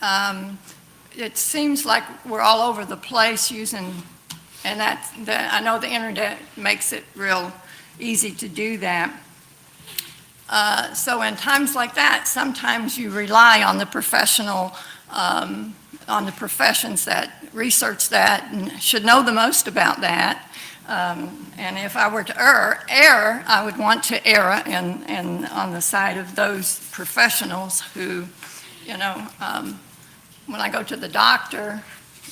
It seems like we're all over the place using, and I know the internet makes it real easy to do that. So in times like that, sometimes you rely on the professional, on the professions that research that and should know the most about that. And if I were to err, I would want to err and on the side of those professionals who, you know, when I go to the doctor,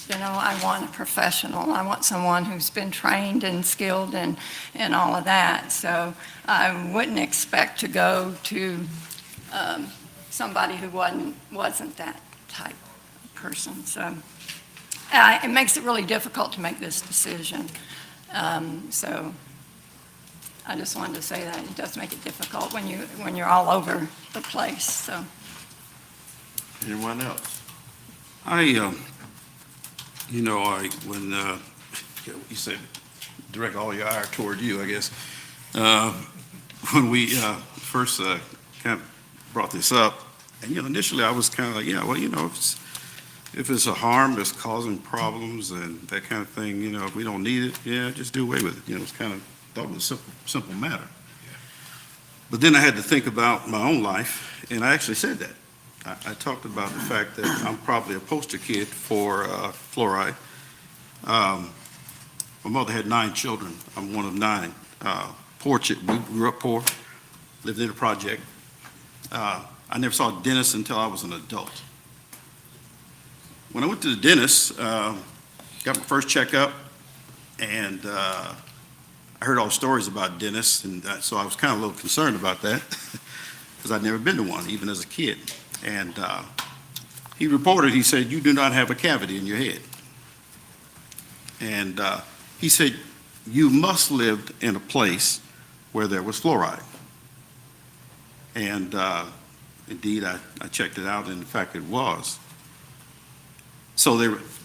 you know, I want a professional. I want someone who's been trained and skilled and all of that. So I wouldn't expect to go to somebody who wasn't that type of person. So it makes it really difficult to make this decision. So I just wanted to say that it does make it difficult when you're all over the place. So. Anyone else? When you said direct all your ire toward you, I guess, when we first kind of brought this up, and, initially I was kind of like, if it's a harm that's causing problems and that kind of thing, if we don't need it, just do away with it. It's kind of, thought it was a simple matter. But then I had to think about my own life, and I actually said that. I talked about the fact that I'm probably a poster kid for fluoride. My mother had 9 children. I'm one of 9. We grew up poor, lived in a project. I never saw a dentist until I was an adult. When I went to the dentist, got my first checkup, and I heard all the stories about dentists, and so I was kind of a little concerned about that because I'd never been to one, even as a kid. And he reported, he said, "You do not have a cavity in your head." And he said, "You must lived in a place where there was fluoride." And indeed, I checked it out, and in fact, it was. So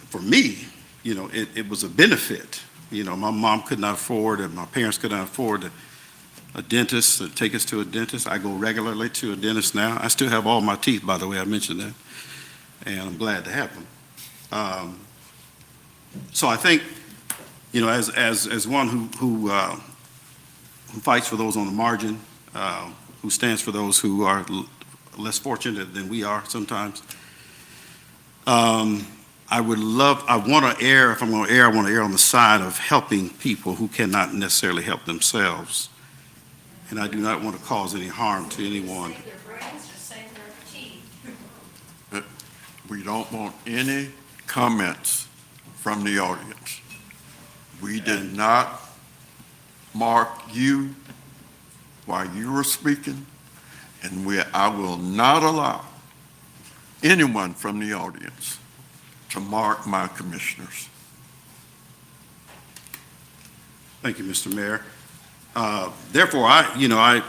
for me, it was a benefit. My mom could not afford, and my parents could not afford a dentist to take us to a dentist. I go regularly to a dentist now. I still have all my teeth, by the way, I mentioned that, and I'm glad to have them. So I think, as one who fights for those on the margin, who stands for those who are less fortunate than we are sometimes, I want to err, if I'm going to err, I want to err on the side of helping people who cannot necessarily help themselves. And I do not want to cause any harm to anyone. We don't want any comments from the audience. We did not mark you while you were speaking, and I will not allow anyone from the audience to mark my commissioners. Thank you, Mr. Mayor. Therefore, I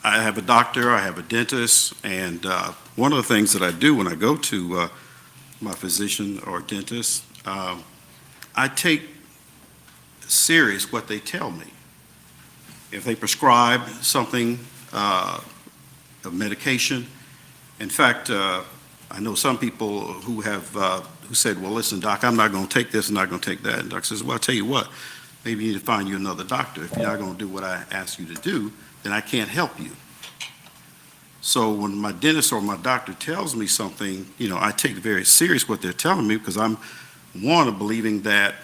have a doctor, I have a dentist, and one of the things that I do when I go to my physician or dentist, I take serious what they tell me. If they prescribe something, a medication, in fact, I know some people who said, "Well, listen, doc, I'm not going to take this, I'm not going to take that." And the doctor says, "Well, I'll tell you what, maybe you need to find you another doctor. If you're not going to do what I ask you to do, then I can't help you." So when my dentist or my doctor tells me something, I take very serious what they're telling me, because I'm one of believing that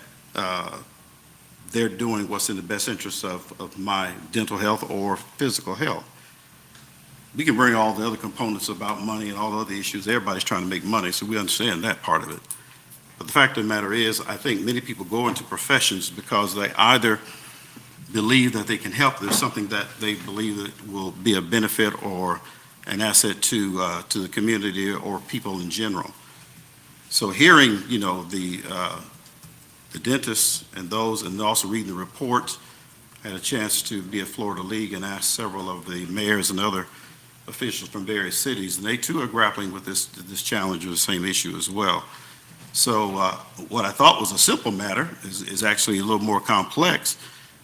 they're doing what's in the best interest of my dental health or physical health. We can bring all the other components about money and all the other issues. Everybody's trying to make money, so we understand that part of it. But the fact of the matter is, I think many people go into professions because they either believe that they can help, there's something that they believe that will be a benefit or an asset to the community or people in general. So hearing, the dentists and those, and also reading the reports, I had a chance to be at Florida League and ask several of the mayors and other officials from various cities, and they too are grappling with this challenge or the same issue as well. So what I thought was a simple matter is actually a little more complex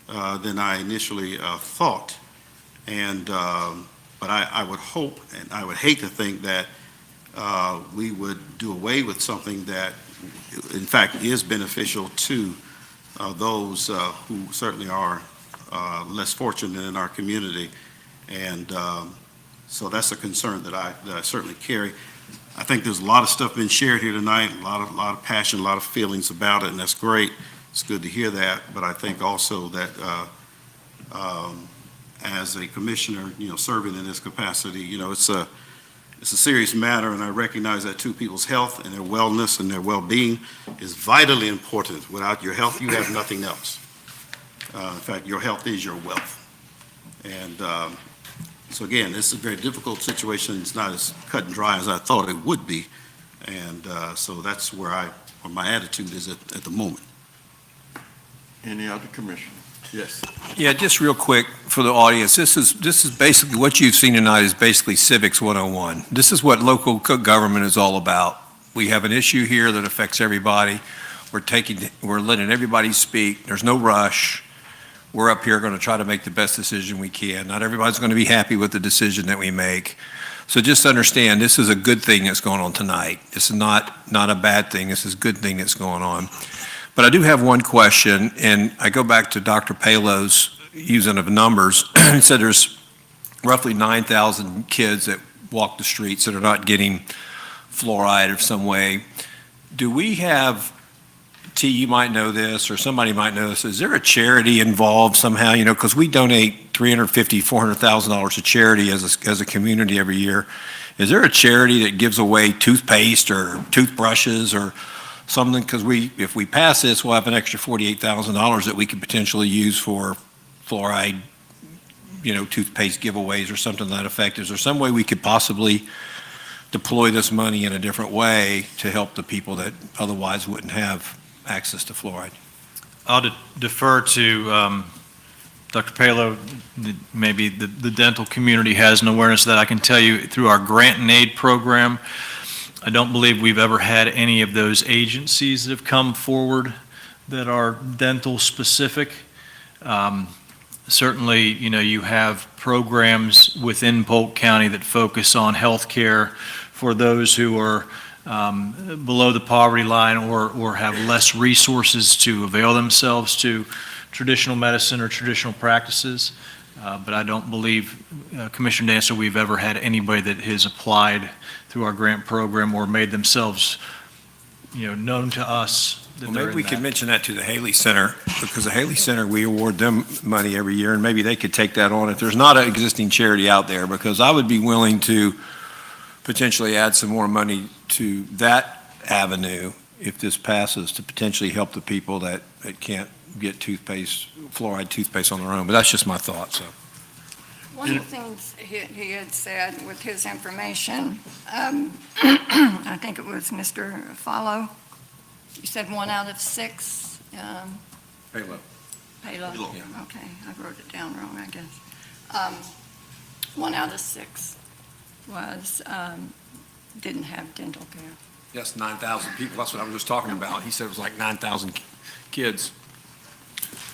than I initially thought. And but I would hope, and I would hate to think that we would do away with something that, in fact, is beneficial to those who certainly are less fortunate in our community. And so that's a concern that I certainly carry. I think there's a lot of stuff been shared here tonight, a lot of passion, a lot of feelings about it, and that's great. It's good to hear that, but I think also that as a commissioner, serving in this capacity, it's a serious matter, and I recognize that too. People's health and their wellness and their well-being is vitally important. Without your health, you have nothing else. In fact, your health is your wealth. And so again, this is a very difficult situation. It's not as cut and dry as I thought it would be. And so that's where my attitude is at the moment. Any other commissioner? Yes. Yeah, just real quick for the audience, this is basically, what you've seen tonight is basically Civics 101. This is what local government is all about. We have an issue here that affects everybody. We're letting everybody speak. There's no rush. We're up here going to try to make the best decision we can. Not everybody's going to be happy with the decision that we make. So just understand, this is a good thing that's going on tonight. This is not a bad thing. This is a good thing that's going on. But I do have one question, and I go back to Dr. Palo's using of numbers. He said there's roughly 9,000 kids that walk the streets that are not getting fluoride of some way. Do we have, T, you might know this, or somebody might know this, is there a charity involved somehow? Because we donate $350,000, $400,000 to charity as a community every year. Is there a charity that gives away toothpaste or toothbrushes or something? Because if we pass this, we'll have an extra $48,000 that we could potentially use for fluoride, toothpaste giveaways or something to that effect. Is there some way we could possibly deploy this money in a different way to help the people that otherwise wouldn't have access to fluoride? I'll defer to Dr. Palo. Maybe the dental community has an awareness that. I can tell you through our grant and aid program, I don't believe we've ever had any of those agencies that have come forward that are dental specific. Certainly, you have programs within Polk County that focus on health care for those who are below the poverty line or have less resources to avail themselves to traditional medicine or traditional practices. But I don't believe, Commissioner Dancer, we've ever had anybody that has applied through our grant program or made themselves, known to us. Well, maybe we could mention that to the Haley Center, because the Haley Center, we award them money every year, and maybe they could take that on if there's not an existing charity out there, because I would be willing to potentially add some more money to that avenue if this passes, to potentially help the people that can't get fluoride toothpaste on their own. But that's just my thought, so. One of the things he had said with his information, I think it was Mr. Follow, you said 1 out of 6? Palo. Palo? Yeah. Okay, I wrote it down wrong, I guess. 1 out of 6 was, didn't have dental care. Yes, 9,000 people, that's what I was just talking about. He said it was like 9,000 kids.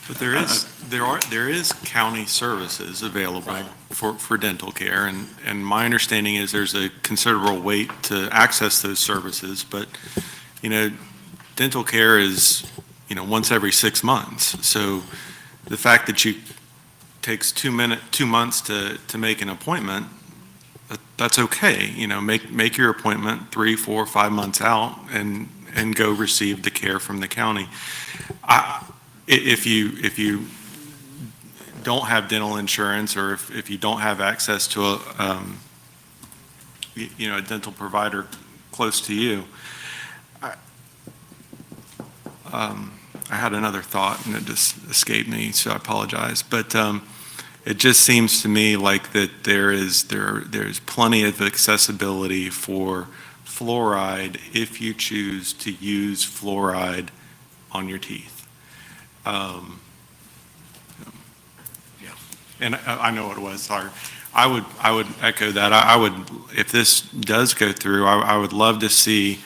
But there is county services available for dental care, and my understanding is there's a considerable wait to access those services, but, dental care is, once every 6 months. So the fact that takes 2 months to make an appointment, that's okay. Make your appointment 3, 4, 5 months out and go receive the care from the county. If you don't have dental insurance, or if you don't have access to a dental provider close to you, I had another thought and it just escaped me, so I apologize. But it just seems to me like that there's plenty of accessibility for fluoride if you choose to use fluoride on your teeth. And I know what it was, sorry. I would echo that. I would, if this does go through, I would love to see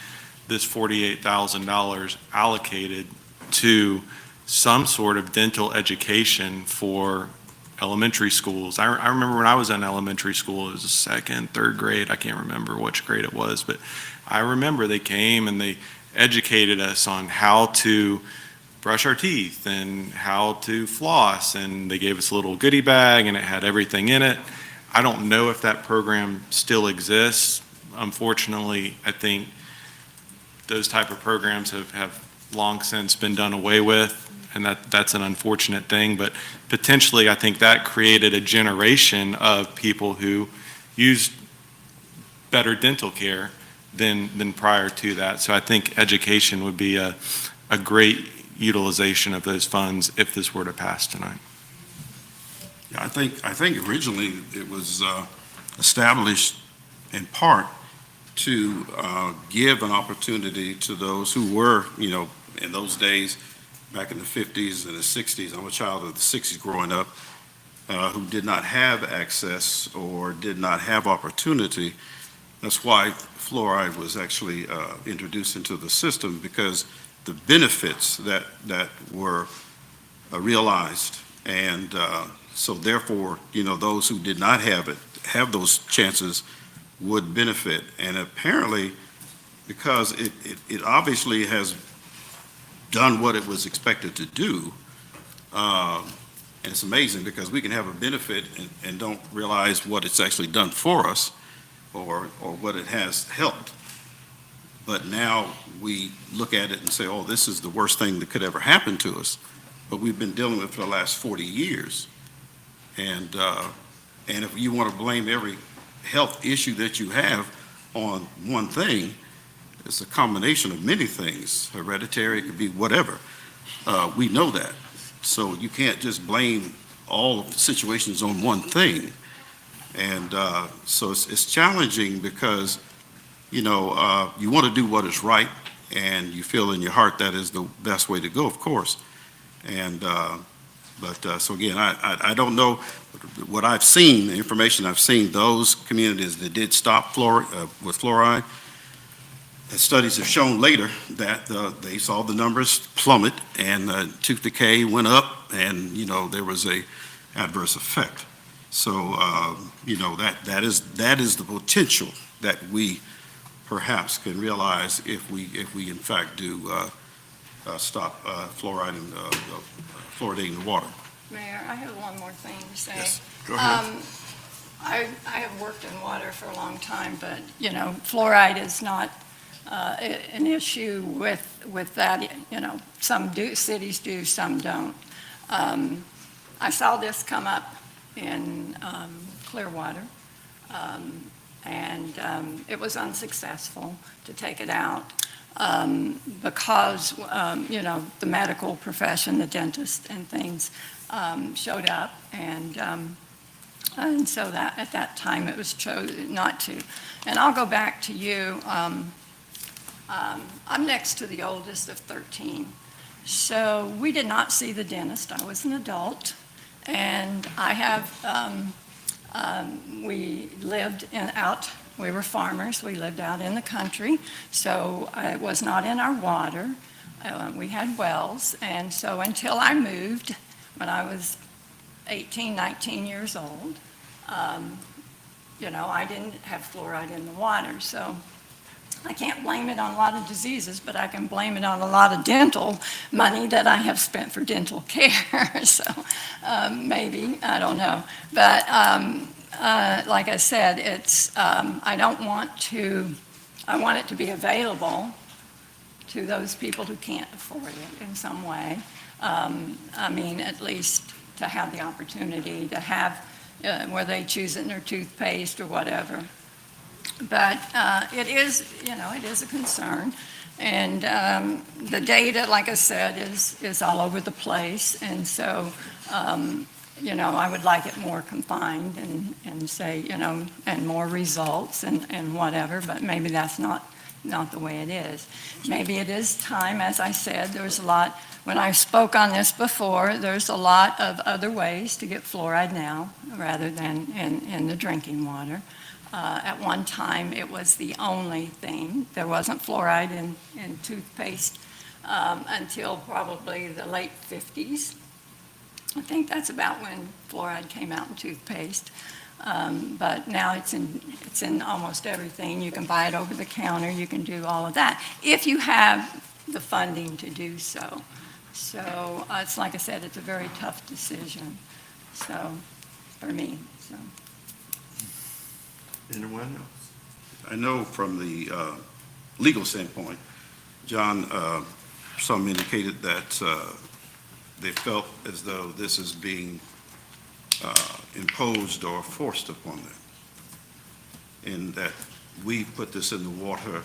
this $48,000 allocated to some sort of dental education for elementary schools. I remember when I was in elementary school, it was second, third grade, I can't remember which grade it was, but I remember they came and they educated us on how to brush our teeth and how to floss, and they gave us a little goodie bag and it had everything in it. I don't know if that program still exists. Unfortunately, I think those type of programs have long since been done away with, and that's an unfortunate thing. But potentially, I think that created a generation of people who used better dental care than prior to that. So I think education would be a great utilization of those funds if this were to pass tonight. Yeah, I think originally it was established in part to give an opportunity to those who were, in those days, back in the 50s and the 60s, I'm a child of the 60s growing up, who did not have access or did not have opportunity. That's why fluoride was actually introduced into the system, because the benefits that were realized, and so therefore, those who did not have those chances would benefit. And apparently, because it obviously has done what it was expected to do, and it's amazing because we can have a benefit and don't realize what it's actually done for us or what it has helped. But now we look at it and say, oh, this is the worst thing that could ever happen to us. But we've been dealing with it for the last 40 years. And if you want to blame every health issue that you have on one thing, it's a combination of many things. Hereditary, it could be whatever. We know that. So you can't just blame all of the situations on one thing. And so it's challenging because, you want to do what is right, and you feel in your heart that is the best way to go, of course. And so again, I don't know what I've seen, the information I've seen, those communities that did stop with fluoride, the studies have shown later that they saw the numbers plummet and tooth decay went up, and there was a adverse effect. So that is the potential that we perhaps can realize if we in fact do stop fluoride and fluoridating the water. Mayor, I have one more thing to say. Yes, go ahead. I have worked in water for a long time, but, fluoride is not an issue with that. Some cities do, some don't. I saw this come up in Clearwater, and it was unsuccessful to take it out because, the medical profession, the dentist and things showed up, and so that at that time it was chosen not to. And I'll go back to you. I'm next to the oldest of 13. So we did not see the dentist. I was an adult. And I have, we lived we were farmers. We lived out in the country. So it was not in our water. We had wells. And so until I moved, when I was 18, 19 years old, I didn't have fluoride in the water. So I can't blame it on a lot of diseases, but I can blame it on a lot of dental money that I have spent for dental care. So maybe, I don't know. But like I said, I want it to be available to those people who can't afford it in some way. At least to have the opportunity to have, where they choose it in their toothpaste or whatever. But it is a concern. And the data, like I said, is all over the place. And so, I would like it more confined and say, and more results and whatever, but maybe that's not the way it is. Maybe it is time, as I said, there's a lot, when I spoke on this before, there's a lot of other ways to get fluoride now rather than in the drinking water. At one time, it was the only thing. There wasn't fluoride in toothpaste until probably the late 50s. I think that's about when fluoride came out in toothpaste. But now it's in almost everything. You can buy it over the counter. You can do all of that if you have the funding to do so. So it's like I said, it's a very tough decision. So for me, so. Anyone else? I know from the legal standpoint, John, some indicated that they felt as though this is being imposed or forced upon them, and that we put this in the water,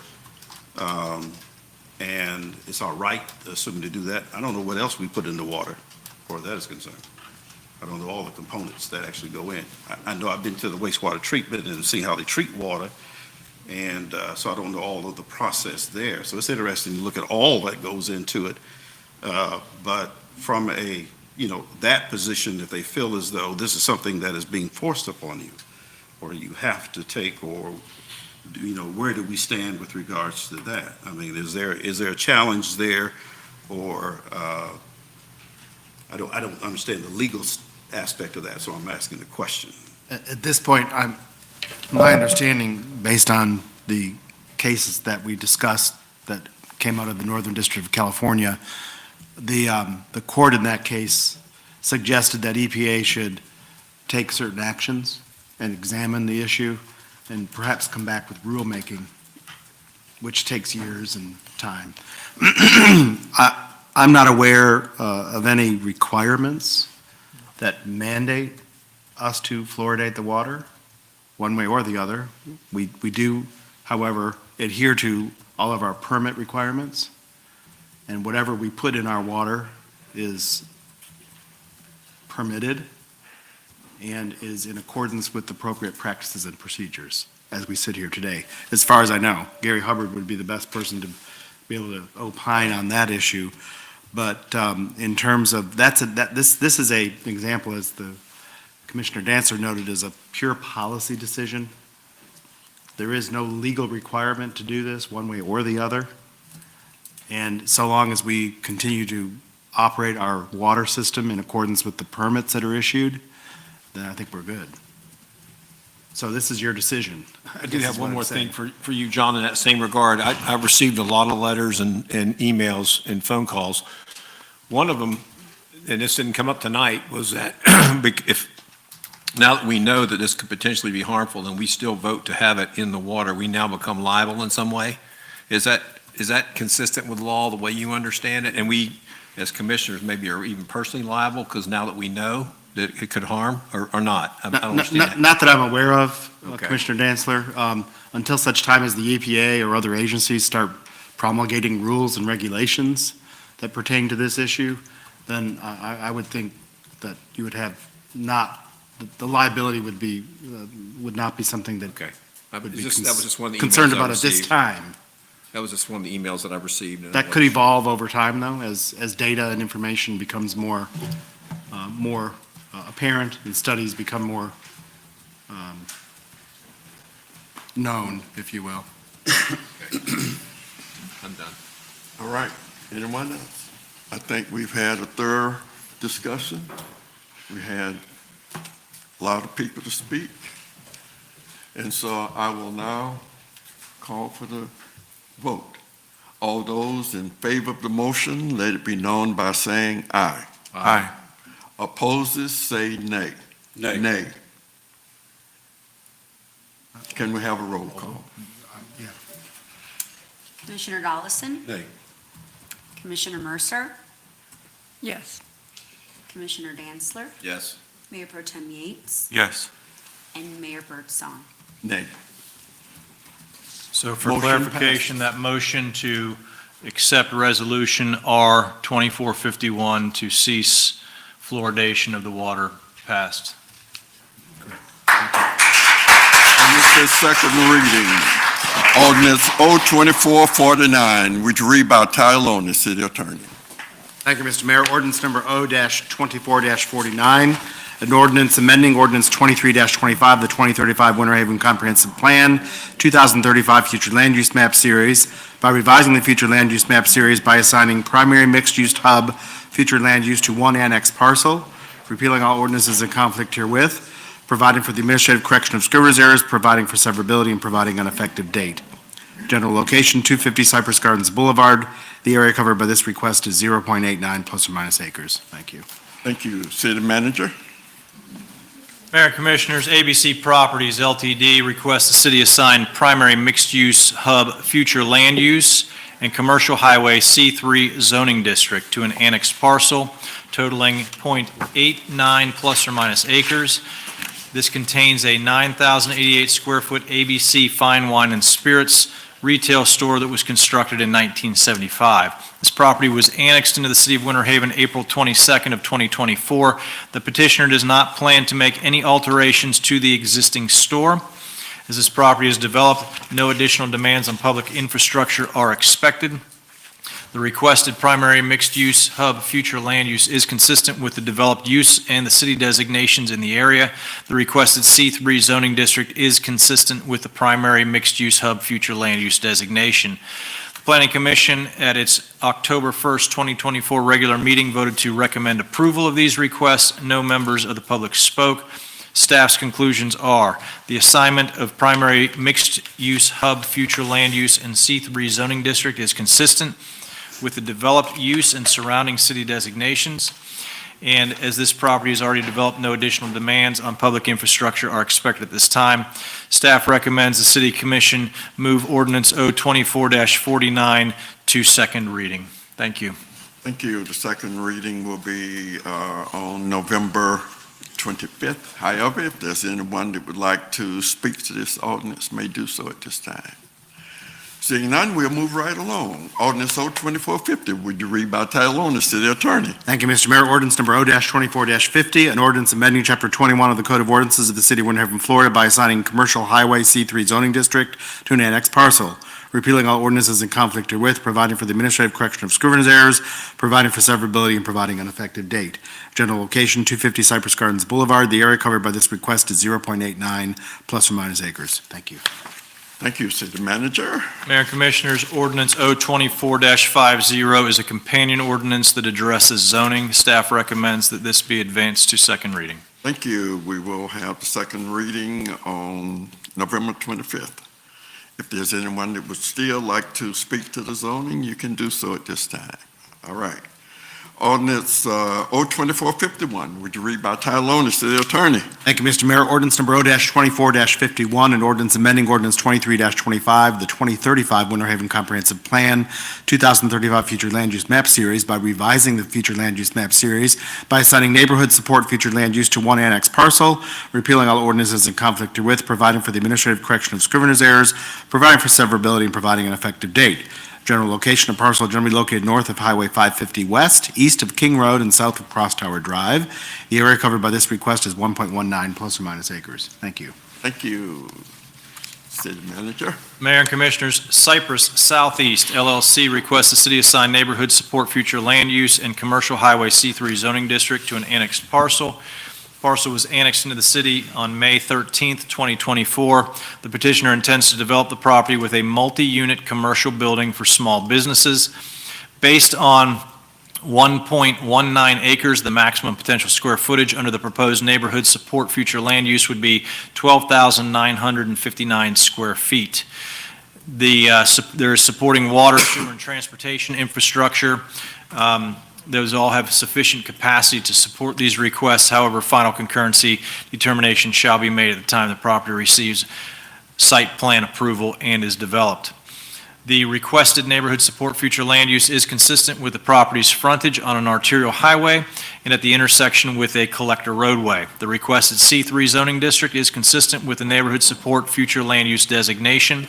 and it's our right, assuming to do that. I don't know what else we put in the water, as far as that is concerned. I don't know all the components that actually go in. I know I've been to the wastewater treatment and seen how they treat water, and so I don't know all of the process there. So it's interesting to look at all that goes into it. But from a, that position, if they feel as though this is something that is being forced upon you, or you have to take, or, where do we stand with regards to that? I mean, is there a challenge there, or, I don't understand the legal aspect of that, so I'm asking the question. At this point, my understanding, based on the cases that we discussed that came out of the Northern District of California, the court in that case suggested that EPA should take certain actions and examine the issue and perhaps come back with rulemaking, which takes years and time. I'm not aware of any requirements that mandate us to fluoridate the water, one way or the other. We do, however, adhere to all of our permit requirements, and whatever we put in our water is permitted and is in accordance with appropriate practices and procedures as we sit here today. As far as I know, Gary Hubbard would be the best person to be able to opine on that issue. But in terms of, this is an example, as the Commissioner Dancer noted, is a pure policy decision. There is no legal requirement to do this one way or the other. And so long as we continue to operate our water system in accordance with the permits that are issued, then I think we're good. So this is your decision. I do have one more thing for you, John, in that same regard. I've received a lot of letters and emails and phone calls. One of them, and this didn't come up tonight, was that if, now that we know that this could potentially be harmful and we still vote to have it in the water, we now become liable in some way? Is that consistent with law, the way you understand it? And we, as commissioners, maybe are even personally liable because now that we know that it could harm, or not? I don't understand. Not that I'm aware of, Okay. Commissioner Dantzler. Until such time as the EPA or other agencies start promulgating rules and regulations that pertain to this issue, then I would think that you would have the liability would not be something that would be That was just one of the emails concerned I about at this received. time. That was just one of the emails that I received. and That it could was- evolve over time, though, as data and information becomes more apparent and studies become more known, if you will. I'm done. All right, anyone else? I think we've had a thorough discussion. We had a lot of people to speak. And so I will now call for the vote. All those in favor of the motion, let it be known by saying aye. Aye. Opposes, say nay. Nay. Can we have a roll call? Commissioner Dollison? Nay. Commissioner Mercer? Yes. Commissioner Dantzler? Yes. Mayor Pro Tem Yates? Yes. And Mayor Birdsong. Nay. So for Motion clarification, that motion to accept Resolution R 2451 to cease fluoridation of the water passed. And this is second reading. Ordinance 02449, which read by title only, City Attorney. Thank you, Mr. Mayor. Ordinance number O-24-49, an ordinance amending ordinance 23-25, the 2035 Winter Haven Comprehensive Plan, 2035 Future Land Use Map Series, by revising the future land use map series by assigning primary mixed-use hub future land use to one annexed parcel, repealing all ordinances in conflict herewith, providing for the administrative correction of scrivener's errors, providing for severability, and providing an effective date. General location, 250 Cypress Gardens Boulevard. The area covered by this request is 0.89 plus or minus acres. Thank you. Thank you, City Manager. Mayor and Commissioners, ABC Properties LTD requests the city assign primary mixed-use hub future land use and commercial highway C3 zoning district to an annexed parcel totaling .89 plus or minus acres. This contains a 9,088 square foot ABC Fine Wine and Spirits retail store that was constructed in 1975. This property was annexed into the city of Winter Haven April 22nd of 2024. The petitioner does not plan to make any alterations to the existing store. As this property is developed, no additional demands on public infrastructure are expected. The requested primary mixed-use hub future land use is consistent with the developed use and the city designations in the area. The requested C3 zoning district is consistent with the primary mixed-use hub future land use designation. The Planning Commission, at its October 1st, 2024 regular meeting, voted to recommend approval of these requests. No members of the public spoke. Staff's conclusions are the assignment of primary mixed-use hub future land use and C3 zoning district is consistent with the developed use and surrounding city designations. And as this property is already developed, no additional demands on public infrastructure are expected at this time. Staff recommends the City Commission move Ordinance 024-49 to second reading. Thank you. Thank you. The second reading will be on November 25th. However, if there's anyone that would like to speak to this ordinance, may do so at this time. Seeing none, we'll move right along. Ordinance 02450, would you read by title only, City Attorney? Thank you, Mr. Mayor. Ordinance number O-24-50, an ordinance amending Chapter 21 of the Code of Ordinances of the City of Winter Haven, Florida by assigning Commercial Highway C3 zoning district to an annexed parcel, repealing all ordinances in conflict therewith, providing for the administrative correction of scrivener's errors, providing for severability, and providing an effective date. General location, 250 Cypress Gardens Boulevard. The area covered by this request is 0.89 plus or minus acres. Thank you. Thank you, City Manager. Mayor and Commissioners, Ordinance 024-50 is a companion ordinance that addresses zoning. Staff recommends that this be advanced to second reading. Thank you. We will have the second reading on November 25th. If there's anyone that would still like to speak to the zoning, you can do so at this time. All right. Ordinance 02451, would you read by title only, City Attorney? Thank you, Mr. Mayor. Ordinance number O-24-51, an ordinance amending ordinance 23-25, the 2035 Winter Haven Comprehensive Plan 2035 Future Land Use Map Series by revising the Future Land Use Map Series by assigning neighborhood support future land use to one annexed parcel, repealing all ordinances in conflict therewith, providing for the administrative correction of scrivener's errors, providing for severability, and providing an effective date. General location of parcel generally located north of Highway 550 West, east of King Road, and south of Cross Tower Drive. The area covered by this request is 1.19 plus or minus acres. Thank you. Thank you, City Manager. Mayor and Commissioners, Cypress Southeast LLC requests the city assign neighborhood support future land use and commercial highway C3 zoning district to an annexed parcel. Parcel was annexed into the city on May 13th, 2024. The petitioner intends to develop the property with a multi-unit commercial building for small businesses. Based on 1.19 acres, the maximum potential square footage under the proposed neighborhood support future land use would be 12,959 square feet. There is supporting water, sewer, and transportation infrastructure. Those all have sufficient capacity to support these requests. However, final concurrency determination shall be made at the time the property receives site plan approval and is developed. The requested neighborhood support future land use is consistent with the property's frontage on an arterial highway and at the intersection with a collector roadway. The requested C3 zoning district is consistent with the neighborhood support future land use designation.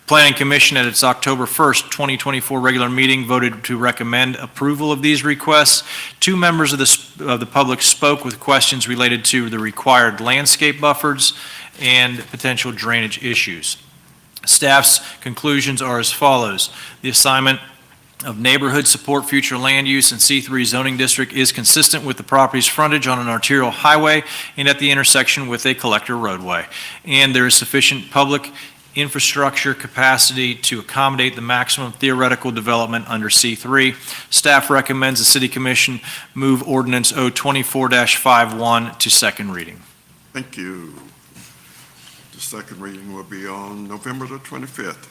Planning Commission at its October 1st, 2024 regular meeting voted to recommend approval of these requests. Two members of the public spoke with questions related to the required landscape buffers and potential drainage issues. Staff's conclusions are as follows. The assignment of neighborhood support future land use and C3 zoning district is consistent with the property's frontage on an arterial highway and at the intersection with a collector roadway. And there is sufficient public infrastructure capacity to accommodate the maximum theoretical development under C3. Staff recommends the City Commission move Ordinance 024-51 to second reading. Thank you. The second reading will be on November the 25th.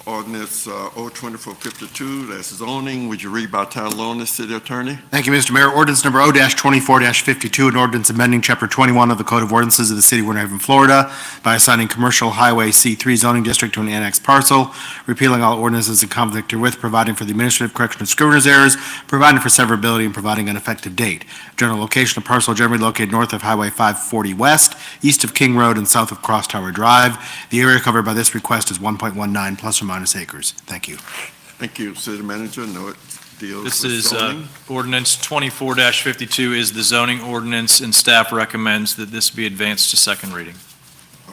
ordinance 02452, that's zoning. Would you read by title only, City Attorney? Thank you, Mr. Mayor. Ordinance number O-24-52, an ordinance amending Chapter 21 of the Code of Ordinances of the City of Winter Haven, Florida by assigning Commercial Highway C3 zoning district to an annexed parcel, repealing all ordinances in conflict therewith, providing for the administrative correction of scrivener's errors, providing for severability, and providing an effective date. General location of parcel generally located north of Highway 540 West, east of King Road, and south of Cross Tower Drive. The area covered by this request is 1.19 plus or minus acres. Thank you. Thank you, City Manager. No, it deals with This is zoning. ordinance 24-52 is the zoning ordinance, and staff recommends that this be advanced to second reading.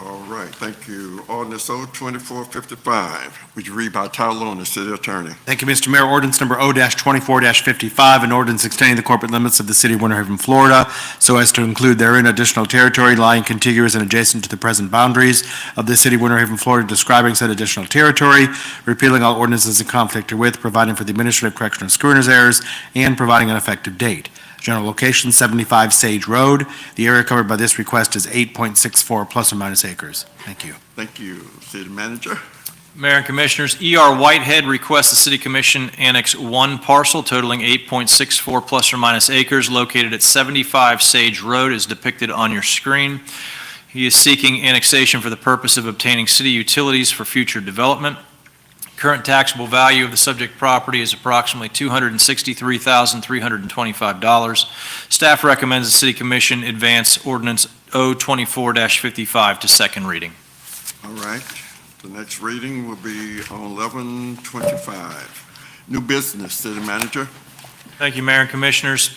All right, thank you. Ordinance 02455, would you read by title only, City Attorney? Thank you, Mr. Mayor. Ordinance number O-24-55, an ordinance extending the corporate limits of the City of Winter Haven, Florida, so as to include therein additional territory lying contiguous and adjacent to the present boundaries of the City of Winter Haven, Florida, describing said additional territory, repealing all ordinances in conflict therewith, providing for the administrative correction of scrivener's errors, and providing an effective date. General location, 75 Sage Road. The area covered by this request is 8.64 plus or minus acres. Thank you. Thank you, City Manager. Mayor and Commissioners, E.R. Whitehead requests the City Commission annex one parcel totaling 8.64 plus or minus acres located at 75 Sage Road as depicted on your screen. He is seeking annexation for the purpose of obtaining city utilities for future development. Current taxable value of the subject property is approximately $263,325. Staff recommends the City Commission advance ordinance O-24-55 to second reading. All right, the next reading will be on 1125. New business, City Manager. Thank you, Mayor and Commissioners.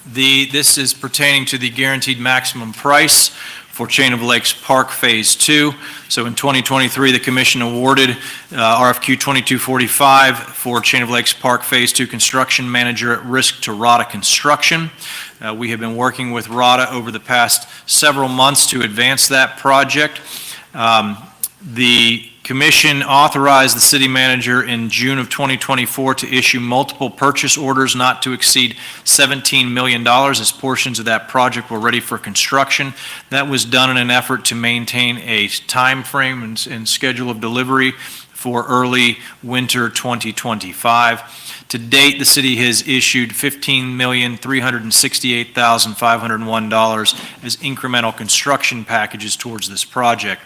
This is pertaining to the guaranteed maximum price for Chain of Lakes Park Phase 2. So in 2023, the Commission awarded RFQ 2245 for Chain of Lakes Park Phase 2 construction manager at risk to RADA Construction. We have been working with RADA over the past several months to advance that project. The Commission authorized the city manager in June of 2024 to issue multiple purchase orders not to exceed $17 million as portions of that project were ready for construction. That was done in an effort to maintain a time frame and schedule of delivery for early winter 2025. To date, the city has issued $15,368,501 as incremental construction packages towards this project.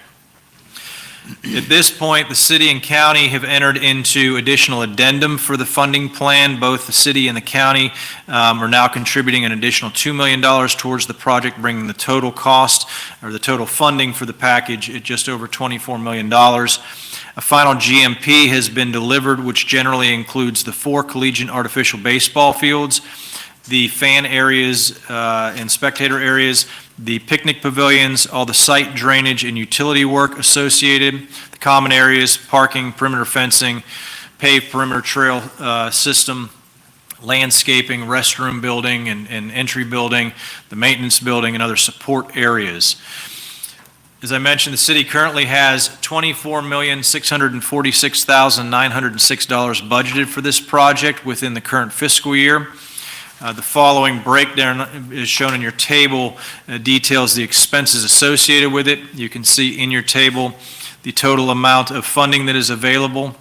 At this point, the city and county have entered into additional addendum for the funding plan. Both the city and the county are now contributing an additional $2 million towards the project, bringing the total cost or the total funding for the package at just over $24 million. A final GMP has been delivered, which generally includes the 4 collegiate artificial baseball fields, the fan areas and spectator areas, the picnic pavilions, all the site drainage and utility work associated, the common areas, parking, perimeter fencing, paved perimeter trail system, landscaping, restroom building and entry building, the maintenance building, and other support areas. As I mentioned, the city currently has $24,646,906 budgeted for this project within the current fiscal year. The following breakdown is shown in your table, details the expenses associated with it. You can see in your table the total amount of funding that is available,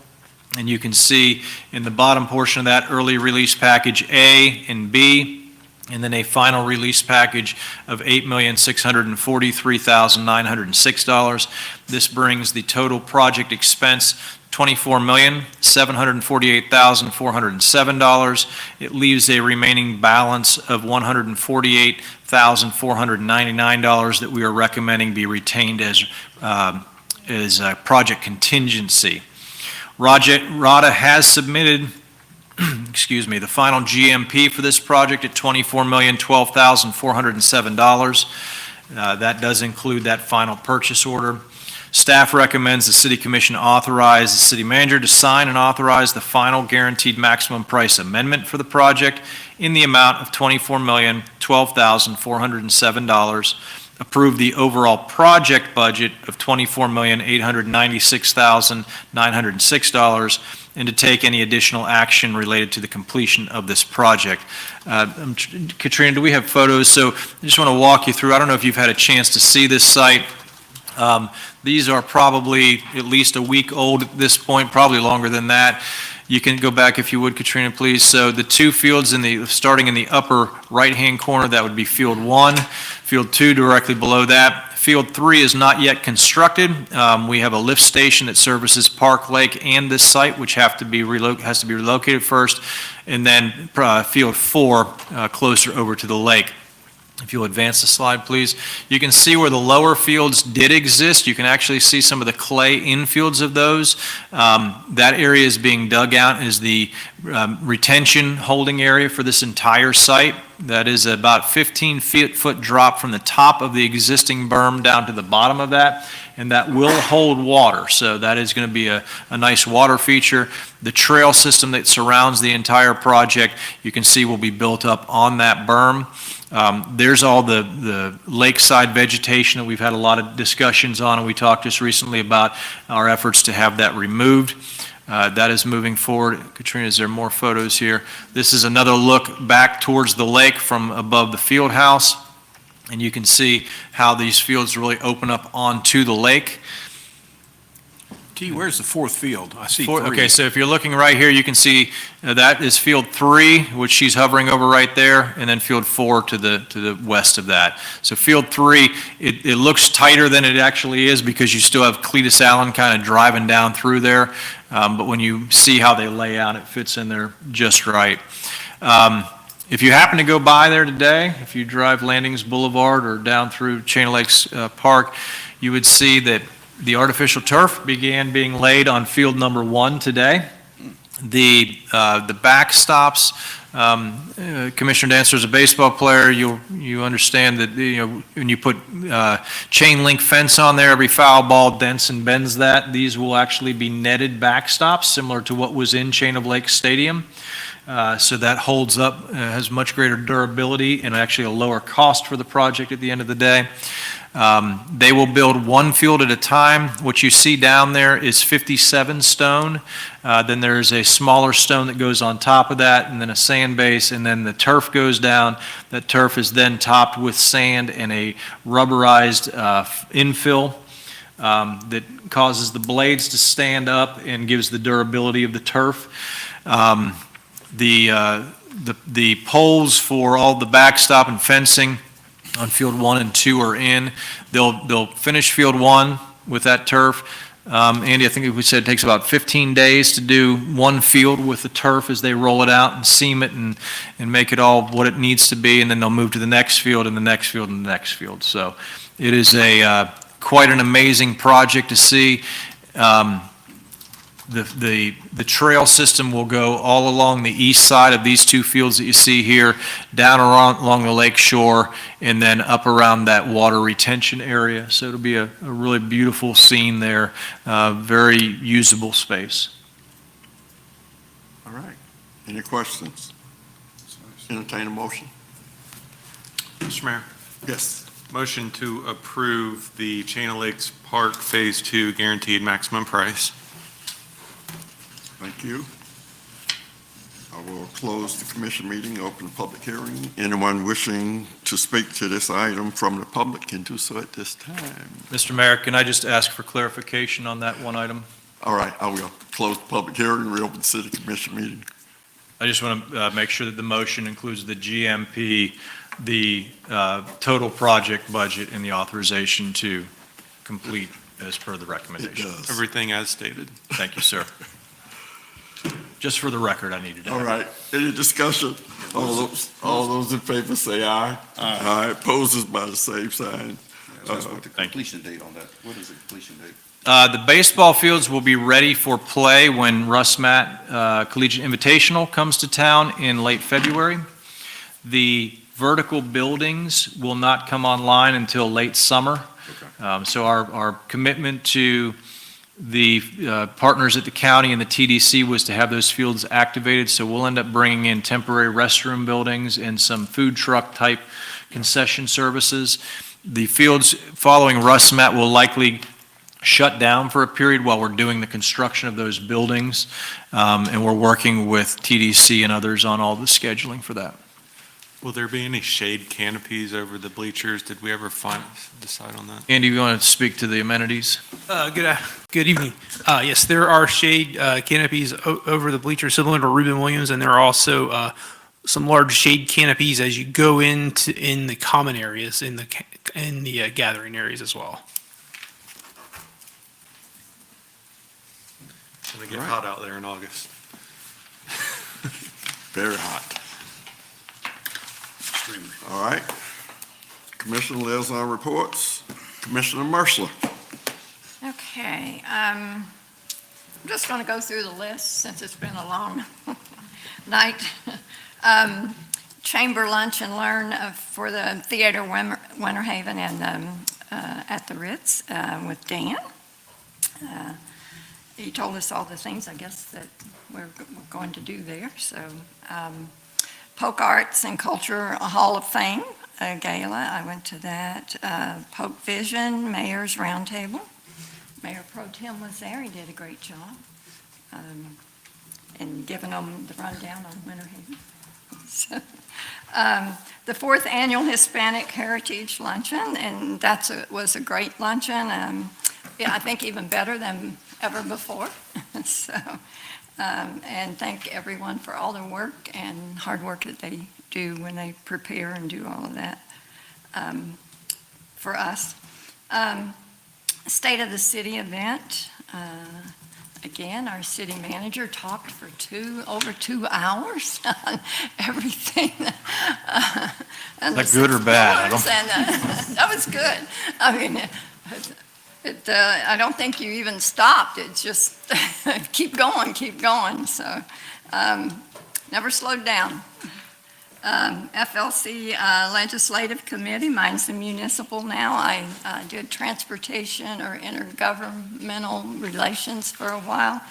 and you can see in the bottom portion of that early release package A and B, and then a final release package of $8,643,906. This brings the total project expense $24,748,407. It leaves a remaining balance of $148,499 that we are recommending be retained as project contingency. RADA has submitted the final GMP for this project at $24,012,407. That does include that final purchase order. Staff recommends the City Commission authorize the city manager to sign and authorize the final guaranteed maximum price amendment for the project in the amount of $24,012,407, approve the overall project budget of $24,896,906, and to take any additional action related to the completion of this project. Katrina, do we have photos? So I just want to walk you through. I don't know if you've had a chance to see this site. These are probably at least a week old at this point, probably longer than that. You can go back if you would, Katrina, please. So the two fields starting in the upper right-hand corner, that would be Field 1. Field 2 directly below that. Field 3 is not yet constructed. We have a lift station that services Park Lake and this site, which has to be relocated first. And then Field 4 closer over to the lake. If you'll advance the slide, please. You can see where the lower fields did exist. You can actually see some of the clay infields of those. That area is being dug out as the retention holding area for this entire site. That is about 15-foot drop from the top of the existing berm down to the bottom of that, and that will hold water. So that is going to be a nice water feature. The trail system that surrounds the entire project, you can see, will be built up on that berm. There's all the lakeside vegetation that we've had a lot of discussions on, and we talked just recently about our efforts to have that removed. That is moving forward. Katrina, is there more photos here? This is another look back towards the lake from above the field house, and you can see how these fields really open up onto the lake. T, where's the fourth field? I see 3. Okay, so if you're looking right here, you can see that is Field 3, which she's hovering over right there, and then Field 4 to the west of that. So Field 3, it looks tighter than it actually is because you still have Cletus Allen kind of driving down through there. But when you see how they lay out, it fits in there just right. If you happen to go by there today, if you drive Landings Boulevard or down through Chain of Lakes Park, you would see that the artificial turf began being laid on field number 1 today. The backstops, Commissioner Dancer is a baseball player. You understand that when you put chain link fence on there, every foul ball dents and bends that. These will actually be netted backstops, similar to what was in Chain of Lakes Stadium. So that holds up, has much greater durability and actually a lower cost for the project at the end of the day. They will build one field at a time. What you see down there is 57 stone. Then there's a smaller stone that goes on top of that, and then a sand base, and then the turf goes down. That turf is then topped with sand and a rubberized infill that causes the blades to stand up and gives the durability of the turf. The poles for all the backstop and fencing on Field 1 and 2 are in. They'll finish Field 1 with that turf. Andy, I think we said it takes about 15 days to do one field with the turf as they roll it out and seam it and make it all what it needs to be, and then they'll move to the next field and the next field and the next field. So it is quite an amazing project to see. The trail system will go all along the east side of these two fields that you see here, down along the lake shore, and then up around that water retention area. So it'll be a really beautiful scene there, very usable space. All right. Any questions? Entertain a motion? Mr. Mayor, Yes. motion to approve the Chain of Lakes Park Phase 2 guaranteed maximum price. Thank you. I will close the commission meeting, open the public hearing. Anyone wishing to speak to this item from the public can do so at this time. Mr. Mayor, can I just ask for clarification on that one item? All right, I will close the public hearing, reopen the city commission meeting. I just want to make sure that the motion includes the GMP, the total project budget, and the authorization to complete as per the recommendation. It does. Everything as stated. Thank you, sir. Just for the record, I needed that. All right, any discussion? All those in favor say aye. Aye. Opposes by the same sign. What's the completion date on that? What is the completion date? The baseball fields will be ready for play when Russ Matt Collegiate Invitational comes to town in late February. The vertical buildings will not come online until late summer. So our commitment to the partners at the county and the TDC was to have those fields activated, so we'll end up bringing in temporary restroom buildings and some food truck type concession services. The fields following Russ Matt will likely shut down for a period while we're doing the construction of those buildings, and we're working with TDC and others on all the scheduling for that. Will there be any shade canopies over the bleachers? Did we ever decide on that? Andy, you want to speak to the amenities? Good evening. Yes, there are shade canopies over the bleachers similar to Reuben Williams, and there are also some large shade canopies as you go in the common areas, in the gathering areas as well. It's going to get hot out there in August. Very hot. All right. Commissioner liaison reports. Commissioner Mercer. Okay, I'm just going to go through the list since it's been a long night. Chamber Lunch and Learn for the Theater Winter Haven and at the Ritz with Dan. He told us all the things, I guess, that we're going to do there. So Polk Arts and Culture Hall of Fame Gala, I went to that. Polk Vision, Mayor's Roundtable. Mayor Pro Tem was there, he did a great job. And giving them the rundown on Winter Haven. So, the 4th Annual Hispanic Heritage Luncheon, and was a great luncheon. Yeah, I think even better than ever before. So, and thank everyone for all their work and hard work that they do when they prepare and do all of that for us. State of the City event. Again, our city manager talked for over 2 hours on everything. Is that good or bad? That was good. I mean, I don't think you even stopped. It's just keep going. So never slowed down. FLC Legislative Committee, mine's the municipal now. I did transportation or intergovernmental relations for a while.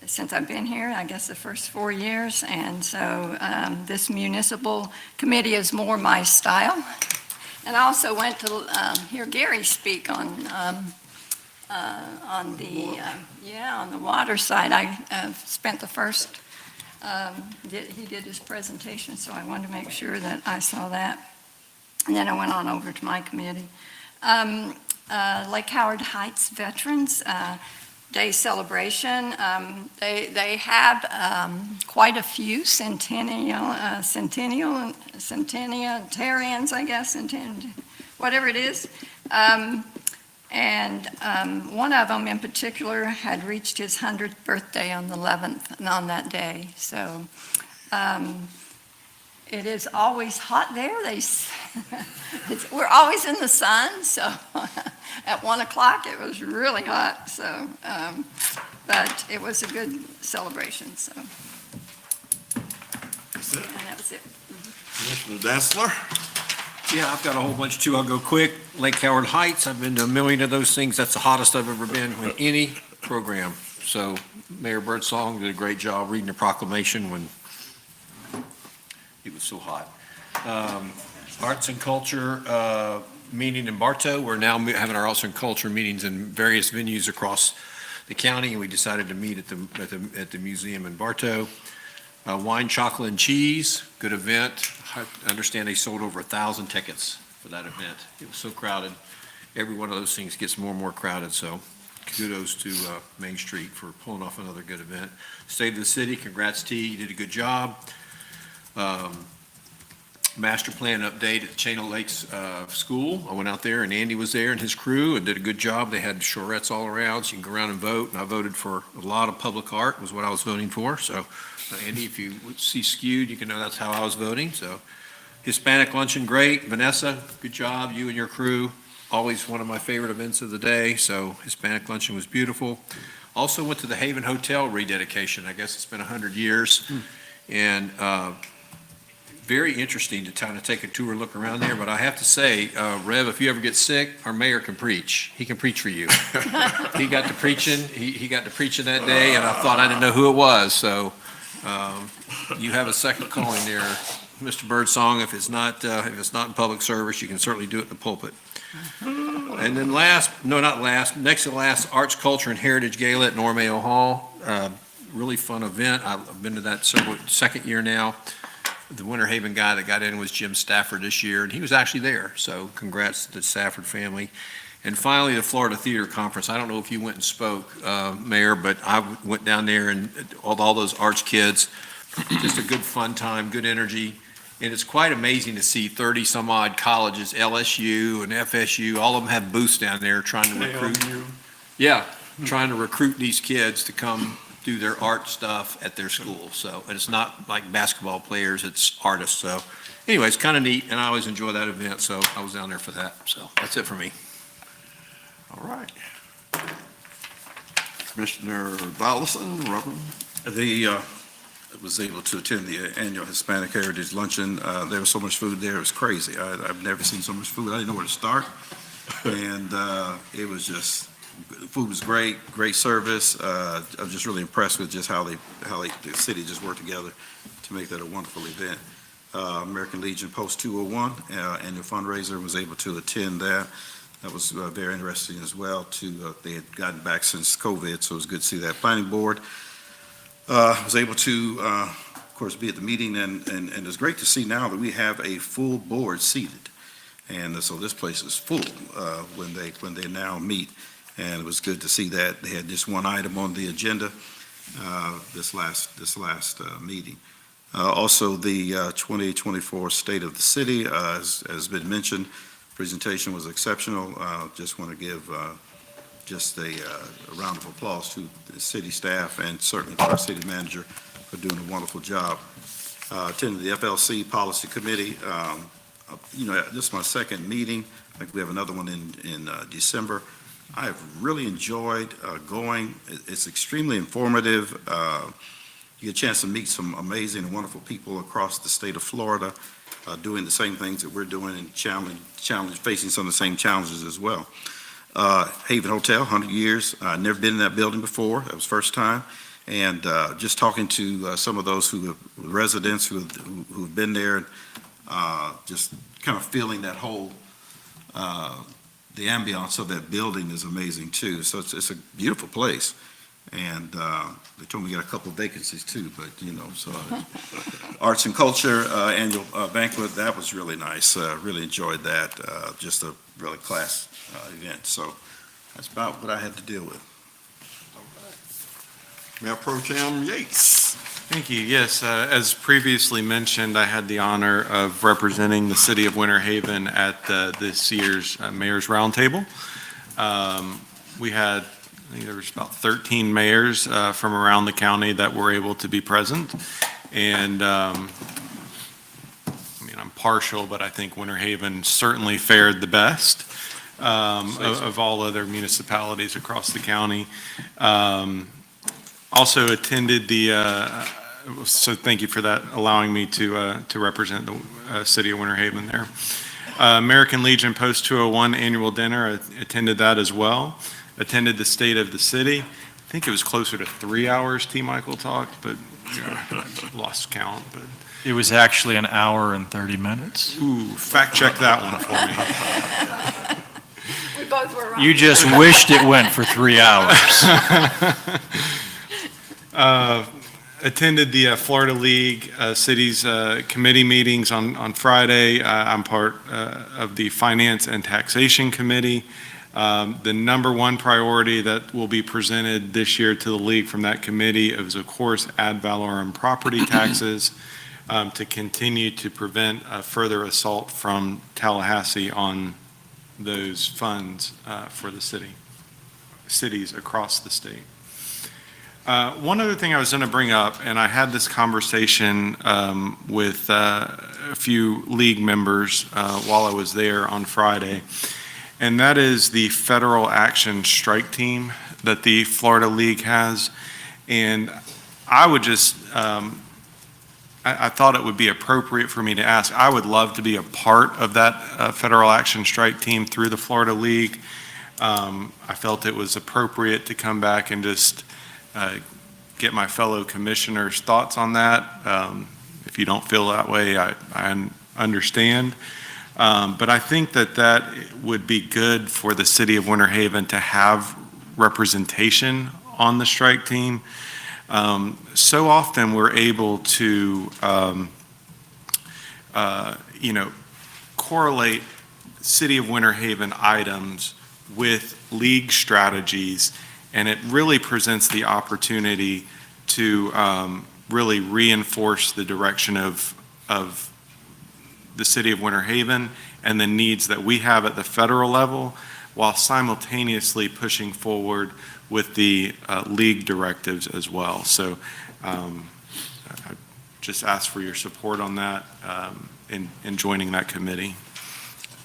Since I've been here, I guess the first 4 years. And so this municipal committee is more my style. And I also went to hear Gary speak on the water side. I spent the first he did his presentation, so I wanted to make sure that I saw that. And then I went on over to my committee. Lake Howard Heights Veterans Day celebration. They have quite a few centenarians, I guess, whatever it is. And one of them in particular had reached his 100th birthday on the 11th, on that day. So it is always hot there. We're always in the sun, so at 1 o'clock it was really hot. So, but it was a good celebration. So, and that was it. Commissioner Densler. Yeah, I've got a whole bunch too. I'll go quick. Lake Howard Heights, I've been to a million of those things. That's the hottest I've ever been with any program. So Mayor Birdsong did a great job reading the proclamation when it was so hot. Arts and Culture meeting in Bartow. We're now having our Arts and Culture meetings in various venues across the county, and we decided to meet at the museum in Bartow. Wine, Chocolate, and Cheese, good event. I understand they sold over 1,000 tickets for that event. It was so crowded. Every one of those things gets more and more crowded, so kudos to Main Street for pulling off another good event. State of the City, congrats T, you did a good job. Master plan update at Channel Lakes School. I went out there and Andy was there and his crew and did a good job. They had shorettes all around, so you can go around and vote. And I voted for a lot of public art was what I was voting for. So Andy, if you see skewed, you can know that's how I was voting. So Hispanic luncheon, great. Vanessa, good job. You and your crew, always one of my favorite events of the day. So Hispanic luncheon was beautiful. Also went to the Haven Hotel rededication. I guess it's been 100 years. And very interesting to kind of take a tour, look around there. But I have to say, Rev, if you ever get sick, our mayor can preach. He can preach for you. He got to preaching. He got to preaching that day, and I thought I didn't know who it was. So you have a second calling there, Mr. Birdsong. If it's not in public service, you can certainly do it in the pulpit. And then next to last, Arts, Culture, and Heritage Gala at Normeo Hall. Really fun event. I've been to that second year now. the Winter Haven guy that got in was Jim Stafford this year, and he was actually there, so congrats to the Stafford family. And finally, the Florida Theater Conference. I don't know if you went and spoke, Mayor, but I went down there and all those arts kids, just a good fun time, good energy. And it's quite amazing to see 30-some odd colleges, LSU and FSU, all of them have booths down there trying to recruit. Yeah, trying to recruit these kids to come do their art stuff at their school. So, and it's not like basketball players, it's artists. So anyway, it's kind of neat, and I always enjoy that event, so I was down there for that. So that's it for me. All right. Commissioner Volleson, Reverend? I was able to attend the annual Hispanic Heritage Luncheon. There was so much food there, it was crazy. I've never seen so much food. I didn't know where to start. And it was just, the food was great, great service. I was just really impressed with just how the city just worked together to make that a wonderful event. American Legion Post 201 annual fundraiser, was able to attend that. That was very interesting as well. They had gotten back since COVID, so it was good to see that. Planning Board was able to, of course, be at the meeting, and it's great to see now that we have a full board seated. And so this place is full when they now meet, and it was good to see that. They had just one item on the agenda this last meeting. Also, the 2024 State of the City, has been mentioned. Presentation was exceptional. Just want to give just a round of applause to the city staff and certainly to our city manager for doing a wonderful job. Attended the FLC Policy Committee. This is my second meeting. I think we have another one in December. I have really enjoyed going. It's extremely informative. You get a chance to meet some amazing and wonderful people across the state of Florida doing the same things that we're doing and facing some of the same challenges as well. Haven Hotel, 100 years. Never been in that building before. That was first time. And just talking to some of those residents who've been there, just kind of feeling that whole, the ambiance of that building is amazing too. So it's a beautiful place. And they told me we got a couple of vacancies too, but so Arts and Culture annual banquet, that was really nice. Really enjoyed that. Just a really class event. So that's about what I had to deal with. Mayor Pro Tem Yates. Thank you. Yes, as previously mentioned, I had the honor of representing the city of Winter Haven at this year's Mayor's Roundtable. We had, I think there was about 13 mayors from around the county that were able to be present. And I'm partial, but I think Winter Haven certainly fared the best of all other municipalities across the county. Also attended so thank you for that, allowing me to represent the city of Winter Haven there. American Legion Post 201 annual dinner, I attended that as well. Attended the State of the City. I think it was closer to 3 hours T. Michael talked, but I lost count. But It was actually an hour and 30 minutes. Ooh, fact check that one for me. We both were wrong. You just wished it went for 3 hours. Attended the Florida League Cities Committee meetings on Friday. I'm part of the Finance and Taxation Committee. The number one priority that will be presented this year to the league from that committee is, of course, ad valorem property taxes to continue to prevent further assault from Tallahassee on those funds for the cities across the state. One other thing I was going to bring up, and I had this conversation with a few league members while I was there on Friday, and that is the Federal Action Strike Team that the Florida League has. And I would just, I thought it would be appropriate for me to ask. I would love to be a part of that Federal Action Strike Team through the Florida League. I felt it was appropriate to come back and just get my fellow commissioners' thoughts on that. If you don't feel that way, I understand. But I think that would be good for the city of Winter Haven to have representation on the strike team. So often we're able to correlate City of Winter Haven items with league strategies, and it really presents the opportunity to really reinforce the direction of the City of Winter Haven and the needs that we have at the federal level, while simultaneously pushing forward with the league directives as well. So I just ask for your support on that in joining that committee.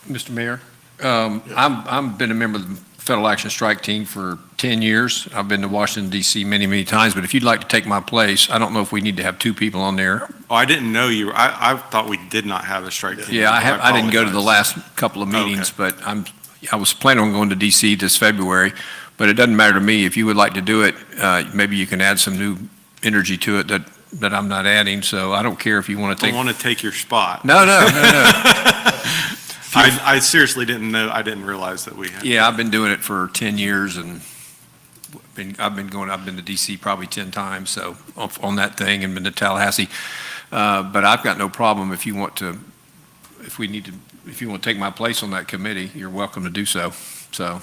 Mr. Mayor, I've been a member of the Federal Action Strike Team for 10 years. I've been to Washington DC many, many times, but if you'd like to take my place, I don't know if we need to have two people on there. Oh, I didn't know you, I thought we did not have a strike team. Yeah, I didn't go to the apologize. last couple of meetings, but I was planning on going to DC this February, but it doesn't matter to me. If you would like to do it, maybe you can add some new energy to it that I'm not adding, so I don't care if you want to I take. don't want to take your spot. No. I seriously didn't know, I didn't realize that we had. Yeah, I've been doing it for 10 years and I've been to DC probably 10 times, so on that thing, and been to Tallahassee. But I've got no problem if you want to take my place on that committee, you're welcome to do so. So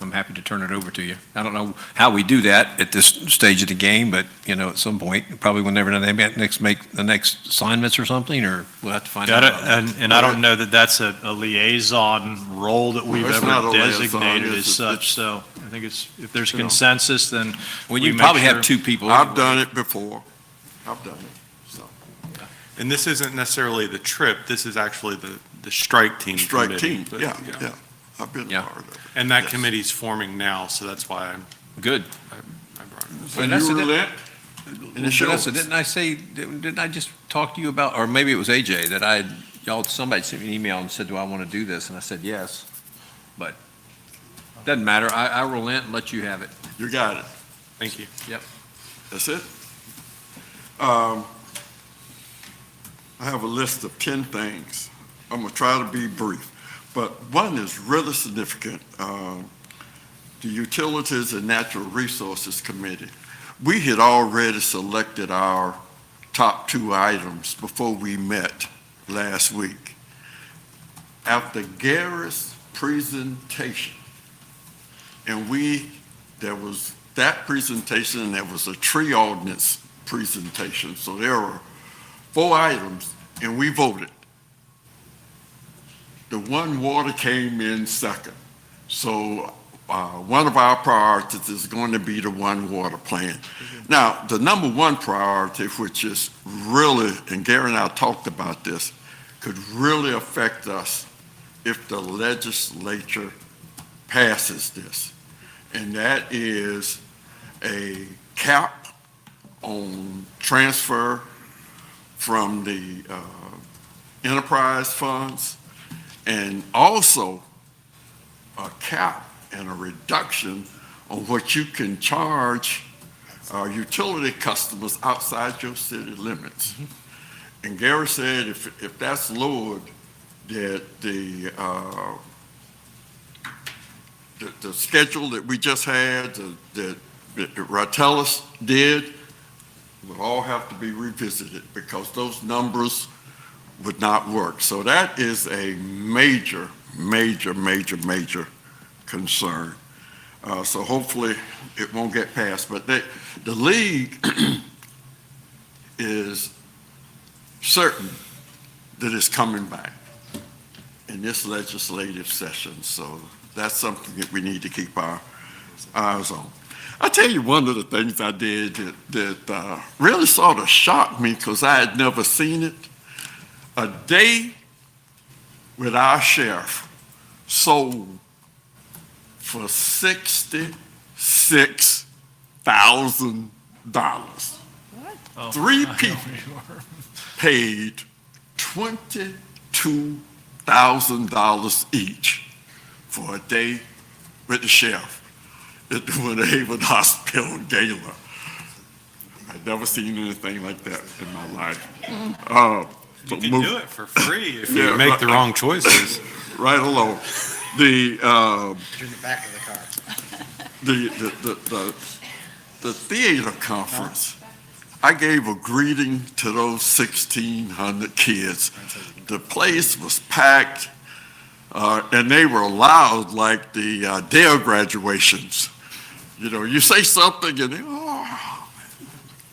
I'm happy to turn it over to you. I don't know how we do that at this stage of the game, but, at some point, probably whenever they make the next assignments or something, or we'll have to find out. And I don't know that that's a liaison role that we've It's not ever a liaison, designated as it's- such, so I think if there's You know. consensus, then. Well, we you make probably sure- have two people. I've done it before. I've done it, so. And this isn't necessarily the trip, this is actually the strike team Strike committee. team, But, yeah. I've been a part of it. And that Yes. committee's forming now, so that's why I Good. brought it up. So Vanessa, you didn't- relent? And it's yours. Vanessa, didn't I just talk to you about, or maybe it was AJ, that somebody sent me an email and said, do I want to do this? And I said, yes. But doesn't matter. I relent and let you have it. You got it. Thank you. Yep. That's it? I have a list of 10 things. I'm going to try to be brief, but one is really significant. The Utilities and Natural Resources Committee. We had already selected our top 2 items before we met last week. After Gary's presentation, and there was that presentation, and there was a tree ordinance presentation, so there were 4 items, and we voted. The One Water came in second. So one of our priorities is going to be the One Water plan. Now, the number one priority, which is really, and Gary and I talked about this, could really affect us if the legislature passes this. And that is a cap on transfer from the enterprise funds, and also a cap and a reduction on what you can charge utility customers outside your city limits. And Gary said if that's lowered, that the schedule that we just had, that Ratellis did, would all have to be revisited because those numbers would not work. So that is a major, major, major, major concern. So hopefully it won't get passed. But the league is certain that it's coming back in this legislative session. So that's something that we need to keep our eyes on. I'll tell you one of the things I did that really sort of shocked me because I had never seen it. A day with our sheriff sold for $66,000. Oh. 3 people paid $22,000 each for a day with the sheriff at the Winter Haven Hospital in Gaylor. I'd never seen anything like that in my life. You can do it for free if you make the wrong choices. Right along. The In the back of the car. the theater conference, I gave a greeting to those 1,600 kids. The place was packed, and they were loud like the day of graduations. You know, you say something and they,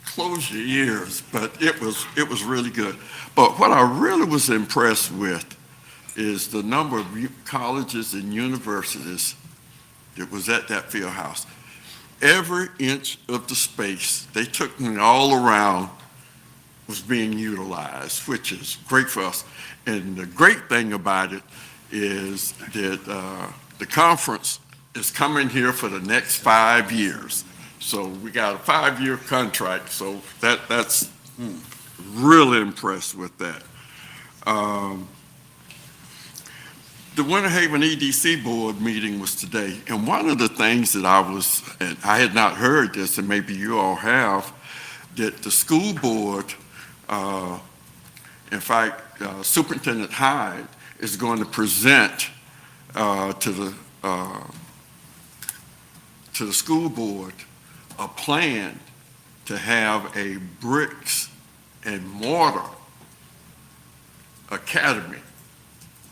close your ears, but it was really good. But what I really was impressed with is the number of colleges and universities that was at that field house. Every inch of the space they took me all around was being utilized, which is great for us. And the great thing about it is that the conference is coming here for the next 5 years. So we got a 5-year contract, so that's really impressed with that. The Winter Haven EDC board meeting was today, and one of the things that and I had not heard this, and maybe you all have, that the school board, in fact, Superintendent Hyde is going to present to the school board a plan to have a bricks and mortar academy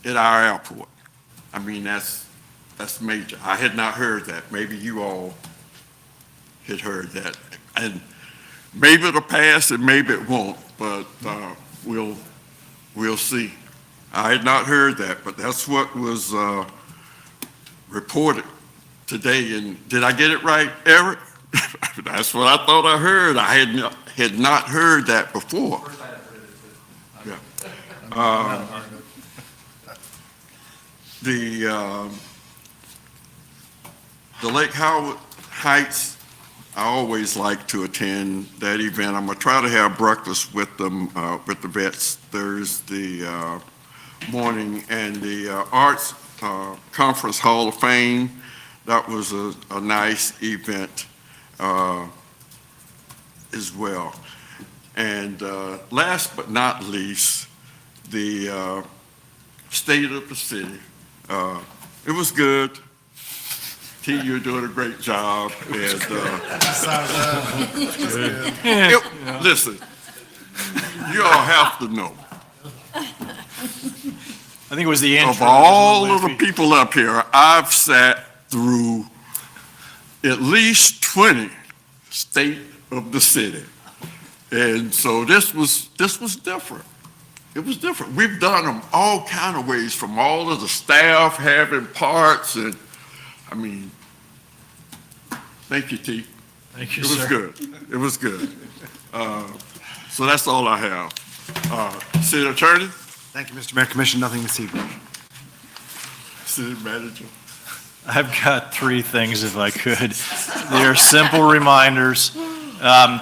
at our airport. I mean, that's major. I had not heard that. Maybe you all had heard that. And maybe it'll pass and maybe it won't, but we'll see. I had not heard that, but that's what was reported today. And did I get it right, Eric? That's what I thought I heard. I had not heard that before. Yeah. The Lake Howard Heights, I always like to attend that event. I'm gonna try to have breakfast with them, with the vets Thursday morning, and the Arts Conference Hall of Fame. That was a nice event as well. And last but not least, the state of the city. It was good. T, you're doing a great job. And, listen, you all have to know. I think it was the intro. Of all of the people up here, I've sat through at least 20 state of the city. And so this was different. It was different. We've done them all kind of ways, from all of the staff having parts, and I mean, thank you, T. Thank you, It was sir. good. It was good. So that's all I have. City Attorney? Thank you, Mr. Mayor. Commission, nothing this evening. City Manager? I've got 3 things if I could. They are simple reminders.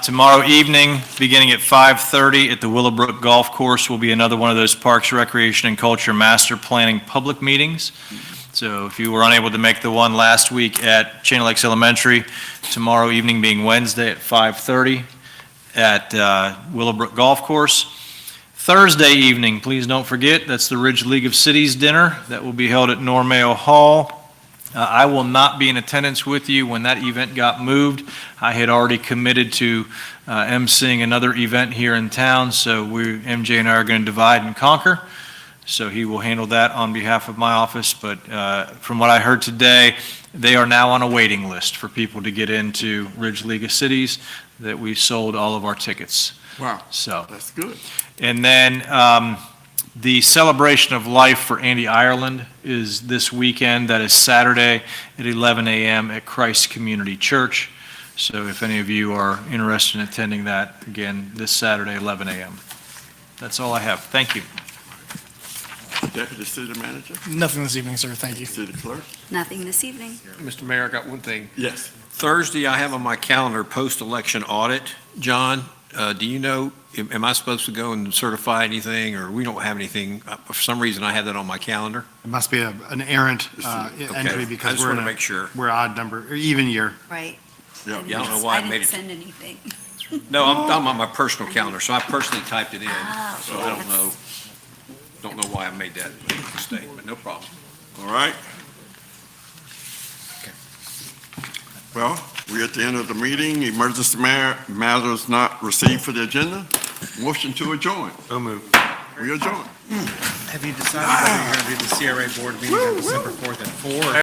Tomorrow evening, beginning at 5:30 at the Willowbrook Golf Course, will be another one of those Parks, Recreation, and Culture Master Planning public meetings. So if you were unable to make the one last week at Chain Lakes Elementary, tomorrow evening being Wednesday at 5:30 at Willowbrook Golf Course. Thursday evening, please don't forget, that's the Ridge League of Cities dinner that will be held at Normail Hall. I will not be in attendance with you when that event got moved. I had already committed to emceeing another event here in town, so MJ and I are going to divide and conquer. So he will handle that on behalf of my office, but from what I heard today, they are now on a waiting list for people to get into Ridge League of Cities, that we sold all of our tickets. Wow, So, that's good. and then the Celebration of Life for Andy Ireland is this weekend. That is Saturday at 11 a.m. at Christ Community Church. So if any of you are interested in attending that, again, this Saturday, 11 a.m. That's all I have. Thank you. Deputy City Manager? Nothing this evening, sir. Thank you. City Clerk? Nothing this evening. Mr. Mayor, I got one thing. Yes. Thursday, I have on my calendar post-election audit. John, do you know, am I supposed to go and certify anything, or we don't have anything? For some reason, I have that on my calendar. It must be an errant Okay. entry I because just we're want in to a, make sure. we're odd number, or even year. Right. Yeah, I don't know why I made didn't it. send anything. No, I'm on my personal calendar, so I personally typed it in. Oh, So I don't know why I made that mistake, but no problem. All right. Well, we're at the end of the meeting. Emergency matters not received for the agenda. Motion to adjourn. So moved. We adjourn. Have you decided whether you're going to do the CRA board meeting on December 4th at 4?